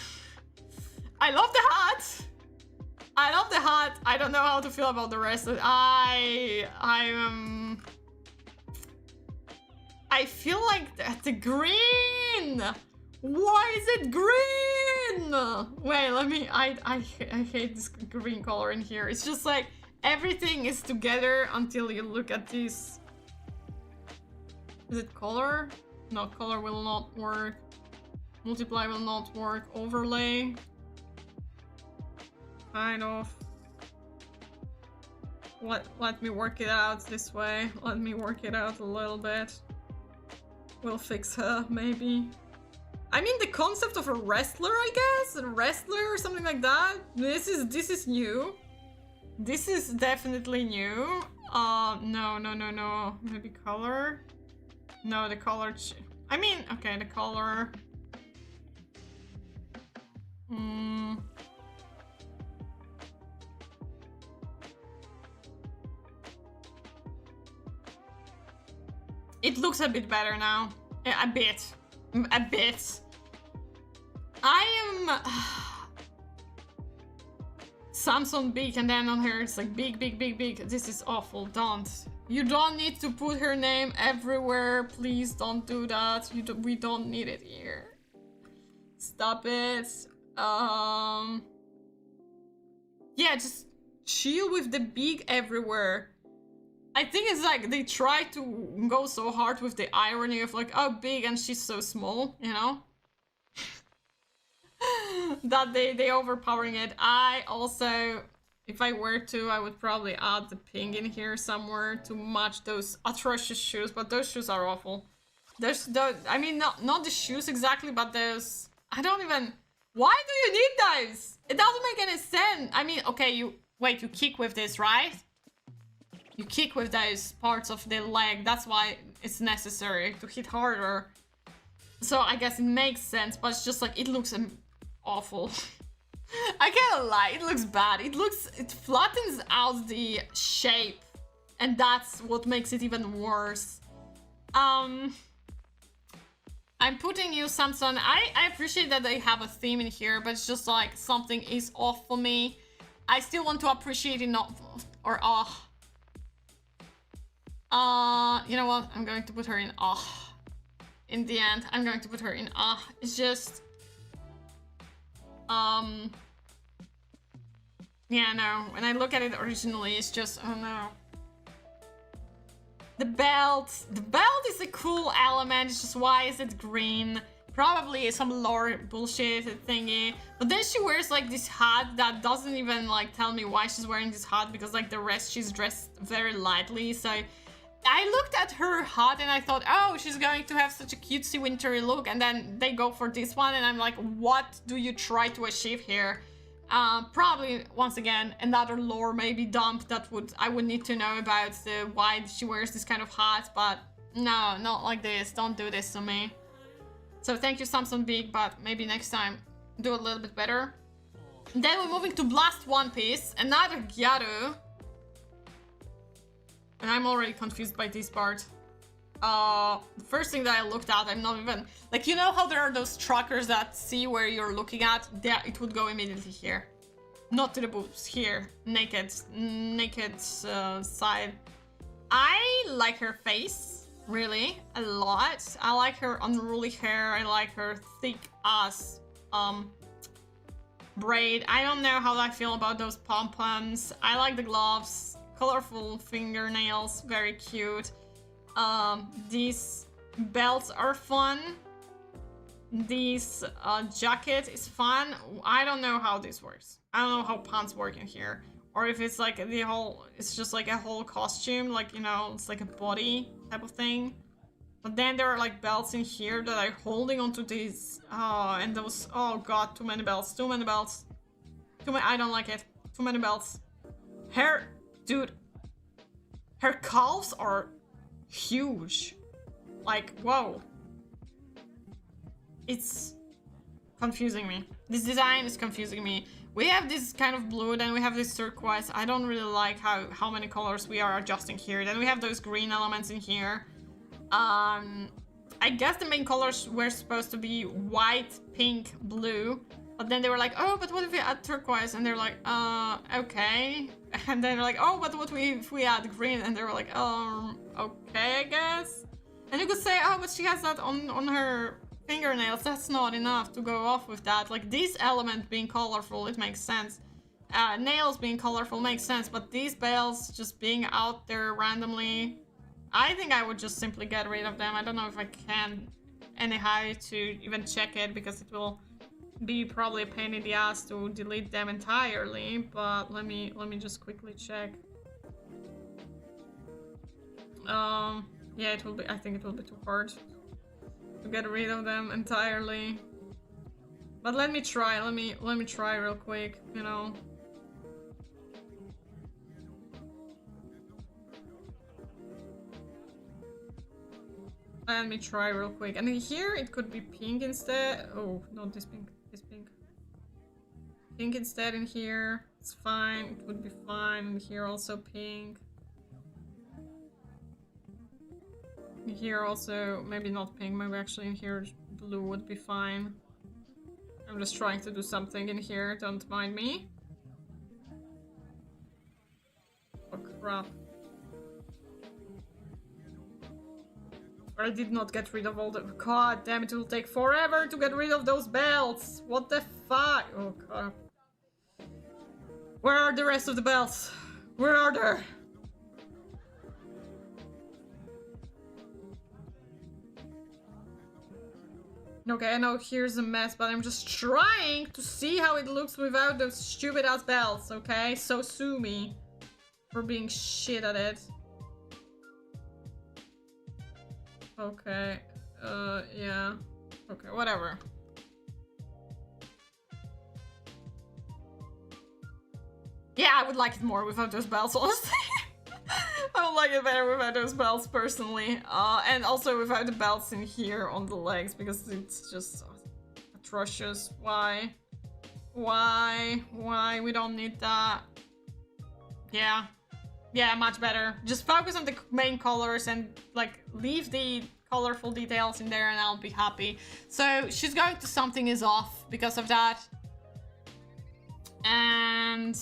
love the hat. I love the hat. I don't know how to feel about the rest of it. I feel like the green. Why is it green? Wait, let me. I hate this green color in here. It's just like everything is together until you look at this. Is it color? No, color will not work. Multiply will not work. Overlay. Kind of. Let me work it out this way. Let me work it out a little bit. We'll fix her, maybe. I mean, the concept of a wrestler, I guess? A wrestler or something like that? This is new. This is definitely new. No. Maybe color? No, the color... I mean, okay, the color... It looks a bit better now. A bit. I am... Samson big, and then on her it's like big. This is awful. Don't. You don't need to put her name everywhere. Please don't do that. We don't need it here. Stop it. Yeah, just chill with the big everywhere. I think it's like they try to go so hard with the irony of like, oh, big and she's so small, you know? That they overpowering it. I also, if I were to, I would probably add the pink in here somewhere to match those atrocious shoes, but those shoes are awful. I mean, not the shoes exactly, but those, I don't even, why do you need those? It doesn't make any sense. I mean, okay, you kick with this, right? You kick with those parts of the leg, that's why it's necessary to hit harder. So I guess it makes sense, but it's just like, it looks awful. I can't lie, it looks bad. It flattens out the shape, and that's what makes it even worse. I'm putting you, Samson. I appreciate that they have a theme in here, but it's just like something is off for me. I still want to appreciate it, not, or you know what? I'm going to put her in in the end, I'm going to put her in It's just... Yeah, no. When I look at it originally, it's just... Oh, no. The belt. The belt is a cool element. It's just, why is it green? Probably some lore bullshit thingy. But then she wears, like, this hat that doesn't even, like, tell me why she's wearing this hat. Because, like, the rest, she's dressed very lightly. So... I looked at her hat and I thought, oh, she's going to have such a cutesy wintry look, and then they go for this one and I'm like, what do you try to achieve here? Probably, once again, another lore maybe dump that I would need to know about why she wears this kind of hat, but no, not like this. Don't do this to me. So thank you, Samson Big, but maybe next time do a little bit better. Then we're moving to Blast One Piece, another Gyaru. And I'm already confused by this part. The first thing that I looked at, I'm not even... Like, you know how there are those trackers that see where you're looking at? There, it would go immediately here. Not to the boobs, here. Naked side. I like her face, really, a lot. I like her unruly hair. I like her thick ass braid. I don't know how I feel about those pom-poms. I like the gloves. Colorful fingernails, very cute. These belts are fun. This jacket is fun. I don't know how this works. I don't know how pants work in here. Or if it's like it's just like a whole costume, like, you know, it's like a body type of thing. But then there are like belts in here that are holding onto these. And those, oh god, too many belts. I don't like it. Too many belts. Hair. Dude, her calves are huge. Like, whoa. It's confusing me. This design is confusing me. We have this kind of blue, then we have this turquoise. I don't really like how many colors we are adjusting here. Then we have those green elements in here. I guess the main colors were supposed to be white, pink, blue. But then they were like, oh, but what if we add turquoise? And they're like, okay. And then they're like, oh, but what if we add green? And they were like, okay, I guess. And you could say, oh, but she has that on her fingernails. That's not enough to go off with that. Like, this element being colorful, it makes sense. Nails being colorful makes sense, but these bells just being out there randomly, I think I would just simply get rid of them. I don't know if I can anyhow to even check it, because it will be probably a pain in the ass to delete them entirely, but let me just quickly check. Yeah, it will be, I think it will be too hard to get rid of them entirely. But let me try, let me try real quick, you know. Let me try real quick. And here it could be pink instead. Oh, not this pink. This pink. Pink instead in here. It's fine. It would be fine. And here also pink. Here also, maybe not pink. Maybe actually in here blue would be fine. I'm just trying to do something in here. Don't mind me. Oh crap. I did not get rid of all the... God damn, it will take forever to get rid of those belts! What the fuck? Oh god. Where are the rest of the belts? Where are they? Okay, I know here's a mess, but I'm just trying to see how it looks without those stupid ass belts, okay? So sue me for being shit at it. Okay, yeah. Okay, whatever. Yeah, I would like it more without those belts, honestly. I would like it better without those belts, personally. And also without the belts in here on the legs, because it's just atrocious. Why? Why? Why? We don't need that. Yeah. Yeah, much better. Just focus on the main colors and, like, leave the colorful details in there and I'll be happy. So, she's going to Something Is Off because of that. And,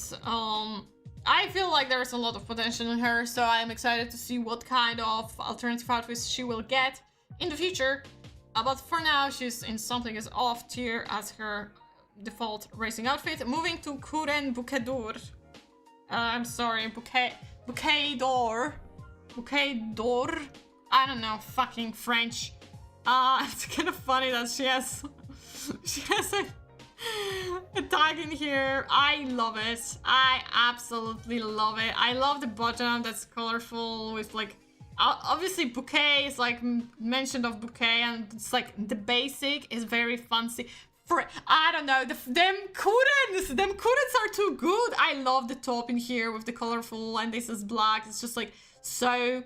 I feel like there's a lot of potential in her, so I'm excited to see what kind of alternative outfits she will get in the future. But for now, she's in Something Is Off tier as her default racing outfit. Moving to Kuren Bouquet I'm sorry, Bouquet d'Or. I don't know, fucking French. It's kind of funny that she has a tag in here. I love it. I absolutely love it. I love the bottom that's colorful with, like, obviously bouquet is like mentioned of bouquet, and it's like the basic is very fancy. I don't know, them curtains are too good. I love the top in here with the colorful, and this is black. It's just like so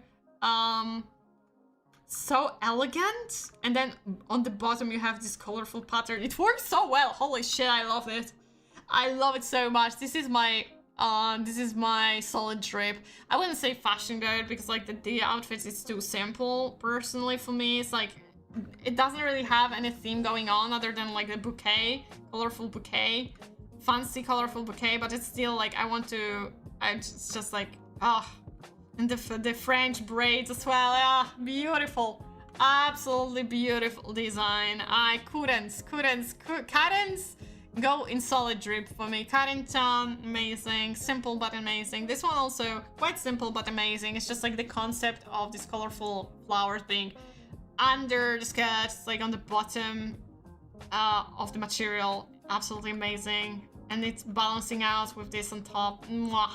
so elegant. And then on the bottom you have this colorful pattern. It works so well. Holy shit, I love it. I love it so much. This is my solid drip. I wouldn't say fashion goat because, like, the outfits is too simple personally for me. It's like it doesn't really have any theme going on other than, like, the bouquet, colorful bouquet, fancy colorful bouquet, but it's still like it's just like, and the French braids as well. Beautiful, absolutely beautiful design. Curtains go in solid drip for me. Cutting tone, amazing. Simple but amazing. This one also quite simple but amazing. It's just like the concept of this colorful flowers being under the skirt, like on the bottom of the material. Absolutely amazing. And it's balancing out with this on top. Mwah.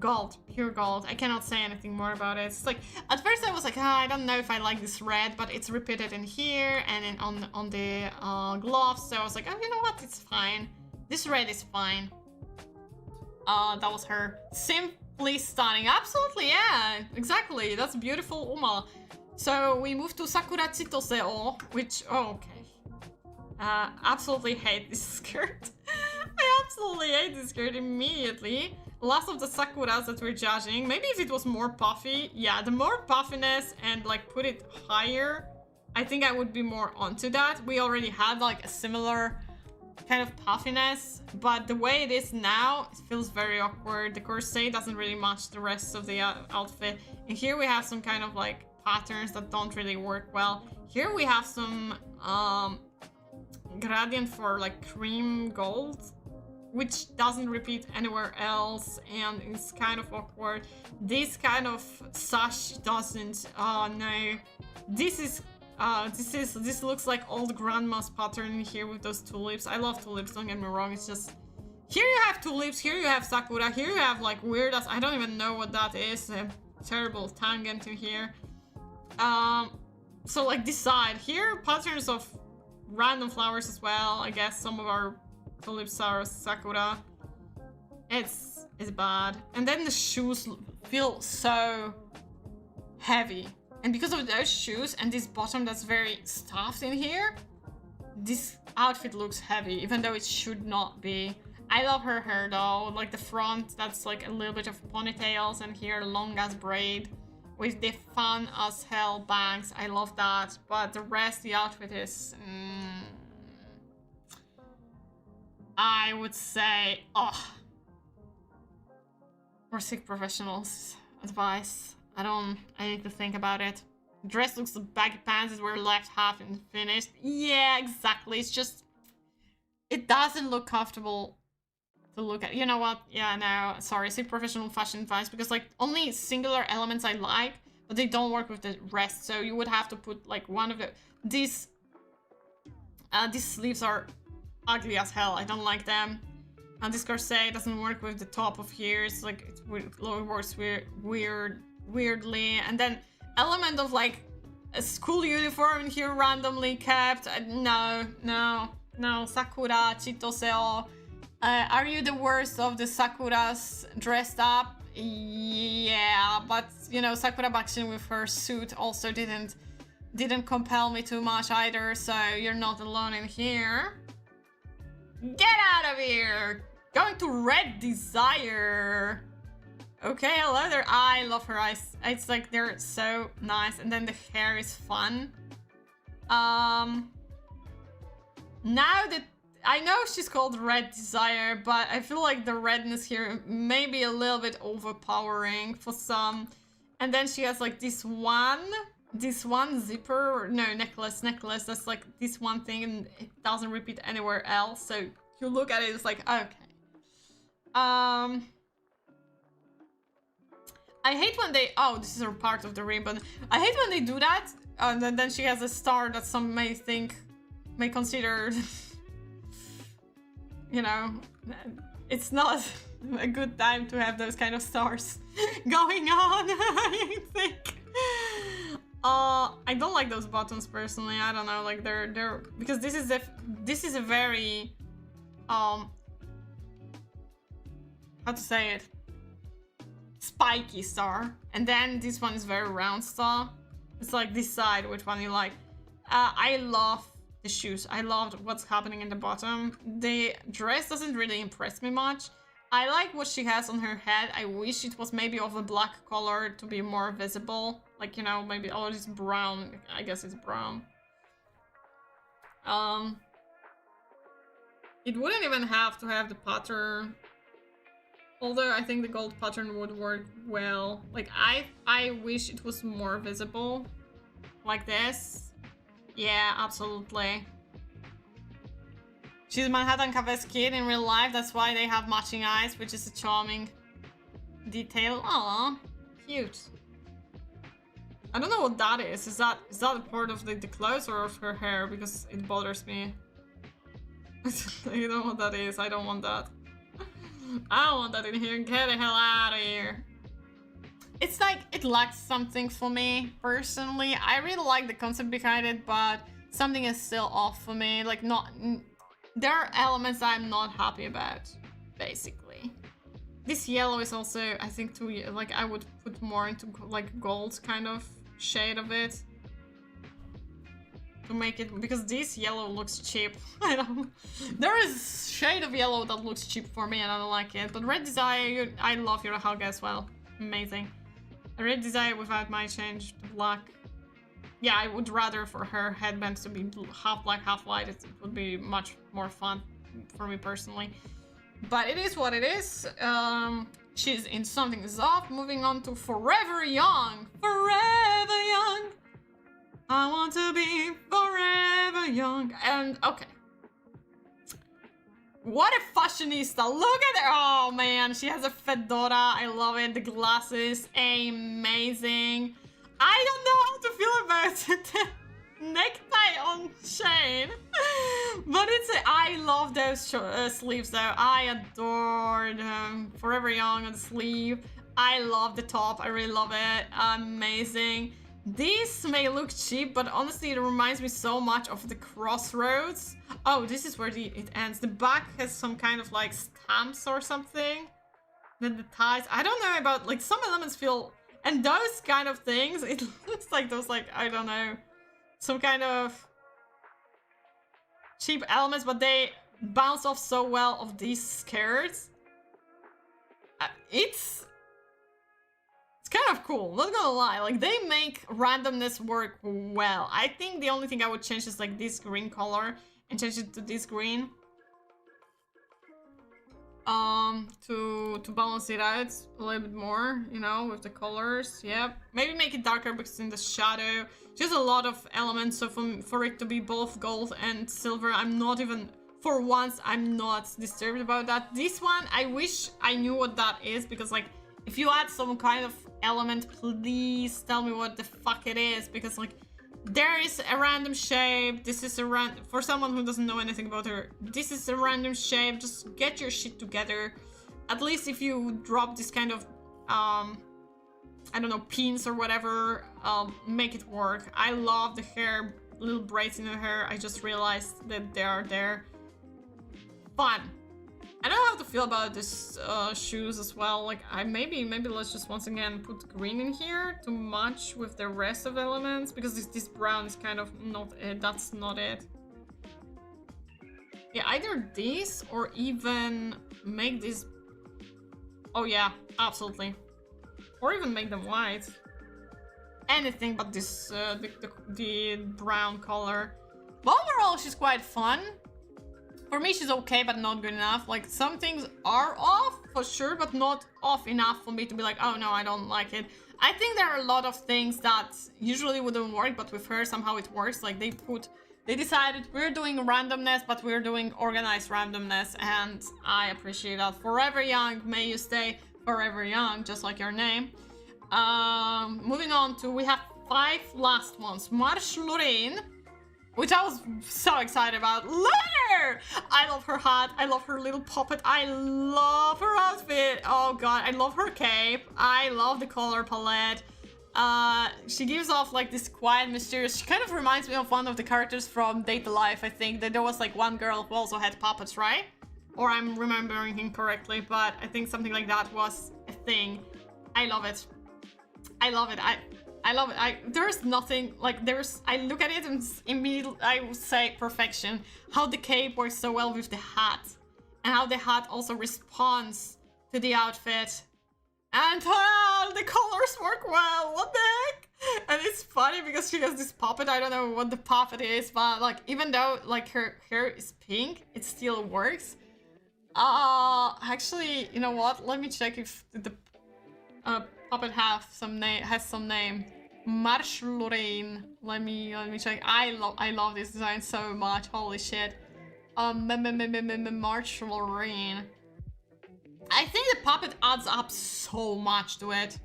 Gold, pure gold. I cannot say anything more about it. It's like, at first I was like, I don't know if I like this red, but it's repeated in here and then on the gloves. So I was like, oh, you know what? It's fine. This red is fine. That was her. Simply stunning. Absolutely, yeah. Exactly. That's beautiful Uma. So we move to Sakura Chitose-o, which, okay. Absolutely hate this skirt. I absolutely hate this skirt immediately. Last of the Sakuras that we're judging. Maybe if it was more puffy. Yeah, the more puffiness and, like, put it higher, I think I would be more onto that. We already had, like, a similar kind of puffiness, but the way it is now, it feels very awkward. The corset doesn't really match the rest of the outfit. And here we have some kind of like patterns that don't really work well. Here we have some gradient for like cream gold, which doesn't repeat anywhere else, and it's kind of awkward. This kind of sash doesn't. Oh no, this looks like old grandma's pattern here with those tulips. I love tulips, don't get me wrong. It's just here you have tulips, here you have sakura, here you have like weird ass. I don't even know what that is. A terrible tangent in here. So like this side here, patterns of random flowers as well. I guess some of our tulips are sakura. It's bad. And then the shoes feel so heavy. And because of those shoes and this bottom that's very stuffed in here, this outfit looks heavy, even though it should not be. I love her hair though, like the front, that's like a little bit of ponytails, and here long as braid with the fun as hell bangs. I love that, but the rest, the outfit is... I would say, or seek professionals' advice. I need to think about it. Dress looks like baggy pants were left half and finished. Yeah, exactly. It's just, it doesn't look comfortable to look at. You know what? Yeah, no, sorry. Seek professional fashion advice, because like only singular elements I like, but they don't work with the rest. So you would have to put like one of the, these sleeves are ugly as hell. I don't like them. And this corset doesn't work with the top of here. It's like it works weirdly. And then element of like a school uniform here randomly kept. No, Sakura, Chitoseo. Are you the worst of the Sakuras dressed up? Yeah, but you know, Sakura Bakshin with her suit also didn't compel me too much either. So you're not alone in here. Get out of here! Going to Red Desire. Okay, hello there. I love her eyes. It's like they're so nice, and then the hair is fun. Now that I know she's called Red Desire, but I feel like the redness here may be a little bit overpowering for some. And then she has like this one zipper, no, necklace that's like this one thing, and it doesn't repeat anywhere else. So you look at it, it's like, okay. I hate when they, oh, this is a part of the ribbon. I hate when they do that, and then she has a star that some may consider, you know, it's not a good time to have those kind of stars going on, I think. I don't like those buttons personally. I don't know, like they're because this is a very how to say it, spiky star, and then this one is very round star. It's like decide which one you like. I love the shoes. I loved what's happening in the bottom. The dress doesn't really impress me much. I like what she has on her head. I wish it was maybe of a black color to be more visible. Like, you know, maybe, oh, it's brown. I guess it's brown. It wouldn't even have to have the pattern. Although I think the gold pattern would work well. Like, I wish it was more visible. Like this. Yeah, absolutely. She's Manhattan Cafe's kid in real life. That's why they have matching eyes, which is a charming detail. Aww, cute. I don't know what that is. Is that a part of the clothes or of her hair? Because it bothers me. You know what that is. I don't want that. I don't want that in here. Get the hell out of here. It's like it lacks something for me personally. I really like the concept behind it, but something is still off for me. Like, there are elements I'm not happy about, basically. This yellow is also, I think, too, like, I would put more into like gold kind of shade of it to make it, because this yellow looks cheap. I don't, there is shade of yellow that looks cheap for me and I don't like it. But Red Desire, I love your hug as well. Amazing. A Red Desire without my change to black. Yeah, I would rather for her headband to be half black, half white. It would be much more fun. for me personally. But it is what it is. She's in Something Is Off. Moving on to Forever Young. Forever Young. I want to be forever young. And okay. What a fashionista. Look at her. Oh man, she has a fedora. I love it. The glasses, amazing. I don't know how to feel about it. Necktie on chain. But I love those sleeves though. I adore them. Forever Young on the sleeve. I love the top. I really love it. Amazing. These may look cheap, but honestly it reminds me so much of the Crossroads. Oh, this is where it ends. The back has some kind of like stamps or something. Then the ties. I don't know about, like, some elements feel, and those kind of things, it looks like those, like, I don't know, some kind of cheap elements, but they bounce off so well of these skirts. It's kind of cool, not gonna lie. Like, they make randomness work well. I think the only thing I would change is like this green color and change it to this green. To balance it out a little bit more, you know, with the colors. Yep. Maybe make it darker because in the shadow. Just a lot of elements, so for it to be both gold and silver, I'm not even, for once, I'm not disturbed about that. This one, I wish I knew what that is, because, like, if you add some kind of element, please tell me what the fuck it is, because, like, there is a random shape. This is a for someone who doesn't know anything about her, this is a random shape. Just get your shit together. At least if you drop this kind of, I don't know, pins or whatever, make it work. I love the hair, little braids in her hair. I just realized that they are there. Fun. I don't know how to feel about this shoes as well. Like, maybe let's just once again put green in here to match with the rest of the elements, because this brown is kind of not it. That's not it. Yeah, either this or even make this. Oh yeah, absolutely. Or even make them white. Anything but this the brown color. But overall, she's quite fun. For me, she's okay, but not good enough. Like, some things are off, for sure, but not off enough for me to be like, oh no, I don't like it. I think there are a lot of things that usually wouldn't work, but with her, somehow it works. Like, they decided we're doing randomness, but we're doing organized randomness, and I appreciate that. Forever Young, may you stay forever young, just like your name. Moving on to, we have 5 last ones. Marche Lorraine, which I was so excited about. Look at her! I love her hat. I love her little puppet. I love her outfit. Oh god, I love her cape. I love the color palette. She gives off like this quiet, mysterious. She kind of reminds me of one of the characters from Date Life. I think that there was like one girl who also had puppets, right? Or I'm remembering incorrectly, but I think something like that was a thing. I love it. I love it. I love it. There's nothing like I look at it and immediately I would say perfection. How the cape works so well with the hat, and how the hat also responds to the outfit, and the colors work well. What the heck? And it's funny because she has this puppet. I don't know what the puppet is, but like, even though like her hair is pink, it still works. Actually, you know what? Let me check if the puppet has some name. Marche Lorraine. Let me check. I love this design so much. Holy shit. Marche Lorraine. I think the puppet adds up so much to it.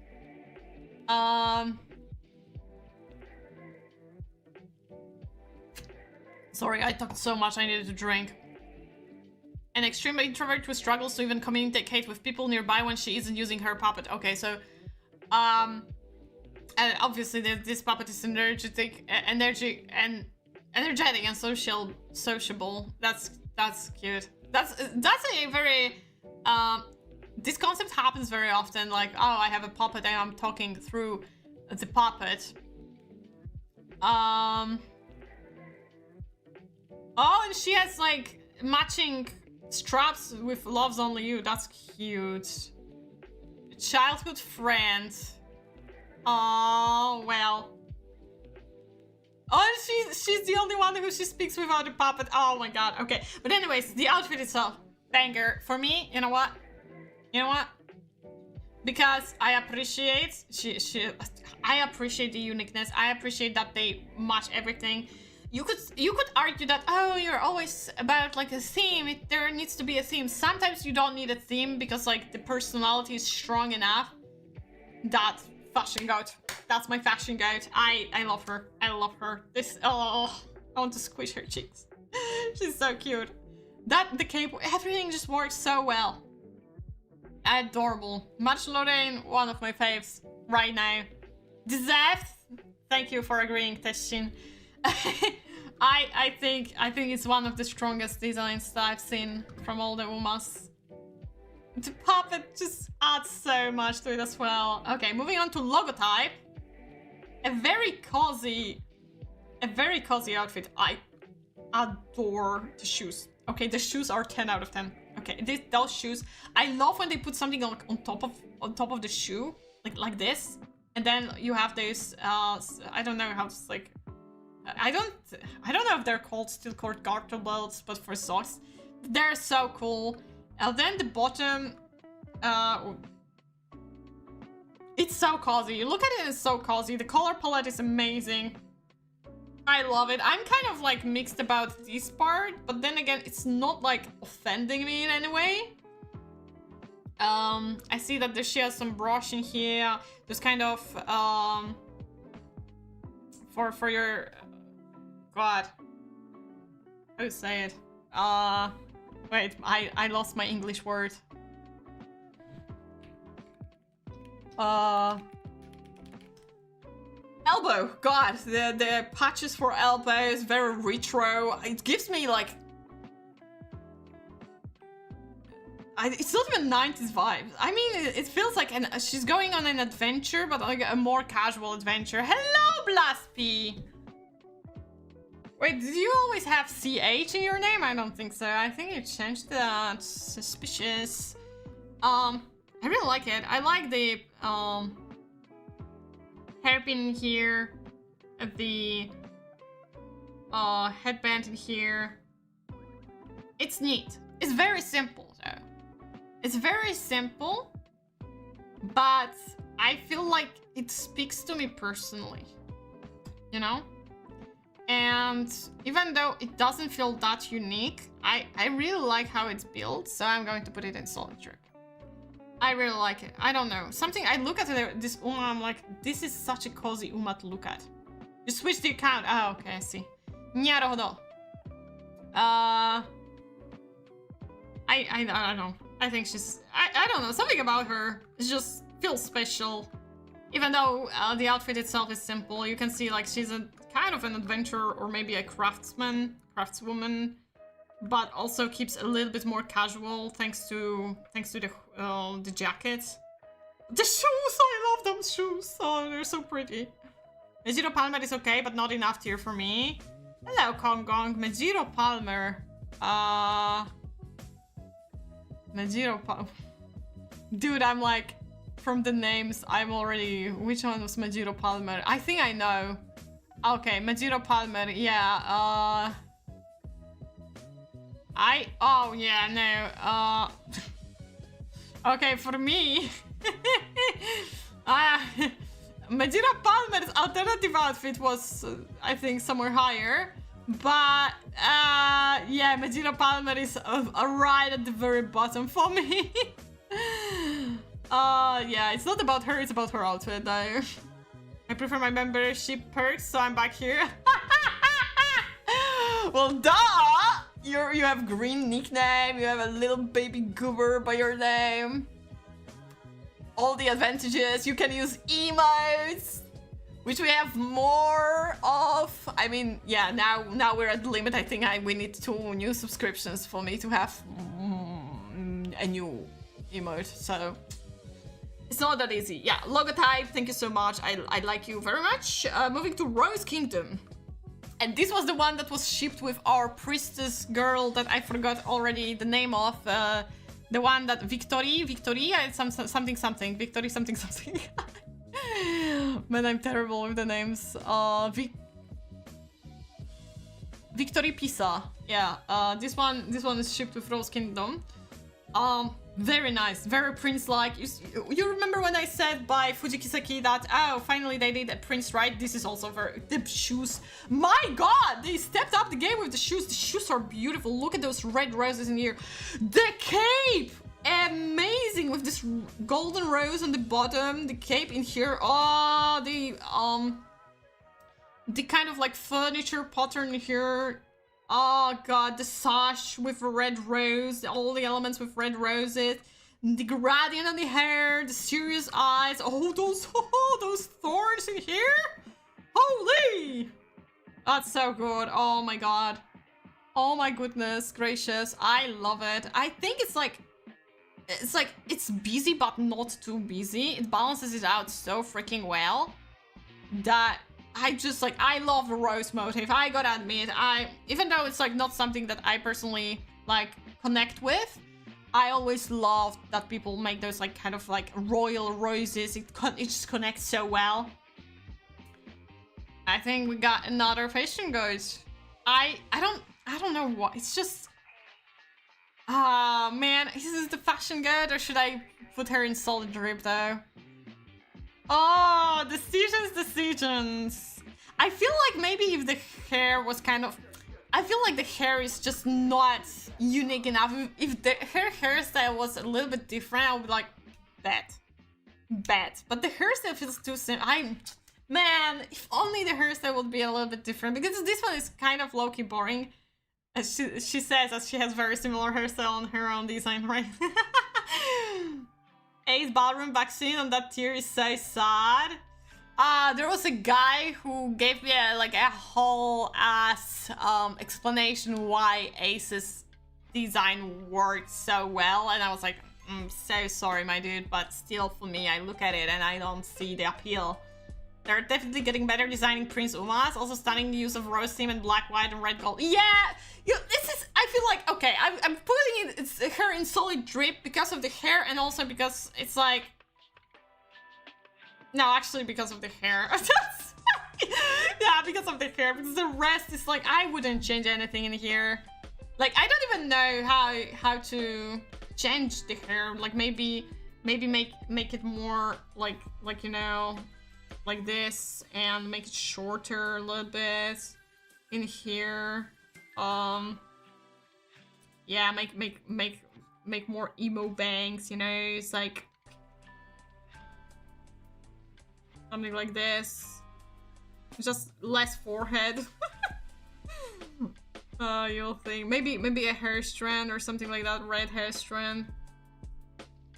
Sorry, I talked so much. I needed to drink. An extreme introvert who struggles to even communicate with people nearby when she isn't using her puppet. Okay, so, and obviously this puppet is energetic and sociable. That's cute. That's a very this concept happens very often. Like, oh, I have a puppet and I'm talking through the puppet. Oh, and she has like matching straps with Love's Only You. That's cute. Childhood friend. Oh, well. Oh, she's the only one who she speaks without a puppet. Oh my god. Okay, but anyways, the outfit itself, banger for me. You know what? You know what? Because I appreciate I appreciate the uniqueness. I appreciate that they match everything. You could argue that, oh, you're always about like a theme. There needs to be a theme. Sometimes you don't need a theme because like the personality is strong enough. That fashion goat. That's my fashion goat. I love her. I love her. This, oh, I want to squish her cheeks. She's so cute. The cape, everything just works so well. Adorable. Much Lorraine, one of my faves right now. Deserved. Thank you for agreeing, Teshin. I think it's one of the strongest designs that I've seen from all the Umas. The puppet just adds so much to it as well. Okay, moving on to logotype. A very cozy outfit. I adore the shoes. Okay, the shoes are 10 out of 10. Okay, those shoes. I love when they put something on top of the shoe, like this, and then you have this. I don't know how it's like. I don't know if they're called steel cord garter belts, but for socks, they're so cool. Then the bottom, it's so cozy. You look at it, it's so cozy. The color palette is amazing. I love it. I'm kind of like mixed about this part, but then again, it's not like offending me in any way. I see that she has some brush in here. There's kind of for your God, how do you say it? Wait, I lost my English word. Elbow. God, the patches for elbows, very retro. It gives me like, it's not even 90s vibes. I mean, it feels like she's going on an adventure, but like a more casual adventure. Hello, Blaspy. Wait, did you always have CH in your name? I don't think so. I think you changed that. Suspicious. I really like it. I like the hairpin here, the headband in here. It's neat. It's very simple though. It's very simple, but I feel like it speaks to me personally, you know? And even though it doesn't feel that unique, I really like how it's built, so I'm going to put it in solid trick. I really like it. I don't know. Something, I look at this Uma, I'm like, this is such a cozy Uma to look at. You switch the account. Oh, okay, I see. Naruhodo. I don't know. I think she's, I don't know. Something about her just feels special. Even though the outfit itself is simple, you can see like she's a kind of an adventurer or maybe a craftswoman, but also keeps a little bit more casual thanks to the jacket. The shoes, I love them shoes. Oh, they're so pretty. Mejiro Palmer is okay, but not enough tier for me. Hello, Kong Gong. Mejiro Palmer. Mejiro Palmer. Dude, I'm like, from the names, I'm already... Which one was Mejiro Palmer? I think I know. Okay, Mejiro Palmer, yeah, oh, yeah, no, okay, for me... Mejiro Palmer's alternative outfit was, I think, somewhere higher. But, yeah, Mejiro Palmer is right at the very bottom for me. Yeah, it's not about her, it's about her outfit, though. I prefer my membership perks, so I'm back here. Well, duh! You have green nickname, you have a little baby goober by your name. All the advantages, you can use emotes, which we have more of. I mean, yeah, now we're at the limit. I think we need 2 new subscriptions for me to have a new emote, so it's not that easy. Yeah, Logotype, thank you so much. I like you very much. Moving to Rose Kingdom. And this was the one that was shipped with our priestess girl that I forgot already the name of. The one that Victoria, something, Victory something. Man, I'm terrible with the names. Victory Pisa. Yeah, this one is shipped with Rose Kingdom. Very nice, very prince-like. You remember when I said by Fujikiseki that, oh, finally they did a prince, right? This is also very... The shoes. My god, they stepped up the game with the shoes. The shoes are beautiful. Look at those red roses in here. The cape! Amazing, with this golden rose on the bottom. The cape in here. Oh, the kind of like furniture pattern here. Oh god, the sash with a red rose, all the elements with red roses, the gradient on the hair, the serious eyes. Oh, those thorns in here. Holy! That's so good. Oh my god. Oh my goodness gracious. I love it. I think it's busy but not too busy. It balances it out so freaking well that I love the rose motif. I gotta admit, even though it's like not something that I personally like connect with, I always love that people make those like kind of like royal roses. It just connects so well. I think we got another fashion ghost. I don't know what. It's just, man, is this the fashion goat or should I put her in solid drip though? Oh, decisions. I feel like maybe if the hair was kind of... I feel like the hair is just not unique enough. If her hairstyle was a little bit different, I would be like, bet. But the hairstyle feels too same. Man, if only the hairstyle would be a little bit different. Because this one is kind of low-key boring. As she says, as she has very similar hairstyle on her own design, right? Ace Ballroom vaccine on that tier is so sad. There was a guy who gave me a whole ass explanation why Ace's design worked so well, and I was like, I'm so sorry, my dude, but still for me, I look at it and I don't see the appeal. They're definitely getting better designing Prince Umas, also stunning the use of rose theme and black, white, and red gold. Yeah, this is, I feel like, okay, I'm putting her in solid drip because of the hair and also because it's like, no, actually because of the hair. Yeah, because of the hair, because the rest is like, I wouldn't change anything in here. Like, I don't even know how to change the hair, like maybe make it more like you know, like this, and make it shorter a little bit in here. Yeah, make more emo bangs, you know, it's like something like this, just less forehead. You'll think maybe a hair strand or something like that, red hair strand.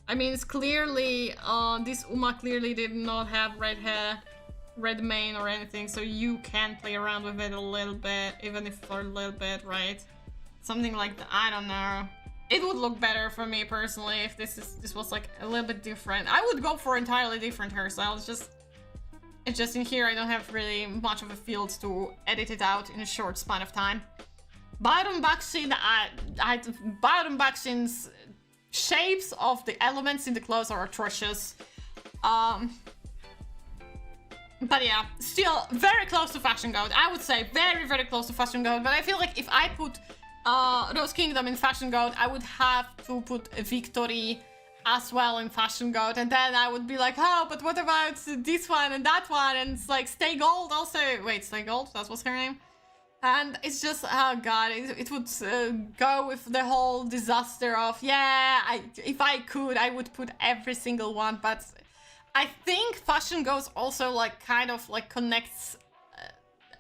I mean, it's clearly this Uma clearly did not have red hair, red mane or anything, so you can play around with it a little bit, even if for a little bit, right? Something like that. I don't know. It would look better for me personally if this was like a little bit different. I would go for entirely different hairstyles. It's just in here I don't have really much of a field to edit it out in a short span of time. Bottom backseat, bottom backseat's shapes of the elements in the clothes are atrocious. But yeah, still very close to Fashion Goat. I would say very, very close to Fashion Goat. But I feel like if I put Rose Kingdom in Fashion Goat, I would have to put Victory as well in Fashion Goat. And then I would be like, oh, but what about this one and that one? And it's like Stay Gold also. Wait, Stay Gold? That was her name? And it's just, oh god, it would go with the whole disaster of, yeah, if I could, I would put every single one, but I think Fashion Goes also like kind of like connects,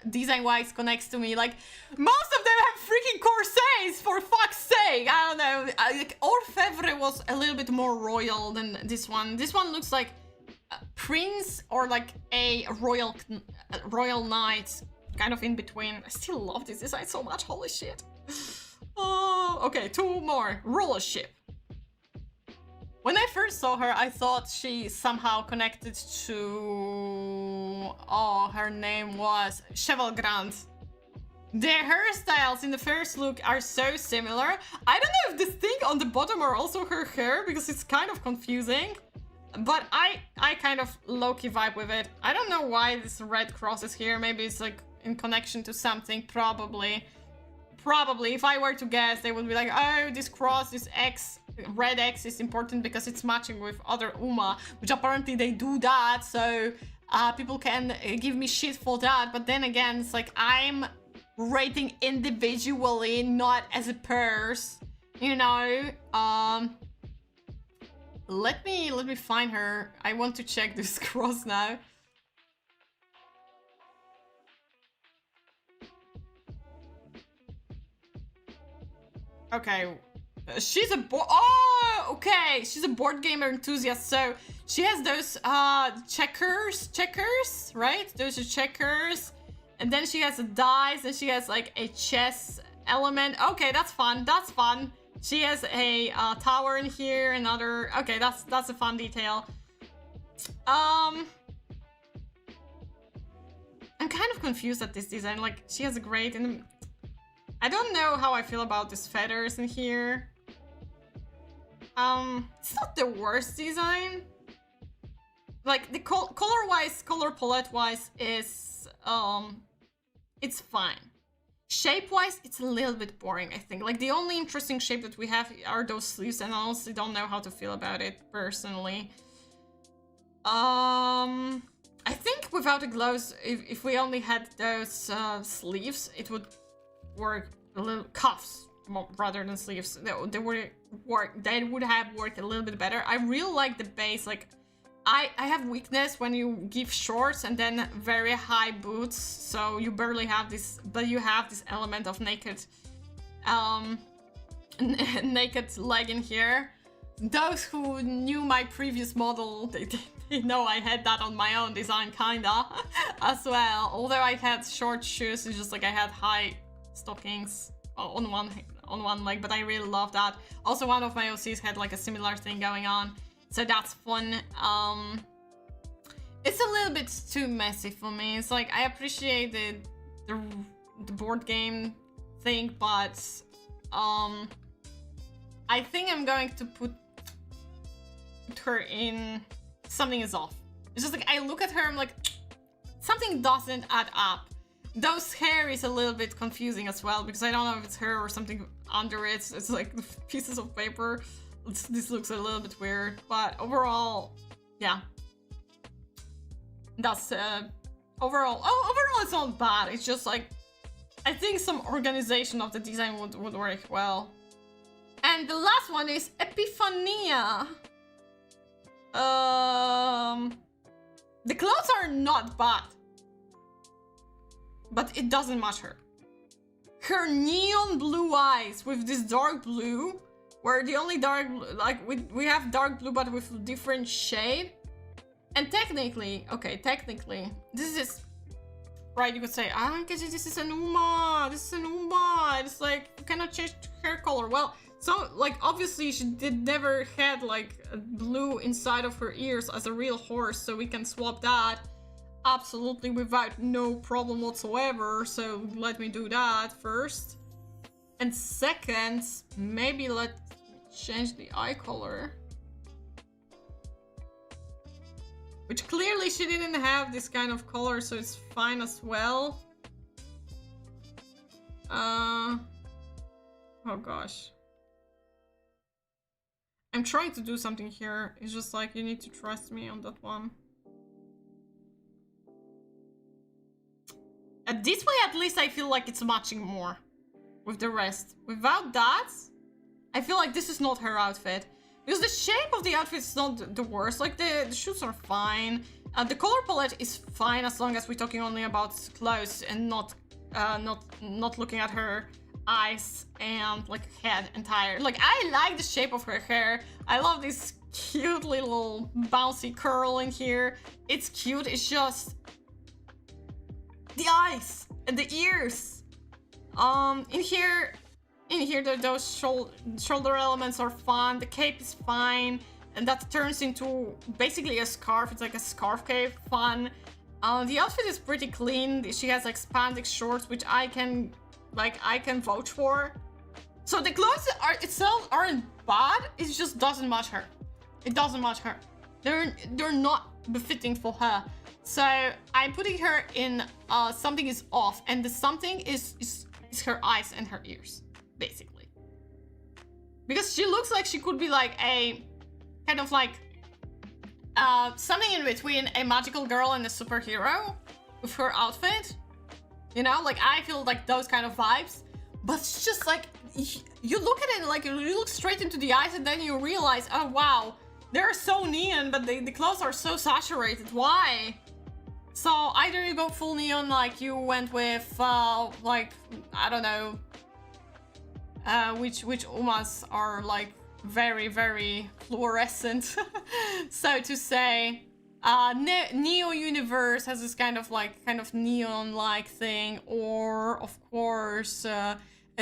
design-wise connects to me. Like, most of them have freaking corsets, for fuck's sake! I don't know, like, Orfevre was a little bit more royal than this one. This one looks like a prince or like a royal knight. Kind of in between. I still love this design so much, holy shit. Oh, okay, two more. Ruler ship. When I first saw her, I thought she somehow connected to... Oh, her name was Cheval Grand. Their hairstyles in the first look are so similar. I don't know if this thing on the bottom are also her hair, because it's kind of confusing. But I kind of low-key vibe with it. I don't know why this red cross is here. Maybe it's like in connection to something, probably. probably, if I were to guess, they would be like, oh, this cross, this X, red X is important because it's matching with other Uma, which apparently they do that, so people can give me shit for that. But then again, it's like I'm rating individually, not as a purse, you know. Let me find her. I want to check this cross now. Okay, she's a okay, she's a board gamer enthusiast, so she has those checkers, right? Those are checkers, and then she has a dice, and she has like a chess element. Okay, that's fun. That's fun. She has a tower in here. Another. Okay, that's a fun detail. I'm kind of confused at this design. Like, she has a great and. I don't know how I feel about these feathers in here. It's not the worst design. Like, the color-wise, color palette-wise is, it's fine. Shape-wise, it's a little bit boring, I think. Like, the only interesting shape that we have are those sleeves, and I honestly don't know how to feel about it, personally. I think without the gloves, if we only had those sleeves, it would work a little. Cuffs rather than sleeves, they would have worked a little bit better. I really like the base. Like, I have weakness when you give shorts and then very high boots, so you barely have this, but you have this element of naked naked leg in here. Those who knew my previous model, they know I had that on my own design kinda as well. Although I had short shoes, it's just like I had high stockings on one leg, but I really love that. Also, one of my OCs had like a similar thing going on, so that's fun. It's a little bit too messy for me. It's like, I appreciate the board game thing, but I think I'm going to put her in. Something is off. It's just like, I look at her, I'm like, something doesn't add up. Those hair is a little bit confusing as well, because I don't know if it's her or something under it. It's like pieces of paper. This looks a little bit weird, but overall, yeah. That's overall it's not bad. It's just like, I think some organization of the design would work well. And the last one is Epiphania. The clothes are not bad, but it doesn't match her. Her neon blue eyes with this dark blue, where the only dark, like, we have dark blue but with different shade. And technically, okay, technically, this is, right, you could say, Aikeji, this is an Uma, this is an Uma. It's like, you cannot change hair color. Well, so, like, obviously she never had, like, a blue inside of her ears as a real horse, so we can swap that absolutely without no problem whatsoever. So let me do that first. And second, maybe let's change the eye color. Which clearly she didn't have this kind of color, so it's fine as well. Oh gosh. I'm trying to do something here. It's just like, you need to trust me on that one. This way, at least I feel like it's matching more with the rest. Without that, I feel like this is not her outfit. Because the shape of the outfit is not the worst. Like, the shoes are fine. The color palette is fine as long as we're talking only about clothes and not looking at her eyes and like head entire. Like, I like the shape of her hair. I love this cute little bouncy curl in here. It's cute. It's just the eyes and the ears. In here, those shoulder elements are fun. The cape is fine, and that turns into basically a scarf. It's like a scarf cape, fun. The outfit is pretty clean. She has like spandex shorts, which I can vouch for. So the clothes itself aren't bad. It just doesn't match her. It doesn't match her. They're not befitting for her. So I'm putting her in something is off, and the something is is her eyes and her ears, basically. Because she looks like she could be like a kind of like something in between a magical girl and a superhero with her outfit. You know, like I feel like those kind of vibes. But it's just like, you look at it, like you look straight into the eyes and then you realize, oh wow, they're so neon, but the clothes are so saturated. Why? So either you go full neon, like you went with, like, I don't know, which Umas are like very, very fluorescent, so to say. Neo Universe has this kind of neon-like thing, or of course, a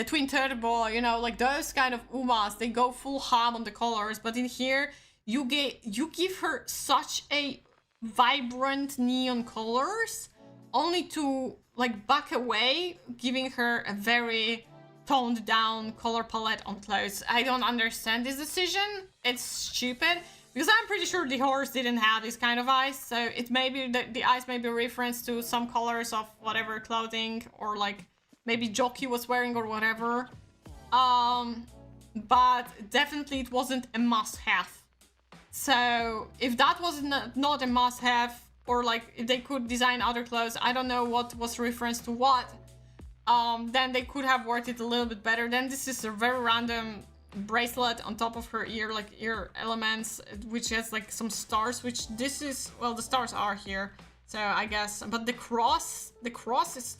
Twin Turbo, you know, like those kind of Umas, they go full ham on the colors, but in here, you give her such a vibrant neon colors, only to like back away, giving her a very toned down color palette on clothes. I don't understand this decision. It's stupid, because I'm pretty sure the horse didn't have this kind of eyes, so it may be the eyes may be a reference to some colors of whatever clothing, or like maybe jockey was wearing or whatever. But definitely it wasn't a must-have. So if that was not a must-have, or like if they could design other clothes, I don't know what was reference to what, then they could have worked it a little bit better. Then this is a very random bracelet on top of her ear, like ear elements, which has like some stars, which this is, well, the stars are here, so I guess, but the cross is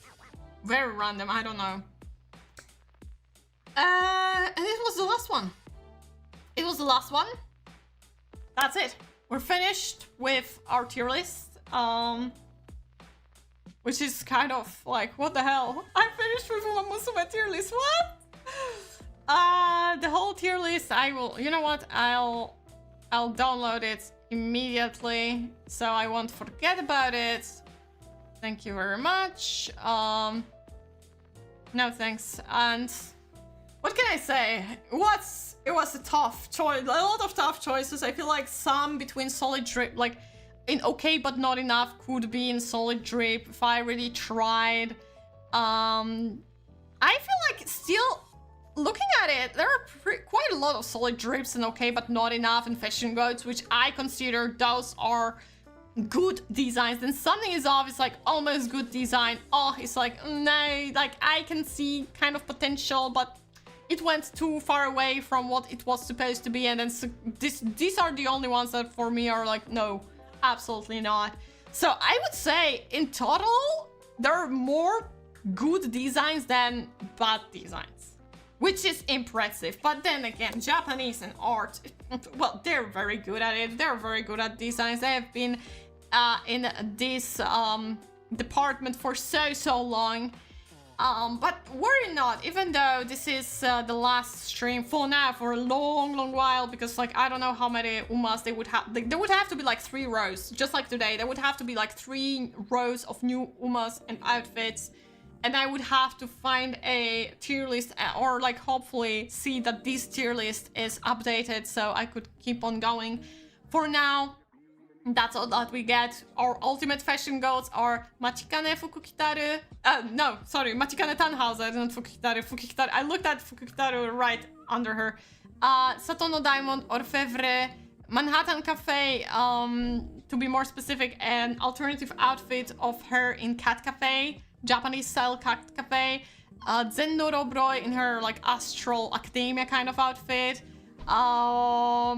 very random, I don't know. And it was the last one. It was the last one. That's it. We're finished with our tier list, which is kind of like, what the hell? I'm finished with my Musume tier list, what? The whole tier list, I will, you know what, I'll download it immediately, so I won't forget about it. Thank you very much. No thanks. And what can I say? It was a tough choice, a lot of tough choices. I feel like some between solid drip, like in okay but not enough, could be in solid drip if I really tried. I feel like still, looking at it, there are quite a lot of solid drips and okay but not enough in fashion goats, which I consider those are good designs. Then something is off, it's like almost good design. Oh, it's like, no, like I can see kind of potential, but it went too far away from what it was supposed to be. And then these are the only ones that for me are like, no, absolutely not. So I would say in total, there are more good designs than bad designs, which is impressive. But then again, Japanese and art, well, they're very good at it. They're very good at designs. They have been in this department for so long. But worry not, even though this is the last stream for now, for a long while, because like I don't know how many Umas they would have. There would have to be like 3 rows, just like today. There would have to be like 3 rows of new Umas and outfits. And I would have to find a tier list, or like hopefully see that this tier list is updated so I could keep on going. For now, that's all that we get. Our ultimate fashion goals are Machikane Fukukitaru. No, sorry, Machikane Tannhauser, not Fukukitaru. Fukukitaru. I looked at Fukukitaru right under her. Satono Diamond, Orfevre, Manhattan Cafe, to be more specific, an alternative outfit of her in Cat Cafe. Japanese style Cat Cafe, Zen no Robroi in her like astral academia kind of outfit. Now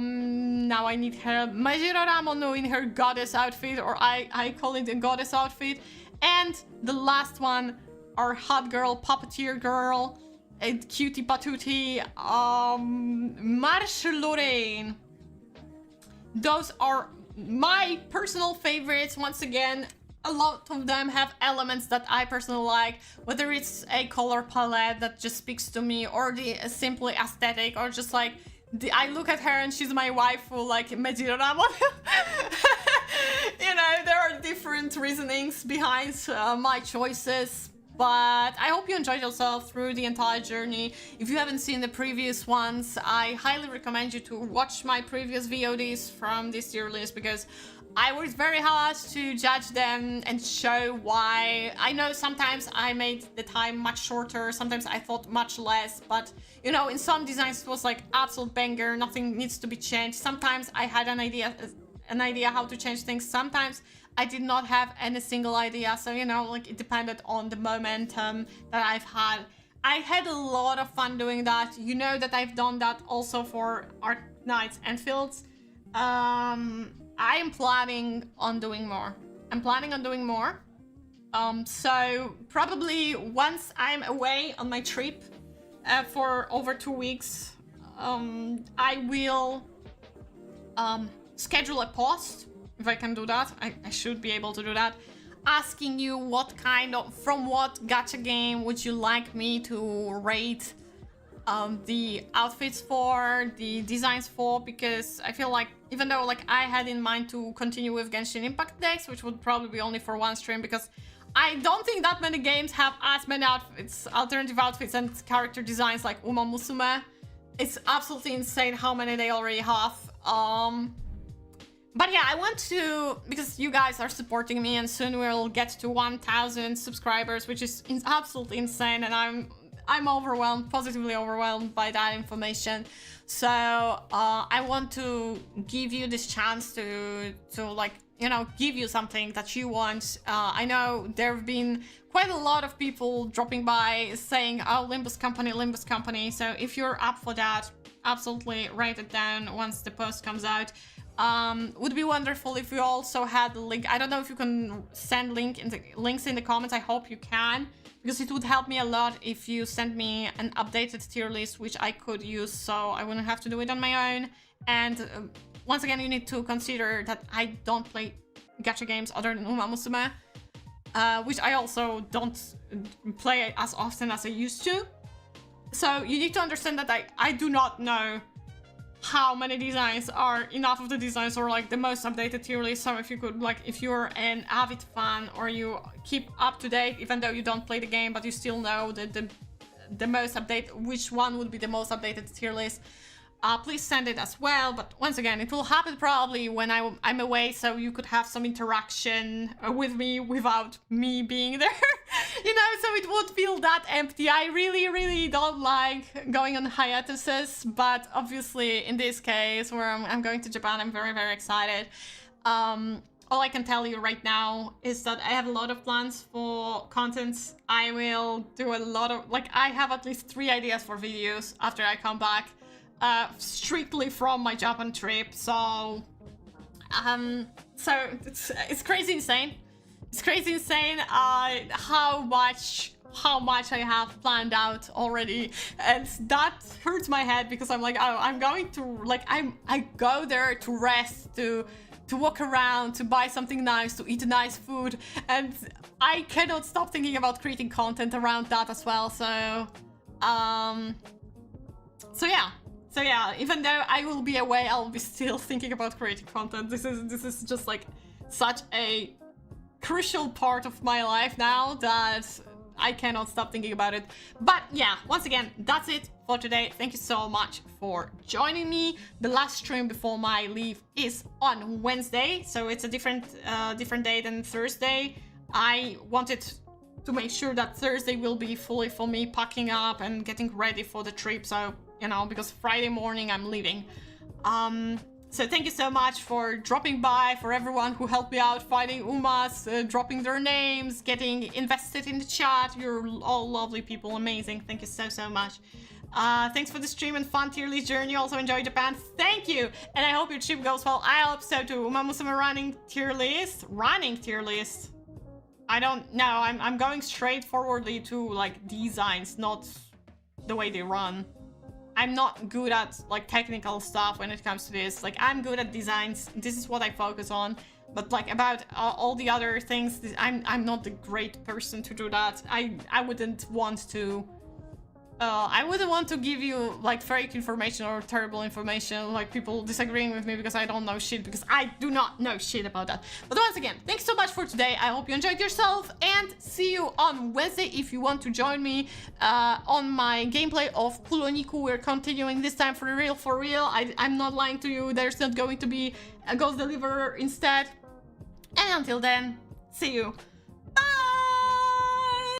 I need her Majiro Ramono in her goddess outfit, or I call it a goddess outfit. And the last one, our hot girl, puppeteer girl, a cutie patootie, Marche Lorraine. Those are my personal favorites. Once again, a lot of them have elements that I personally like, whether it's a color palette that just speaks to me, or the simply aesthetic, or just like I look at her and she's my waifu, like Mejiro Ramon. You know, there are different reasonings behind my choices, but I hope you enjoyed yourself through the entire journey. If you haven't seen the previous ones, I highly recommend you to watch my previous VODs from this tier list, because I was very hard to judge them and show why. I know sometimes I made the time much shorter, sometimes I thought much less, but you know, in some designs it was like absolute banger, nothing needs to be changed. Sometimes I had an idea how to change things, sometimes I did not have any single idea, so you know, like it depended on the momentum that I've had. I had a lot of fun doing that. You know that I've done that also for Art Nights and Fields. I am planning on doing more. So probably once I'm away on my trip for over 2 weeks, I will schedule a post, if I can do that. I should be able to do that, asking you from what gacha game would you like me to rate the outfits for, the designs for, because I feel like even though like I had in mind to continue with Genshin Impact decks, which would probably be only for one stream, because I don't think that many games have as many outfits, alternative outfits and character designs like Musume. It's absolutely insane how many they already have. But yeah, I want to, because you guys are supporting me and soon we'll get to 1,000 subscribers, which is absolutely insane, and I'm overwhelmed, positively overwhelmed by that information. So I want to give you this chance to like, you know, give you something that you want. I know there have been quite a lot of people dropping by saying, oh, Limbus Company. So if you're up for that, absolutely write it down once the post comes out. Would be wonderful if you also had the link. I don't know if you can send links in the comments. I hope you can, because it would help me a lot if you send me an updated tier list, which I could use, so I wouldn't have to do it on my own. And once again, you need to consider that I don't play gacha games other than Musume, which I also don't play as often as I used to. So you need to understand that I do not know how many designs are enough of the designs or like the most updated tier list. So if you could, like, if you're an avid fan or you keep up to date even though you don't play the game, but you still know the most update, which one would be the most updated tier list, please send it as well. But once again, it will happen probably when I'm away, so you could have some interaction with me without me being there. You know, so it would feel that empty. I really don't like going on hiatuses, but obviously in this case where I'm going to Japan, I'm very excited. All I can tell you right now is that I have a lot of plans for content. I will do a lot of, like, I have at least 3 ideas for videos after I come back, strictly from my Japan trip. So it's crazy insane. It's crazy insane how much I have planned out already, and that hurts my head because I'm like, oh, I'm going to, like, I go there to rest, to walk around, to buy something nice, to eat nice food, and I cannot stop thinking about creating content around that as well. So yeah, even though I will be away, I'll be still thinking about creating content. This is just like such a crucial part of my life now that I cannot stop thinking about it. But yeah, once again, that's it for today. Thank you so much for joining me. The last stream before my leave is on Wednesday, so it's a different day than Thursday. I wanted to make sure that Thursday will be fully for me packing up and getting ready for the trip, so you know, because Friday morning I'm leaving. So thank you so much for dropping by, for everyone who helped me out finding Umas, dropping their names, getting invested in the chat. You're all lovely people, amazing. Thank you so much. Thanks for the stream and fun tier list journey. Also enjoy Japan. Thank you, and I hope your trip goes well. I hope so too. Musume running tier list. I don't know. I'm going straight forwardly to like designs, not the way they run. I'm not good at like technical stuff when it comes to this. Like, I'm good at designs. This is what I focus on. But like about all the other things, I'm not the great person to do that. I wouldn't want to. I wouldn't want to give you like fake information or terrible information, like people disagreeing with me because I don't know shit, because I do not know shit about that. But once again, thanks so much for today. I hope you enjoyed yourself, and see you on Wednesday if you want to join me on my gameplay of Kuloniku. We're continuing this time for real. I'm not lying to you. There's not going to be a Ghost Deliverer instead. And until then, see you.